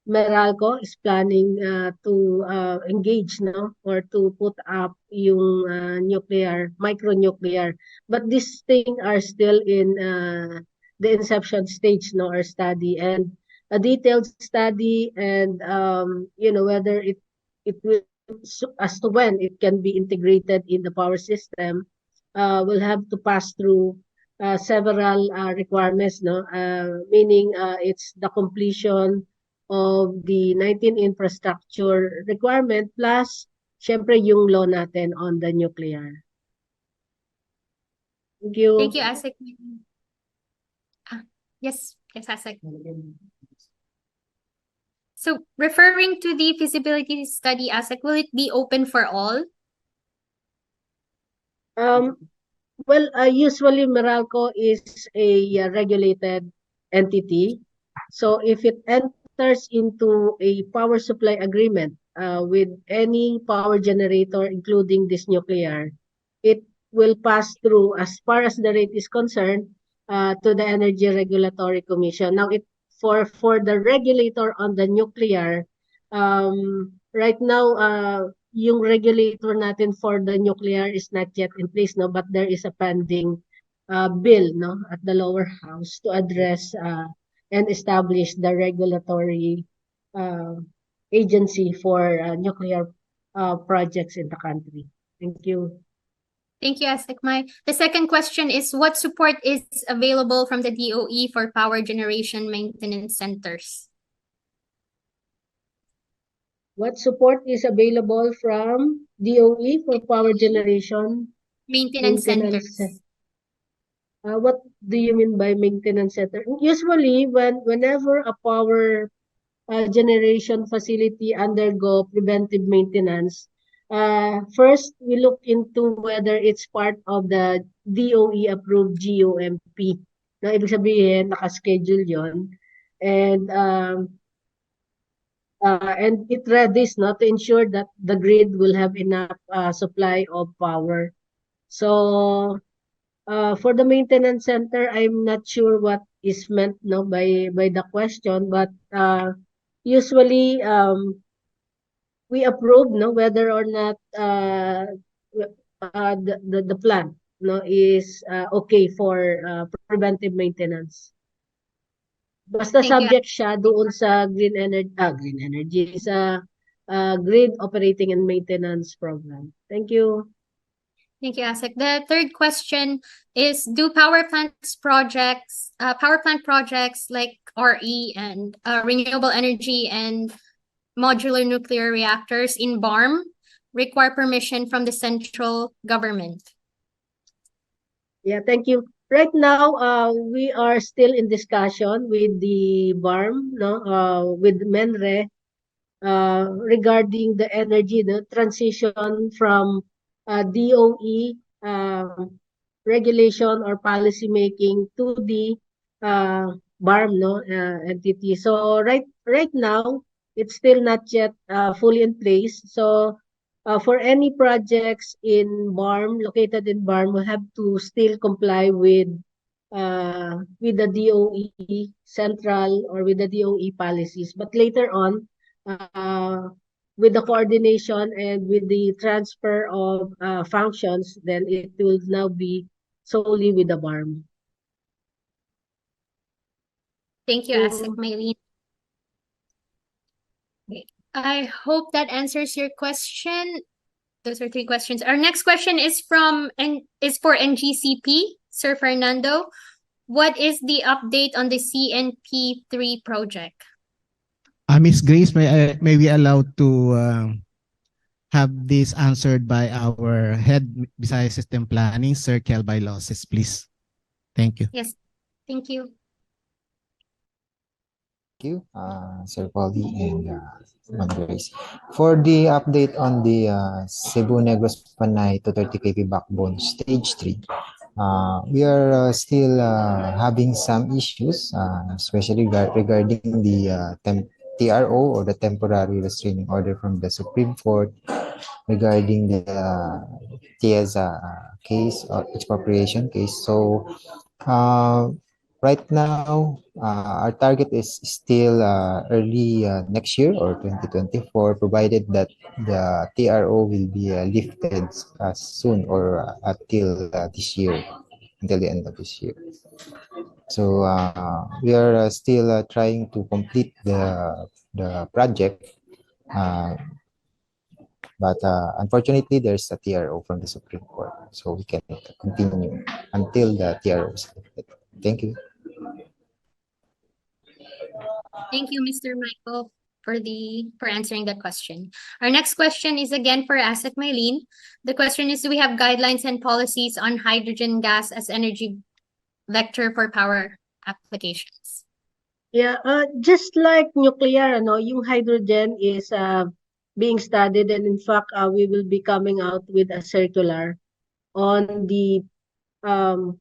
Meralco is planning to engage, no, or to put up yung micronuclear. But these things are still in the inception stage, no, or study, and a detailed study, and whether it will, as to when it can be integrated in the power system, will have to pass through several requirements, no, meaning it's the completion of the 19 infrastructure requirement plus syempre yung law natin on the nuclear. Thank you. Thank you, ASEC. Yes, ASEC. So, referring to the feasibility study, ASEC, will it be open for all? Well, usually Meralco is a regulated entity. So if it enters into a power supply agreement with any power generator, including this nuclear, it will pass through, as far as the rate is concerned, to the Energy Regulatory Commission. Now, for the regulator on the nuclear, right now, yung regulator natin for the nuclear is not yet in place, no, but there is a pending bill, no, at the lower house to address and establish the regulatory agency for nuclear projects in the country. Thank you. Thank you, ASEC. The second question is, what support is available from the DOE for power generation maintenance centers? What support is available from DOE for power generation maintenance centers? What do you mean by maintenance center? Usually, whenever a power generation facility undergo preventive maintenance, first we look into whether it's part of the DOE approved GOMP. Na ibig sabihin, naka-schedule yon, and it readies, not to ensure that the grid will have enough supply of power. So for the maintenance center, I'm not sure what is meant, no, by the question, but usually we approve, no, whether or not the plant, no, is okay for preventive maintenance. Basta subject siya doon sa green energy sa grid operating and maintenance program. Thank you. Thank you, ASEC. The third question is, do power plant projects like RE and renewable energy and modular nuclear reactors in BARM require permission from the central government? Yeah, thank you. Right now, we are still in discussion with the BARM, no, with MENRE, regarding the energy, the transition from DOE regulation or policy making to the BARM entity. So right now, it's still not yet fully in place. So for any projects in BARM, located in BARM, will have to still comply with the DOE central or with the DOE policies. But later on, uh, with the coordination and with the transfer of functions, then it will now be solely with the BARM. Thank you, Asik So, Maylene. Okay. I hope that answers your question. Those are three questions. Our next question is for NGCP, Sir Fernando. What is the update on the CNP3 project? Miss Grace, may we allow to have this answered by our head Visayas System Planning, Sir Kelby Losses, please. Thank you. Yes, thank you. Thank you, Sir Polly and Ma'am Grace. For the update on the Cebu Negros Panay to 30 kV backbone stage 3, we are still having some issues, especially regarding the TRO or the temporary restraining order from the Supreme Court regarding the TIEZA case or expropriation case. So right now, our target is still early next year or 2024, provided that the TRO will be lifted soon or until this year, until the end of this year. So we are still trying to complete the project, but unfortunately, there's a TRO from the Supreme Court, so we can continue until the TRO is lifted. Thank you. Thank you, Mr. Michael, for answering that question. Our next question is again for Asik Maylene. The question is, do we have guidelines and policies on hydrogen gas as energy vector for power applications? yeah, just like nuclear, yung hydrogen is being studied, and in fact, we will be coming out with a circular on the um,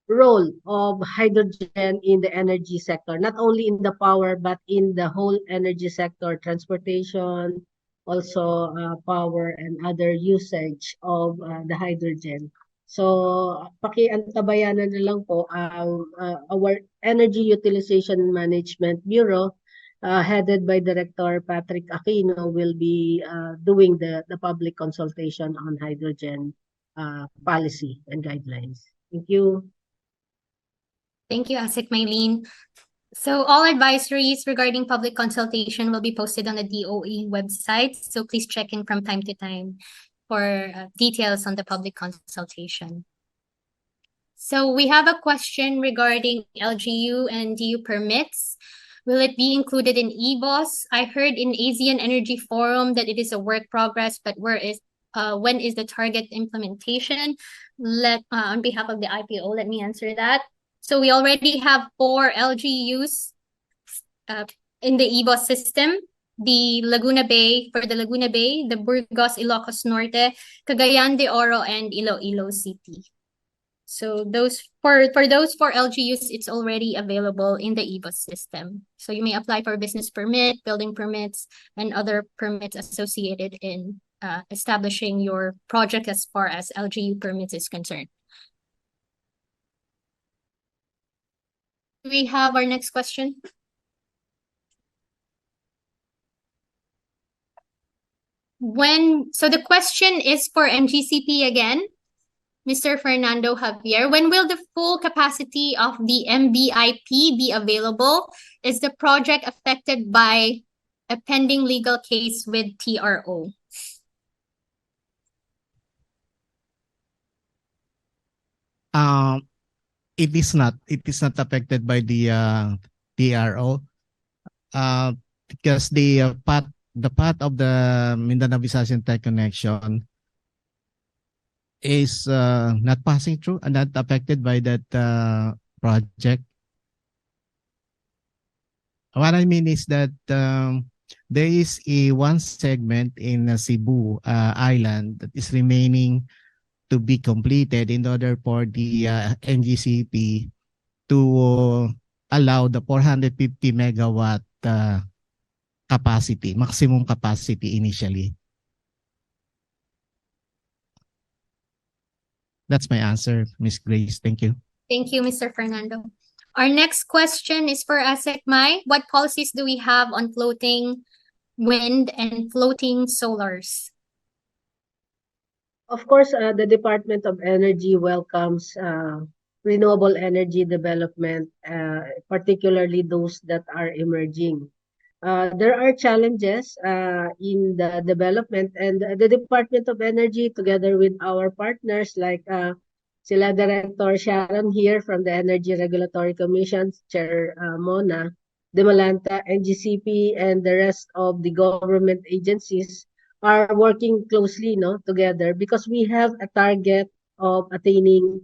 role of hydrogen in the energy sector, not only in the power, but in the whole energy sector, transportation, also power and other usage of the hydrogen. So, pakiantabayanan na lang po ang our Energy Utilization Management Bureau, headed by Director Patrick Aquino, will be doing the public consultation on hydrogen policy and guidelines. Thank you. Thank you, Asik Maylene. So all advisories regarding public consultation will be posted on the DOE website. So please check in from time to time for details on the public consultation. So we have a question regarding LGU and DU permits. Will it be included in EBOS? I heard in Asian Energy Forum that it is a work progress, but when is the target implementation? On behalf of the IPO, let me answer that. So we already have 4 LGUs in the EBOS system. The Laguna Bay, the Burgos, Ilocos Norte, Cagayan de Oro, and Iloilo City. So for those 4 LGUs, it's already available in the EBOS system. So you may apply for business permit, building permits, and other permits associated in establishing your project as far as LGU permits is concerned. We have our next question. So the question is for NGCP again, Mr. Fernando Javier. When will the full capacity of the MBIP be available? Is the project affected by a pending legal case with TRO? It is not affected by the TRO because the path of the Mindanao Visayas Interconnection is not passing through and not affected by that project. What I mean is that there is a one segment in Cebu Island that is remaining to be completed in order for the NGCP to allow the 450 megawatt capacity, maximum capacity initially. That's my answer, Miss Grace. Thank you. Thank you, Mr. Fernando. Our next question is for ASECMI. What policies do we have on floating wind and floating solars? Of course, the Department of Energy welcomes renewable energy development, particularly those that are emerging. There are challenges in the development, and the Department of Energy, together with our partners like sila Director Sharon here from the Energy Regulatory Commission, Chair Mona, Demalanta, NGCP, and the rest of the government agencies are working closely together because we have a target of attaining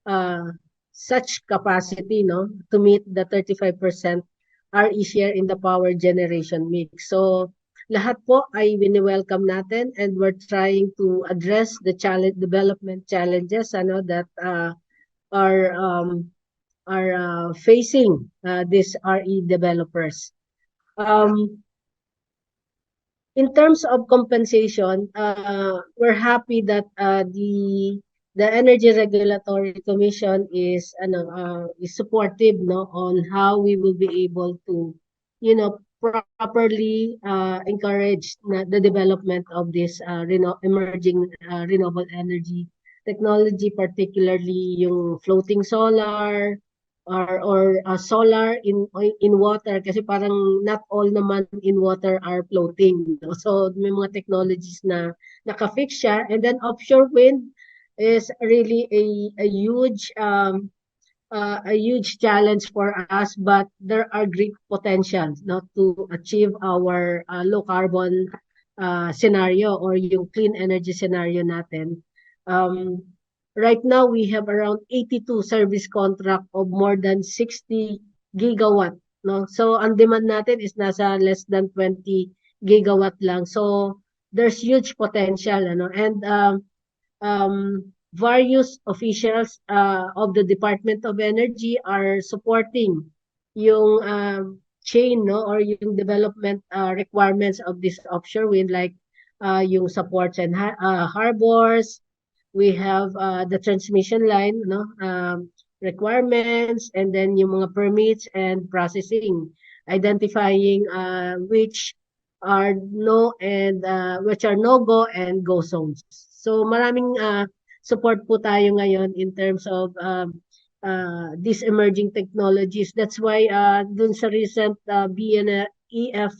uh, such capacity to meet the 35% RE share in the power generation mix. So lahat po ay wini-welcome natin, and we're trying to address the development challenges that are facing these RE developers. In terms of compensation, we're happy that the Energy Regulatory Commission is supportive on how we will be able to properly encourage the development of this emerging renewable energy technology, particularly yung floating solar or solar in water, kasi parang not all naman in water are floating. So may mga technologies na naka-fix siya, and then offshore wind is really a huge challenge for us, but there are great potentials to achieve our low carbon scenario or yung clean energy scenario natin. Right now, we have around 82 service contract of more than 60 gigawatt. So, ang demand natin is nasa less than 20 gigawatt lang. So, there's huge potential. And various officials of the Department of Energy are supporting yung chain or yung development requirements of this offshore wind, like yung supports and harbors. We have the transmission line requirements, and then yung mga permits and processing, identifying which are which are no-go and go zones. So maraming support po tayo ngayon in terms of these emerging technologies. That's why dun sa recent BNEF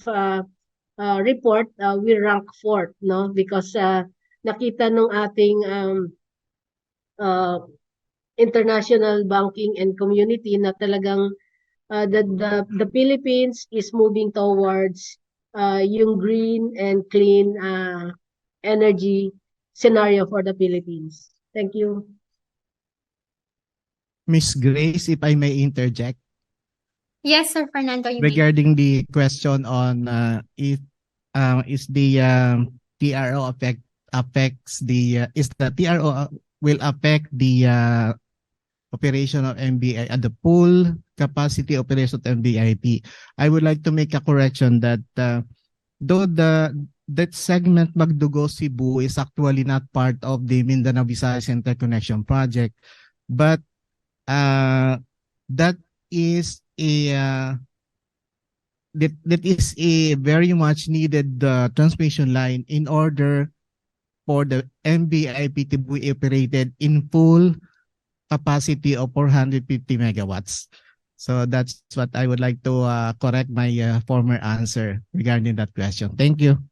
report, we rank fourth, because nakita nung ating international banking and community na talagang the Philippines is moving towards yung green and clean energy scenario for the Philippines. Thank you. Miss Grace, if I may interject. Yes, Sir Fernando. You may. Regarding the question on if is the TRO affects the is the TRO will affect the operation of MBI at the full capacity operation of MBIP. I would like to make a correction that though that segment Magdugo Cebu is actually not part of the Mindanao Visayas Interconnection Project, but that is a that is a very much needed transmission line in order for the MBIP to be operated in full capacity of 450 megawatts. So that's what I would like to correct my former answer regarding that question. Thank you.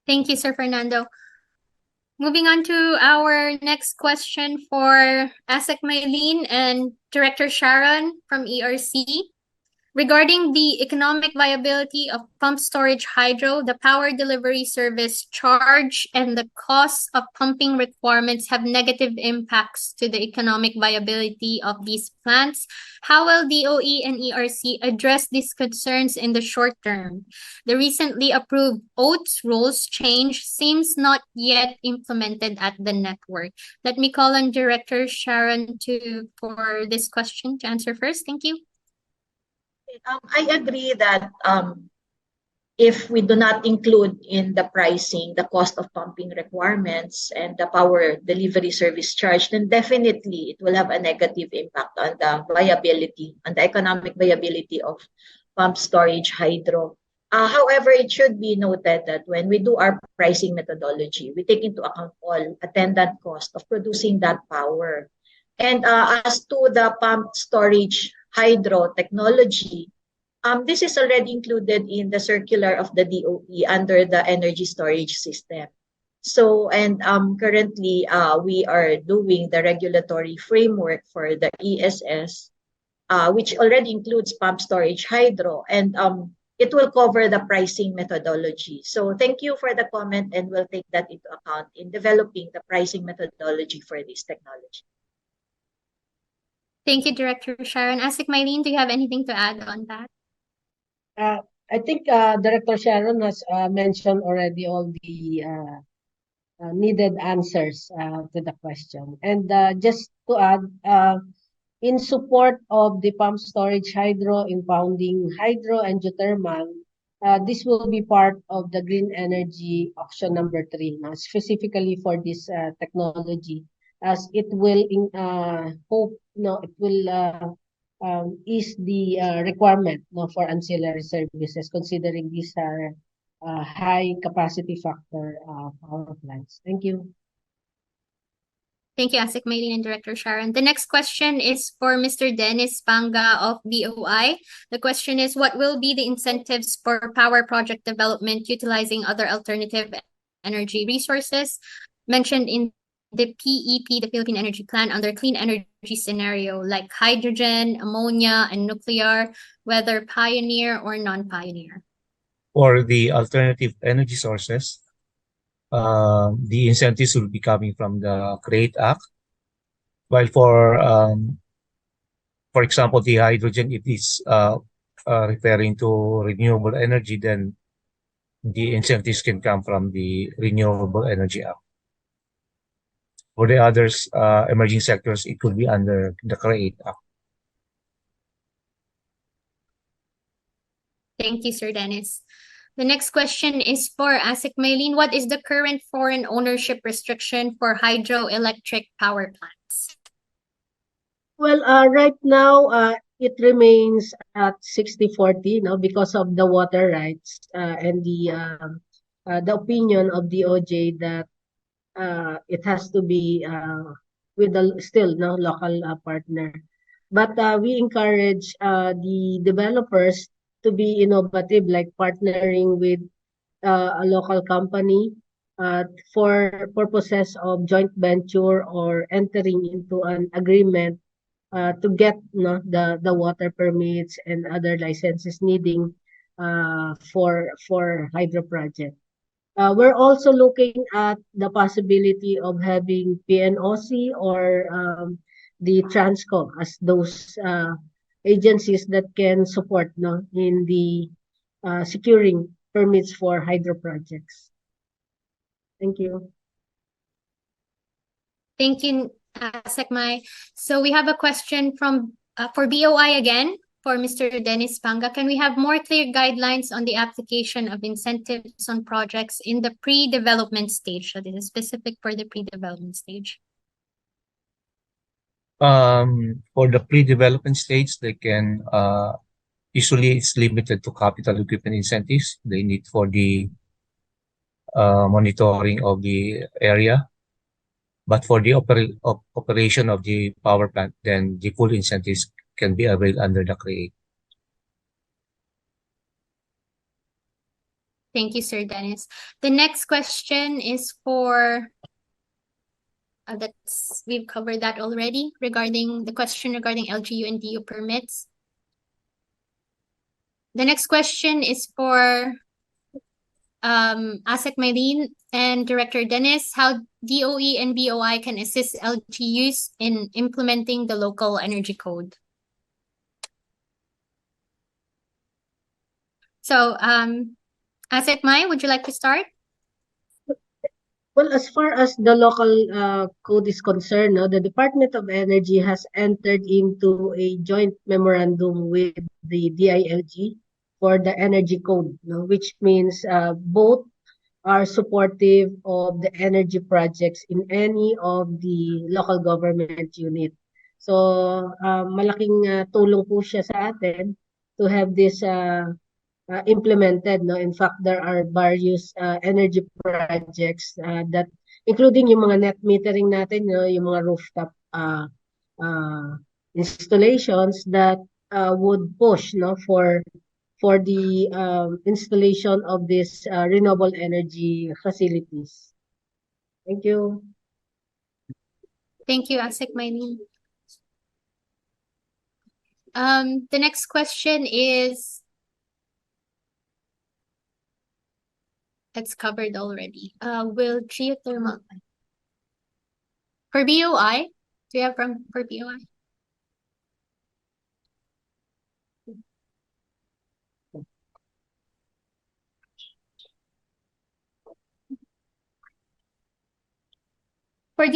Thank you, Sir Fernando. Moving on to our next question for ASEC Maylene and Director Sharon from ERC. Regarding the economic viability of pump storage hydro, the power delivery service charge and the cost of pumping requirements have negative impacts to the economic viability of these plants. How will DOE and ERC address these concerns in the short term? The recently approved OATS rules change seems not yet implemented at the network. Let me call on Director Sharon for this question to answer first. Thank you. I agree that if we do not include in the pricing the cost of pumping requirements and the power delivery service charge, then definitely it will have a negative impact on the viability, on the economic viability of pump storage hydro. However, it should be noted that when we do our pricing methodology, we take into account all attendant cost of producing that power. And as to the pump storage hydro technology, this is already included in the circular of the DOE under the energy storage system. So, and currently we are doing the regulatory framework for the ESS, which already includes pump storage hydro, and it will cover the pricing methodology. So thank you for the comment, and we'll take that into account in developing the pricing methodology for this technology. Thank you, Director Sharon. Asik Mylene, do you have anything to add on that? I think Director Sharon has mentioned already all the needed answers to the question. And just to add, in support of the pump storage hydro, impounding hydro and geothermal, this will be part of the green energy auction number 3, specifically for this technology, as it will ease the requirement for ancillary services, considering these are high capacity factor power plants. Thank you. Thank you, Asik Mylene and Director Sharon. The next question is for Mr. Dennis Panga of BOI. The question is, what will be the incentives for power project development utilizing other alternative energy resources mentioned in the PEP, the Philippine Energy Plan, under clean energy scenario, like hydrogen, ammonia, and nuclear, whether pioneer or non-pioneer? For the alternative energy sources, the incentives will be coming from the CREATE Act. While for example, the hydrogen, it is referring to renewable energy, then the incentives can come from the Renewable Energy Act. For the others, emerging sectors, it could be under the CREATE Act. Thank you, Sir Dennis. The next question is for Asik Mylene. What is the current foreign ownership restriction for hydroelectric power plants? Well, right now, it remains at 60-40, because of the water rights and the opinion of DOJ that it has to be with the still local partner. But we encourage the developers to be innovative, like partnering with a local company for purposes of joint venture or entering into an agreement to get the water permits and other licenses needing for hydro project. We're also looking at the possibility of having PNOC or the Transco as those agencies that can support in the securing permits for hydro projects. Thank you. Thank you, Sekmai. So we have a question from for BOI again for Mr. Dennis Panga. Can we have more clear guidelines on the application of incentives on projects in the pre-development stage? So this is specific for the pre-development stage. For the pre-development stage, they can usually it's limited to capital equipment incentives they need for the monitoring of the area. But for the operation of the power plant, then the full incentives can be availed under the CREATE. Thank you, Sir Dennis. The next question is for we've covered that already regarding the question regarding LGU and DU permits. The next question is for Asset Mylene and Director Dennis, how DOE and BOI can assist LGUs in implementing the local energy code. So, Asset Mai, would you like to start? Well, as far as the local code is concerned, no, the Department of Energy has entered into a joint memorandum with the DILG for the energy code, no, which means both are supportive of the energy projects in any of the local government unit. So, malaking tulong po siya sa atin to have this implemented. No? In fact, there are various energy projects that, including yung mga net metering natin, no? Yung mga rooftop installations that would push, no, for the installation of these renewable energy facilities. Thank you. Thank you, Asset Mylene. The next question is, it's covered already. Will geothermal for BOI? Do you have for BOI? For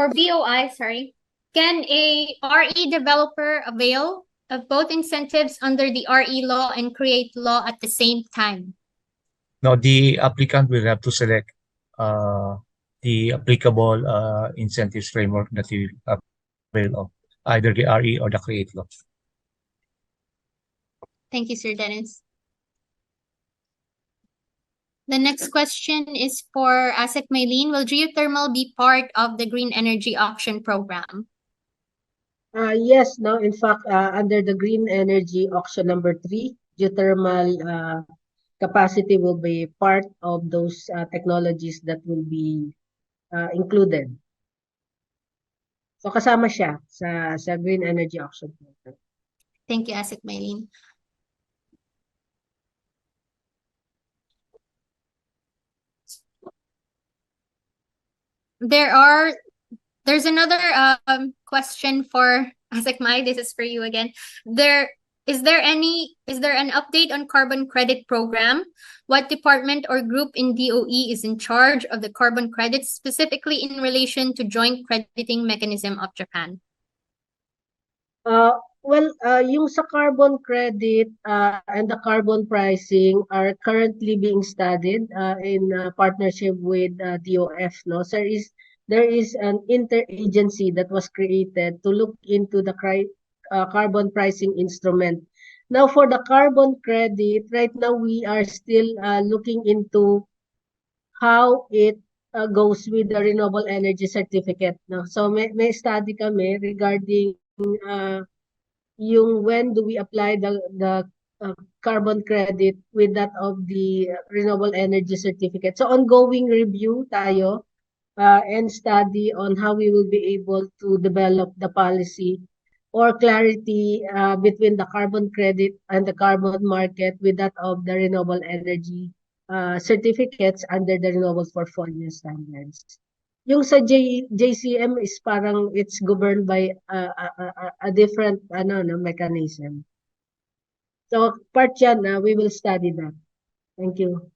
BOI, sorry, can a RE developer avail of both incentives under the RE law and create law at the same time? Now, the applicant will have to select the applicable incentives framework that he will avail of, either the RE or the create law. Thank you, Sir Dennis. The next question is for Asset Mylene. Will geothermal be part of the green energy auction program? Yes, no. In fact, under the green energy auction number 3, geothermal capacity will be part of those technologies that will be included. So kasama siya sa green energy auction program. Thank you, Asset Mylene. There's another question for Asset Mai. This is for you again. Is there an update on carbon credit program? What department or group in DOE is in charge of the carbon credits, specifically in relation to joint crediting mechanism of Japan? Yung sa carbon credit and the carbon pricing are currently being studied in partnership with DOF. No, there is an interagency that was created to look into the carbon pricing instrument. Now, for the carbon credit, right now we are still looking into how it goes with the renewable energy certificate. No, so may study kami regarding yung when do we apply the carbon credit with that of the renewable energy certificate. So ongoing review tayo and study on how we will be able to develop the policy or clarity between the carbon credit and the carbon market with that of the renewable energy certificates under the renewable portfolio standards. Yung sa JCM is parang it's governed by a different mechanism. So part yan, we will study that. Thank you.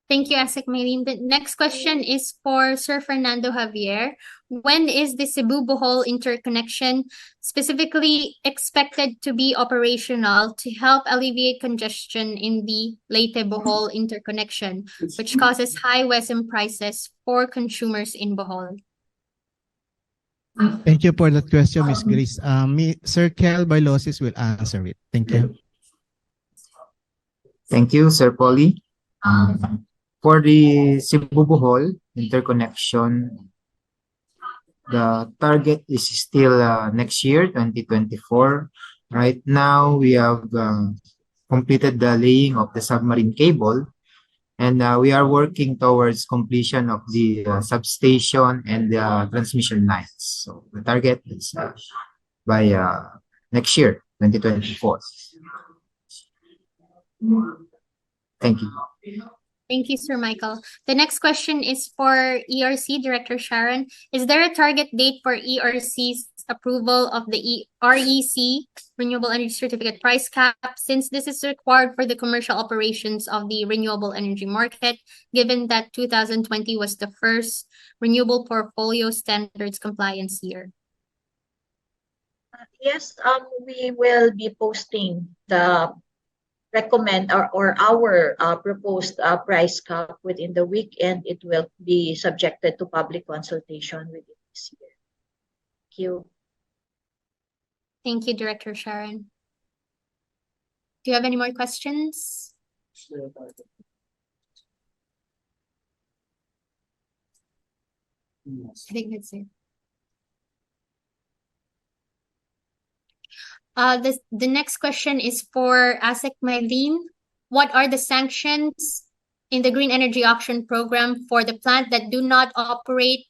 Thank you, Asek Mylene. The next question is for Sir Fernando Javier. When is the Cebu-Bohol interconnection specifically expected to be operational to help alleviate congestion in the Leyte-Bohol interconnection, which causes high WESM prices for consumers in Bohol? Thank you for that question, Ms. Grace. Sir Kel Bailosis will answer it. Thank you. Thank you, Sir Polly. For the Cebu-Bohol interconnection, the target is still next year, 2024. Right now, we have completed the laying of the submarine cable, and we are working towards completion of the substation and the transmission lines. So the target is by next year, 2024. Thank you. Thank you, Sir Michael. The next question is for ERC Director Sharon. Is there a target date for ERC's approval of the REC, Renewable Energy Certificate price cap, since this is required for the commercial operations of the renewable energy market, given that 2020 was the first renewable portfolio standards compliance year? Yes, we will be posting the our proposed price cap within the week, and it will be subjected to public consultation within this year. Thank you. Thank you, Director Sharon. Do you have any more questions? I think that's it. The next question is for ASEC Mylene. What are the sanctions in the Green Energy Auction Program for the plant that do not operate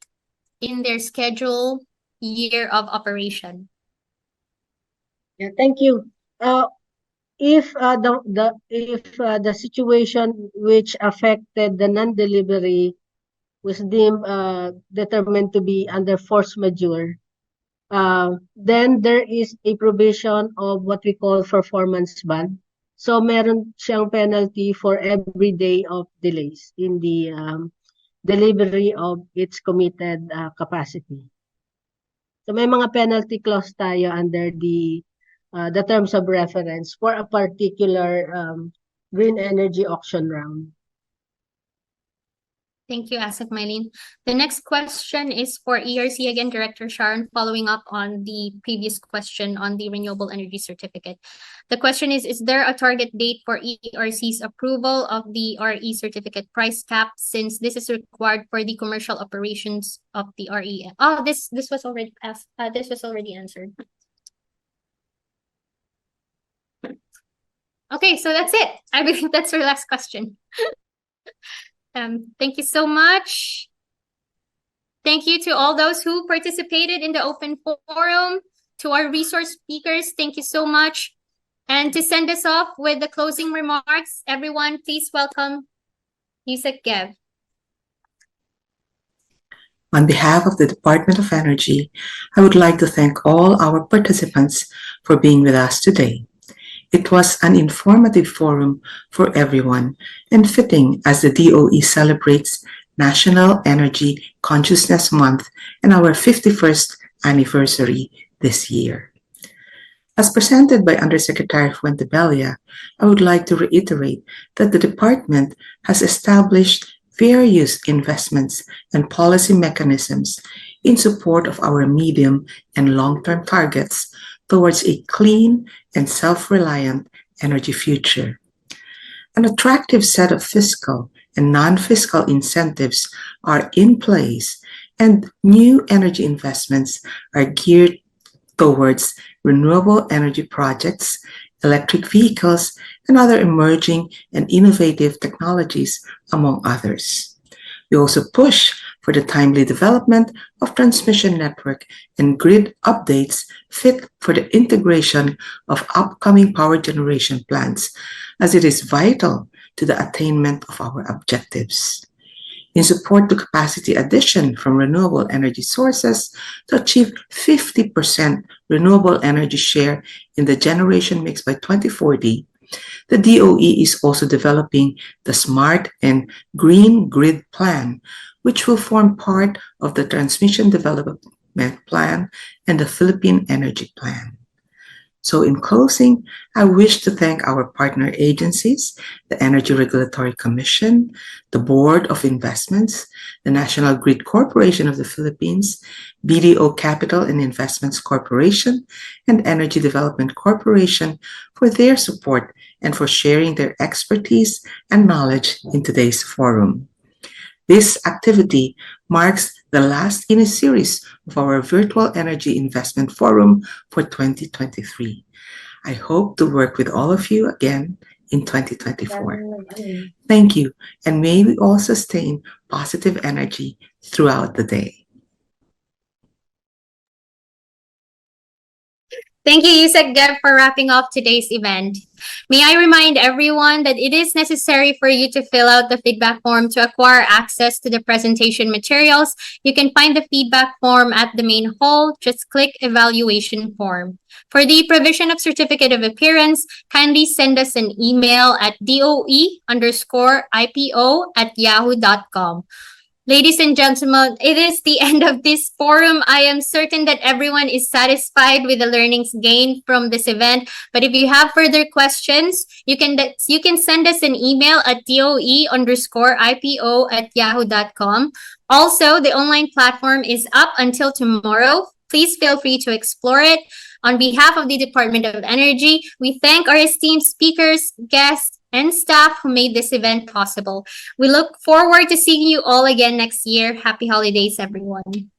in their scheduled year of operation? Yeah, thank you. If the situation which affected the non-delivery was deemed determined to be under force majeure, then there is a provision of what we call performance ban. So meron siyang penalty for every day of delays in the delivery of its committed capacity. So may mga penalty clause tayo under the terms of reference for a particular green energy auction round. Thank you, ASEC Mylene. The next question is for ERC again, Director Sharon, following up on the previous question on the renewable energy certificate. The question is there a target date for ERC's approval of the RE certificate price cap, since this is required for the commercial operations of the RE? Oh, this was already asked. This was already answered. Okay, so that's it. I believe that's our last question. Thank you so much. Thank you to all those who participated in the open forum. To our resource speakers, thank you so much. And to send us off with the closing remarks, everyone, please welcome Yusek Gev. On behalf of the Department of Energy, I would like to thank all our participants for being with us today. It was an informative forum for everyone and fitting as the DOE celebrates National Energy Consciousness Month and our 51st anniversary this year. As presented by Undersecretary Fuentebella, I would like to reiterate that the department has established various investments and policy mechanisms in support of our medium and long-term targets towards a clean and self-reliant energy future. An attractive set of fiscal and non-fiscal incentives are in place, and new energy investments are geared towards renewable energy projects, electric vehicles, and other emerging and innovative technologies, among others. We also push for the timely development of transmission network and grid updates fit for the integration of upcoming power generation plants, as it is vital to the attainment of our objectives. In support to capacity addition from renewable energy sources to achieve 50% renewable energy share in the generation mix by 2040, the DOE is also developing the Smart and Green Grid Plan, which will form part of the Transmission Development Plan and the Philippine Energy Plan. So in closing, I wish to thank our partner agencies, the Energy Regulatory Commission, the Board of Investments, the National Grid Corporation of the Philippines, BDO Capital and Investments Corporation, and Energy Development Corporation for their support and for sharing their expertise and knowledge in today's forum. This activity marks the last in a series of our Virtual Energy Investment Forum for 2023. I hope to work with all of you again in 2024. Thank you, and may we all sustain positive energy throughout the day. Thank you, Yusek Deb, for wrapping up today's event. May I remind everyone that it is necessary for you to fill out the feedback form to acquire access to the presentation materials. You can find the feedback form at the main hall. Just click evaluation form. For the provision of certificate of appearance, kindly send us an email at doe_ipo@yahoo.com. Ladies and gentlemen, it is the end of this forum. I am certain that everyone is satisfied with the learnings gained from this event. But if you have further questions, you can send us an email at doe_ipo@yahoo.com. Also, the online platform is up until tomorrow. Please feel free to explore it. On behalf of the Department of Energy, we thank our esteemed speakers, guests, and staff who made this event possible. We look forward to seeing you all again next year. Happy holidays, everyone.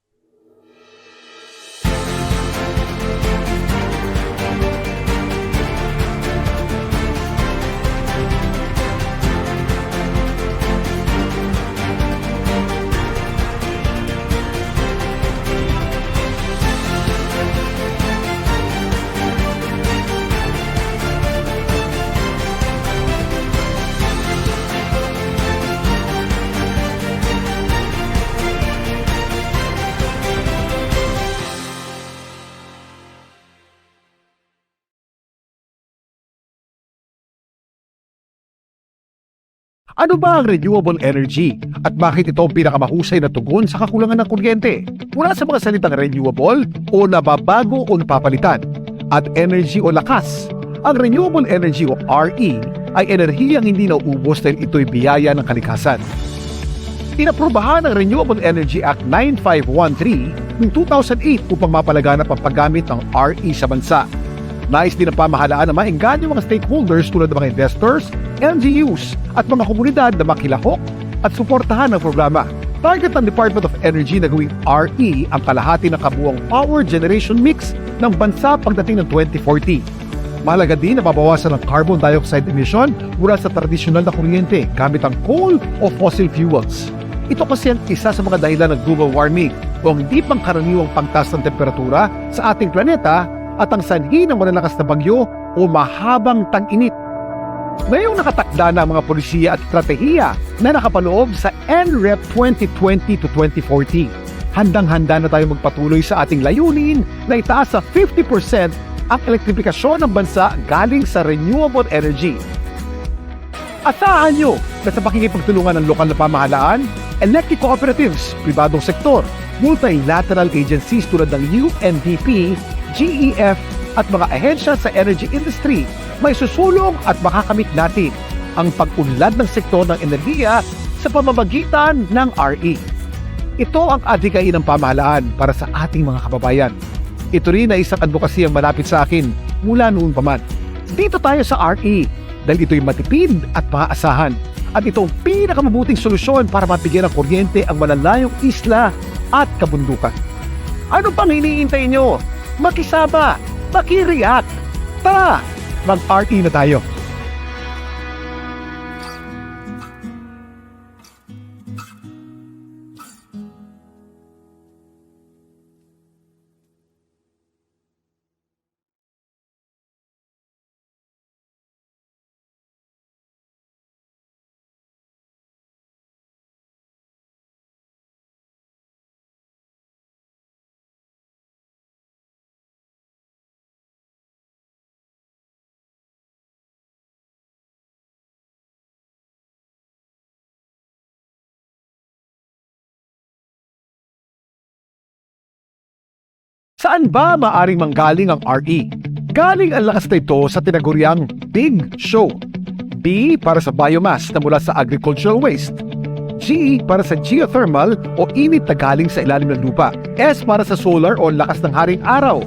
Ano ba ang renewable energy at bakit ito ang pinakamahusay na tugon sa kakulangan ng kuryente? Mula sa mga salitang renewable o nababago o napapalitan at energy o lakas, ang renewable energy o RE ay enerhiyang hindi nauubos dahil ito'y biyaya ng kalikasan. Inaprubahan ng Renewable Energy Act 9513 noong 2008 upang mapalaganap ang paggamit ng RE sa bansa. Nais din ang pamahalaan na maengganyo mga stakeholders tulad ng mga investors, LGUs at mga komunidad na makilahok at suportahan ang programa. Target ng Department of Energy na gawing RE ang kalahati ng kabuuang power generation mix ng bansa pagdating ng 2040. Mahalaga din na mabawasan ang carbon dioxide emission mula sa tradisyonal na kuryente gamit ang coal o fossil fuels. Ito kasi ang isa sa mga dahilan ng global warming o ang hindi pangkaraniwang pagtaas ng temperatura sa ating planeta at ang sanhi ng malalakas na bagyo o mahabang tag-init. Ngayong nakatakda na ang mga polisiya at estratehiya na nakapaloob sa NREP 2020 to 2040, handang-handa na tayo magpatuloy sa ating layunin na itaas sa 50% ang elektrifikasyon ng bansa galing sa renewable energy. Asahan nyo na sa pakikipagtulungan ng lokal na pamahalaan, electric cooperatives, pribadong sektor, multilateral agencies tulad ng UNDP, GEF at mga ahensya sa energy industry, may susulong at makakamit natin ang pag-unlad ng sektor ng enerhiya sa pamamagitan ng RE. Ito ang adhikain ng pamahalaan para sa ating mga kababayan. Ito rin ay isang advokasya ang malapit sa akin mula noon pa man. Dito tayo sa RE dahil ito'y matipid at maaasahan at ito ang pinakamabuting solusyon para mapigyan ng kuryente ang malalayong isla at kabundukan. Ano pang hinihintay nyo? Makisama, makireact. Tara, mag-RE na tayo. Saan ba maaring manggaling ang RE? Galing ang lakas na ito sa tinaguriang Big Show. B para sa biomass na mula sa agricultural waste. G para sa geothermal o init na galing sa ilalim ng lupa. S para sa solar o lakas ng haring araw.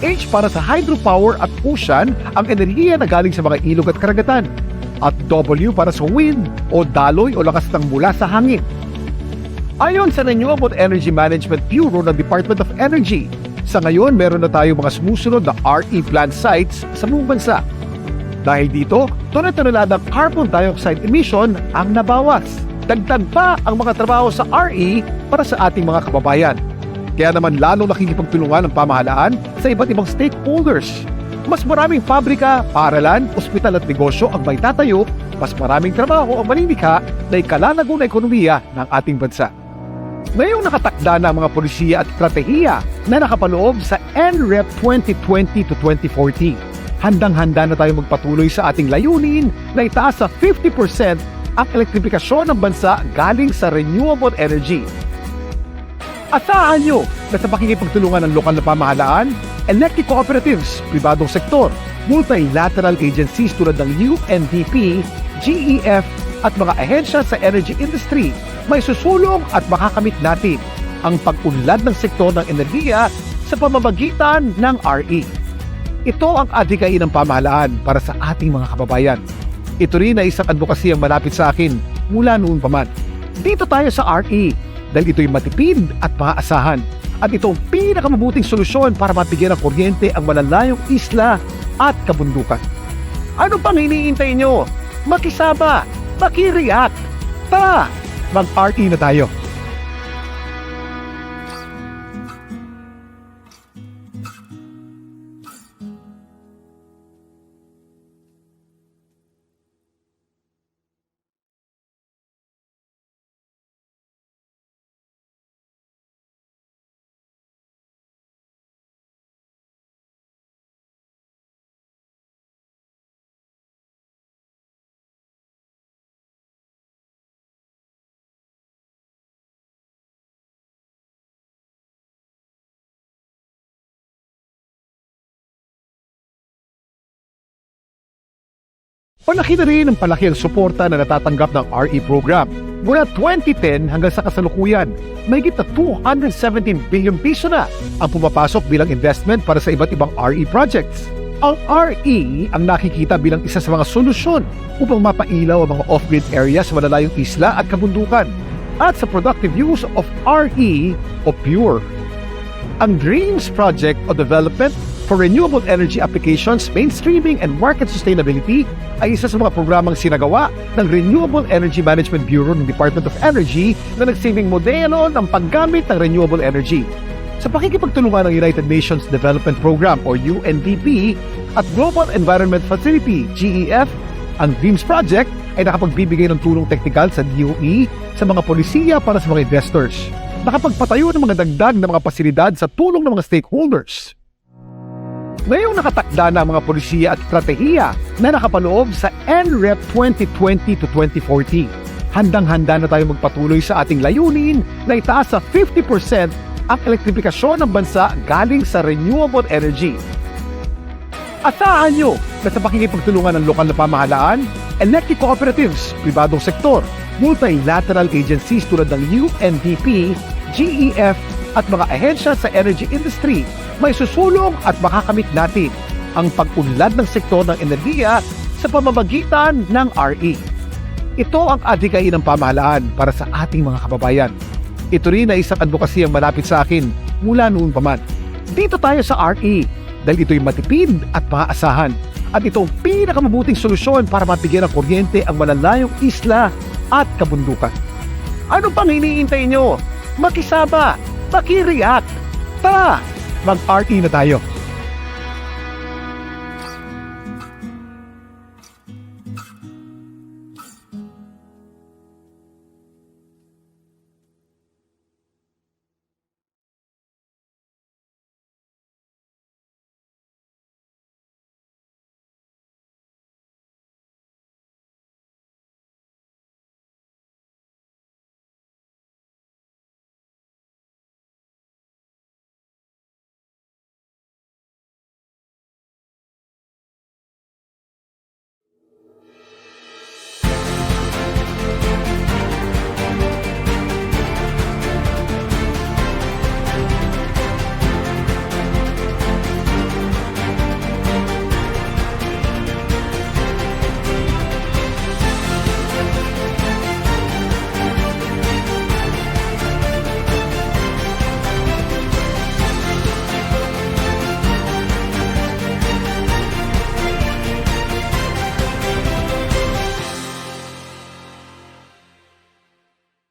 H para sa hydropower at ocean, ang enerhiya na galing sa mga ilog at karagatan. At W para sa wind o daloy o lakas ng mula sa hangin. Ayon sa Renewable Energy Management Bureau ng Department of Energy, sa ngayon, meron na tayo mga sumusunod na RE plant sites sa buong bansa. Dahil dito, tonelaladang carbon dioxide emission ang nabawas. Dagdag pa ang mga trabaho sa RE para sa ating mga kababayan. Kaya naman lalong nakikipagtulungan ng pamahalaan sa iba't ibang stakeholders. Mas maraming pabrika, paaralan, ospital at negosyo ang may tatayo, mas maraming trabaho ang manilikha na ikalalago na ekonomiya ng ating bansa. Ngayong nakatakda na ang mga polisiya at estratehiya na nakapaloob sa NREP 2020 to 2040, handang-handa na tayo magpatuloy sa ating layunin na itaas sa 50% ang elektrifikasyon ng bansa galing sa renewable energy. Asahan nyo na sa pakikipagtulungan ng lokal na pamahalaan, electric cooperatives, pribadong sektor, multilateral agencies tulad ng UNDP, GEF at mga ahensya sa energy industry, may susulong at makakamit natin ang pag-unlad ng sektor ng enerhiya sa pamamagitan ng RE. Ito ang adhikain ng pamahalaan para sa ating mga kababayan. Ito rin ay isang advokasya ang malapit sa akin mula noon pa man. Dito tayo sa RE dahil ito'y matipid at maaasahan at ito ang pinakamabuting solusyon para mapigyan ng kuryente ang malalayong isla at kabundukan. Ano pang hinihintay nyo? Makisama! Makireact! Tara! Mag-RE na tayo! Palaki na rin ang palaki ang suporta na natatanggap ng RE program. Mula 2010 hanggang sa kasalukuyan, may higit na 217 billion piso na ang pumapasok bilang investment para sa iba't ibang RE projects. Ang RE ang nakikita bilang isa sa mga solusyon upang mapailaw ang mga off-grid areas sa malalayong isla at kabundukan at sa productive use of RE o PURE. Ang DREAMS Project o Development for Renewable Energy Applications, Mainstreaming and Market Sustainability ay isa sa mga programang sinagawa ng Renewable Energy Management Bureau ng Department of Energy na nagsilbing modelo ng paggamit ng renewable energy. Sa pakikipagtulungan ng United Nations Development Program o UNDP at Global Environment Facility, GEF, ang DREAMS Project ay nakapagbibigay ng tulong teknikal sa DOE sa mga polisiya para sa mga investors. Nakapagpatayo ng mga dagdag na mga pasilidad sa tulong ng mga stakeholders. Ngayong nakatakda na ang mga polisiya at estratehiya na nakapaloob sa NREP 2020 to 2040, handang-handa na tayo magpatuloy sa ating layunin na itaas sa 50% ang elektrifikasyon ng bansa galing sa renewable energy. Asahan nyo na sa pakikipagtulungan ng lokal na pamahalaan, electric cooperatives, pribadong sektor, multilateral agencies tulad ng UNDP, GEF at mga ahensya sa energy industry, may susulong at makakamit natin ang pag-unlad ng sektor ng enerhiya sa pamamagitan ng RE. Ito ang adhikain ng pamahalaan para sa ating mga kababayan. Ito rin ay isang advokasya ang malapit sa akin mula noon pa man. Dito tayo sa RE dahil ito'y matipid at maaasahan at ito ang pinakamabuting solusyon para mapigyan ng kuryente ang malalayong isla at kabundukan. Ano pang hinihintay nyo? Makisama! Makireact! Tara! Mag-RE na tayo!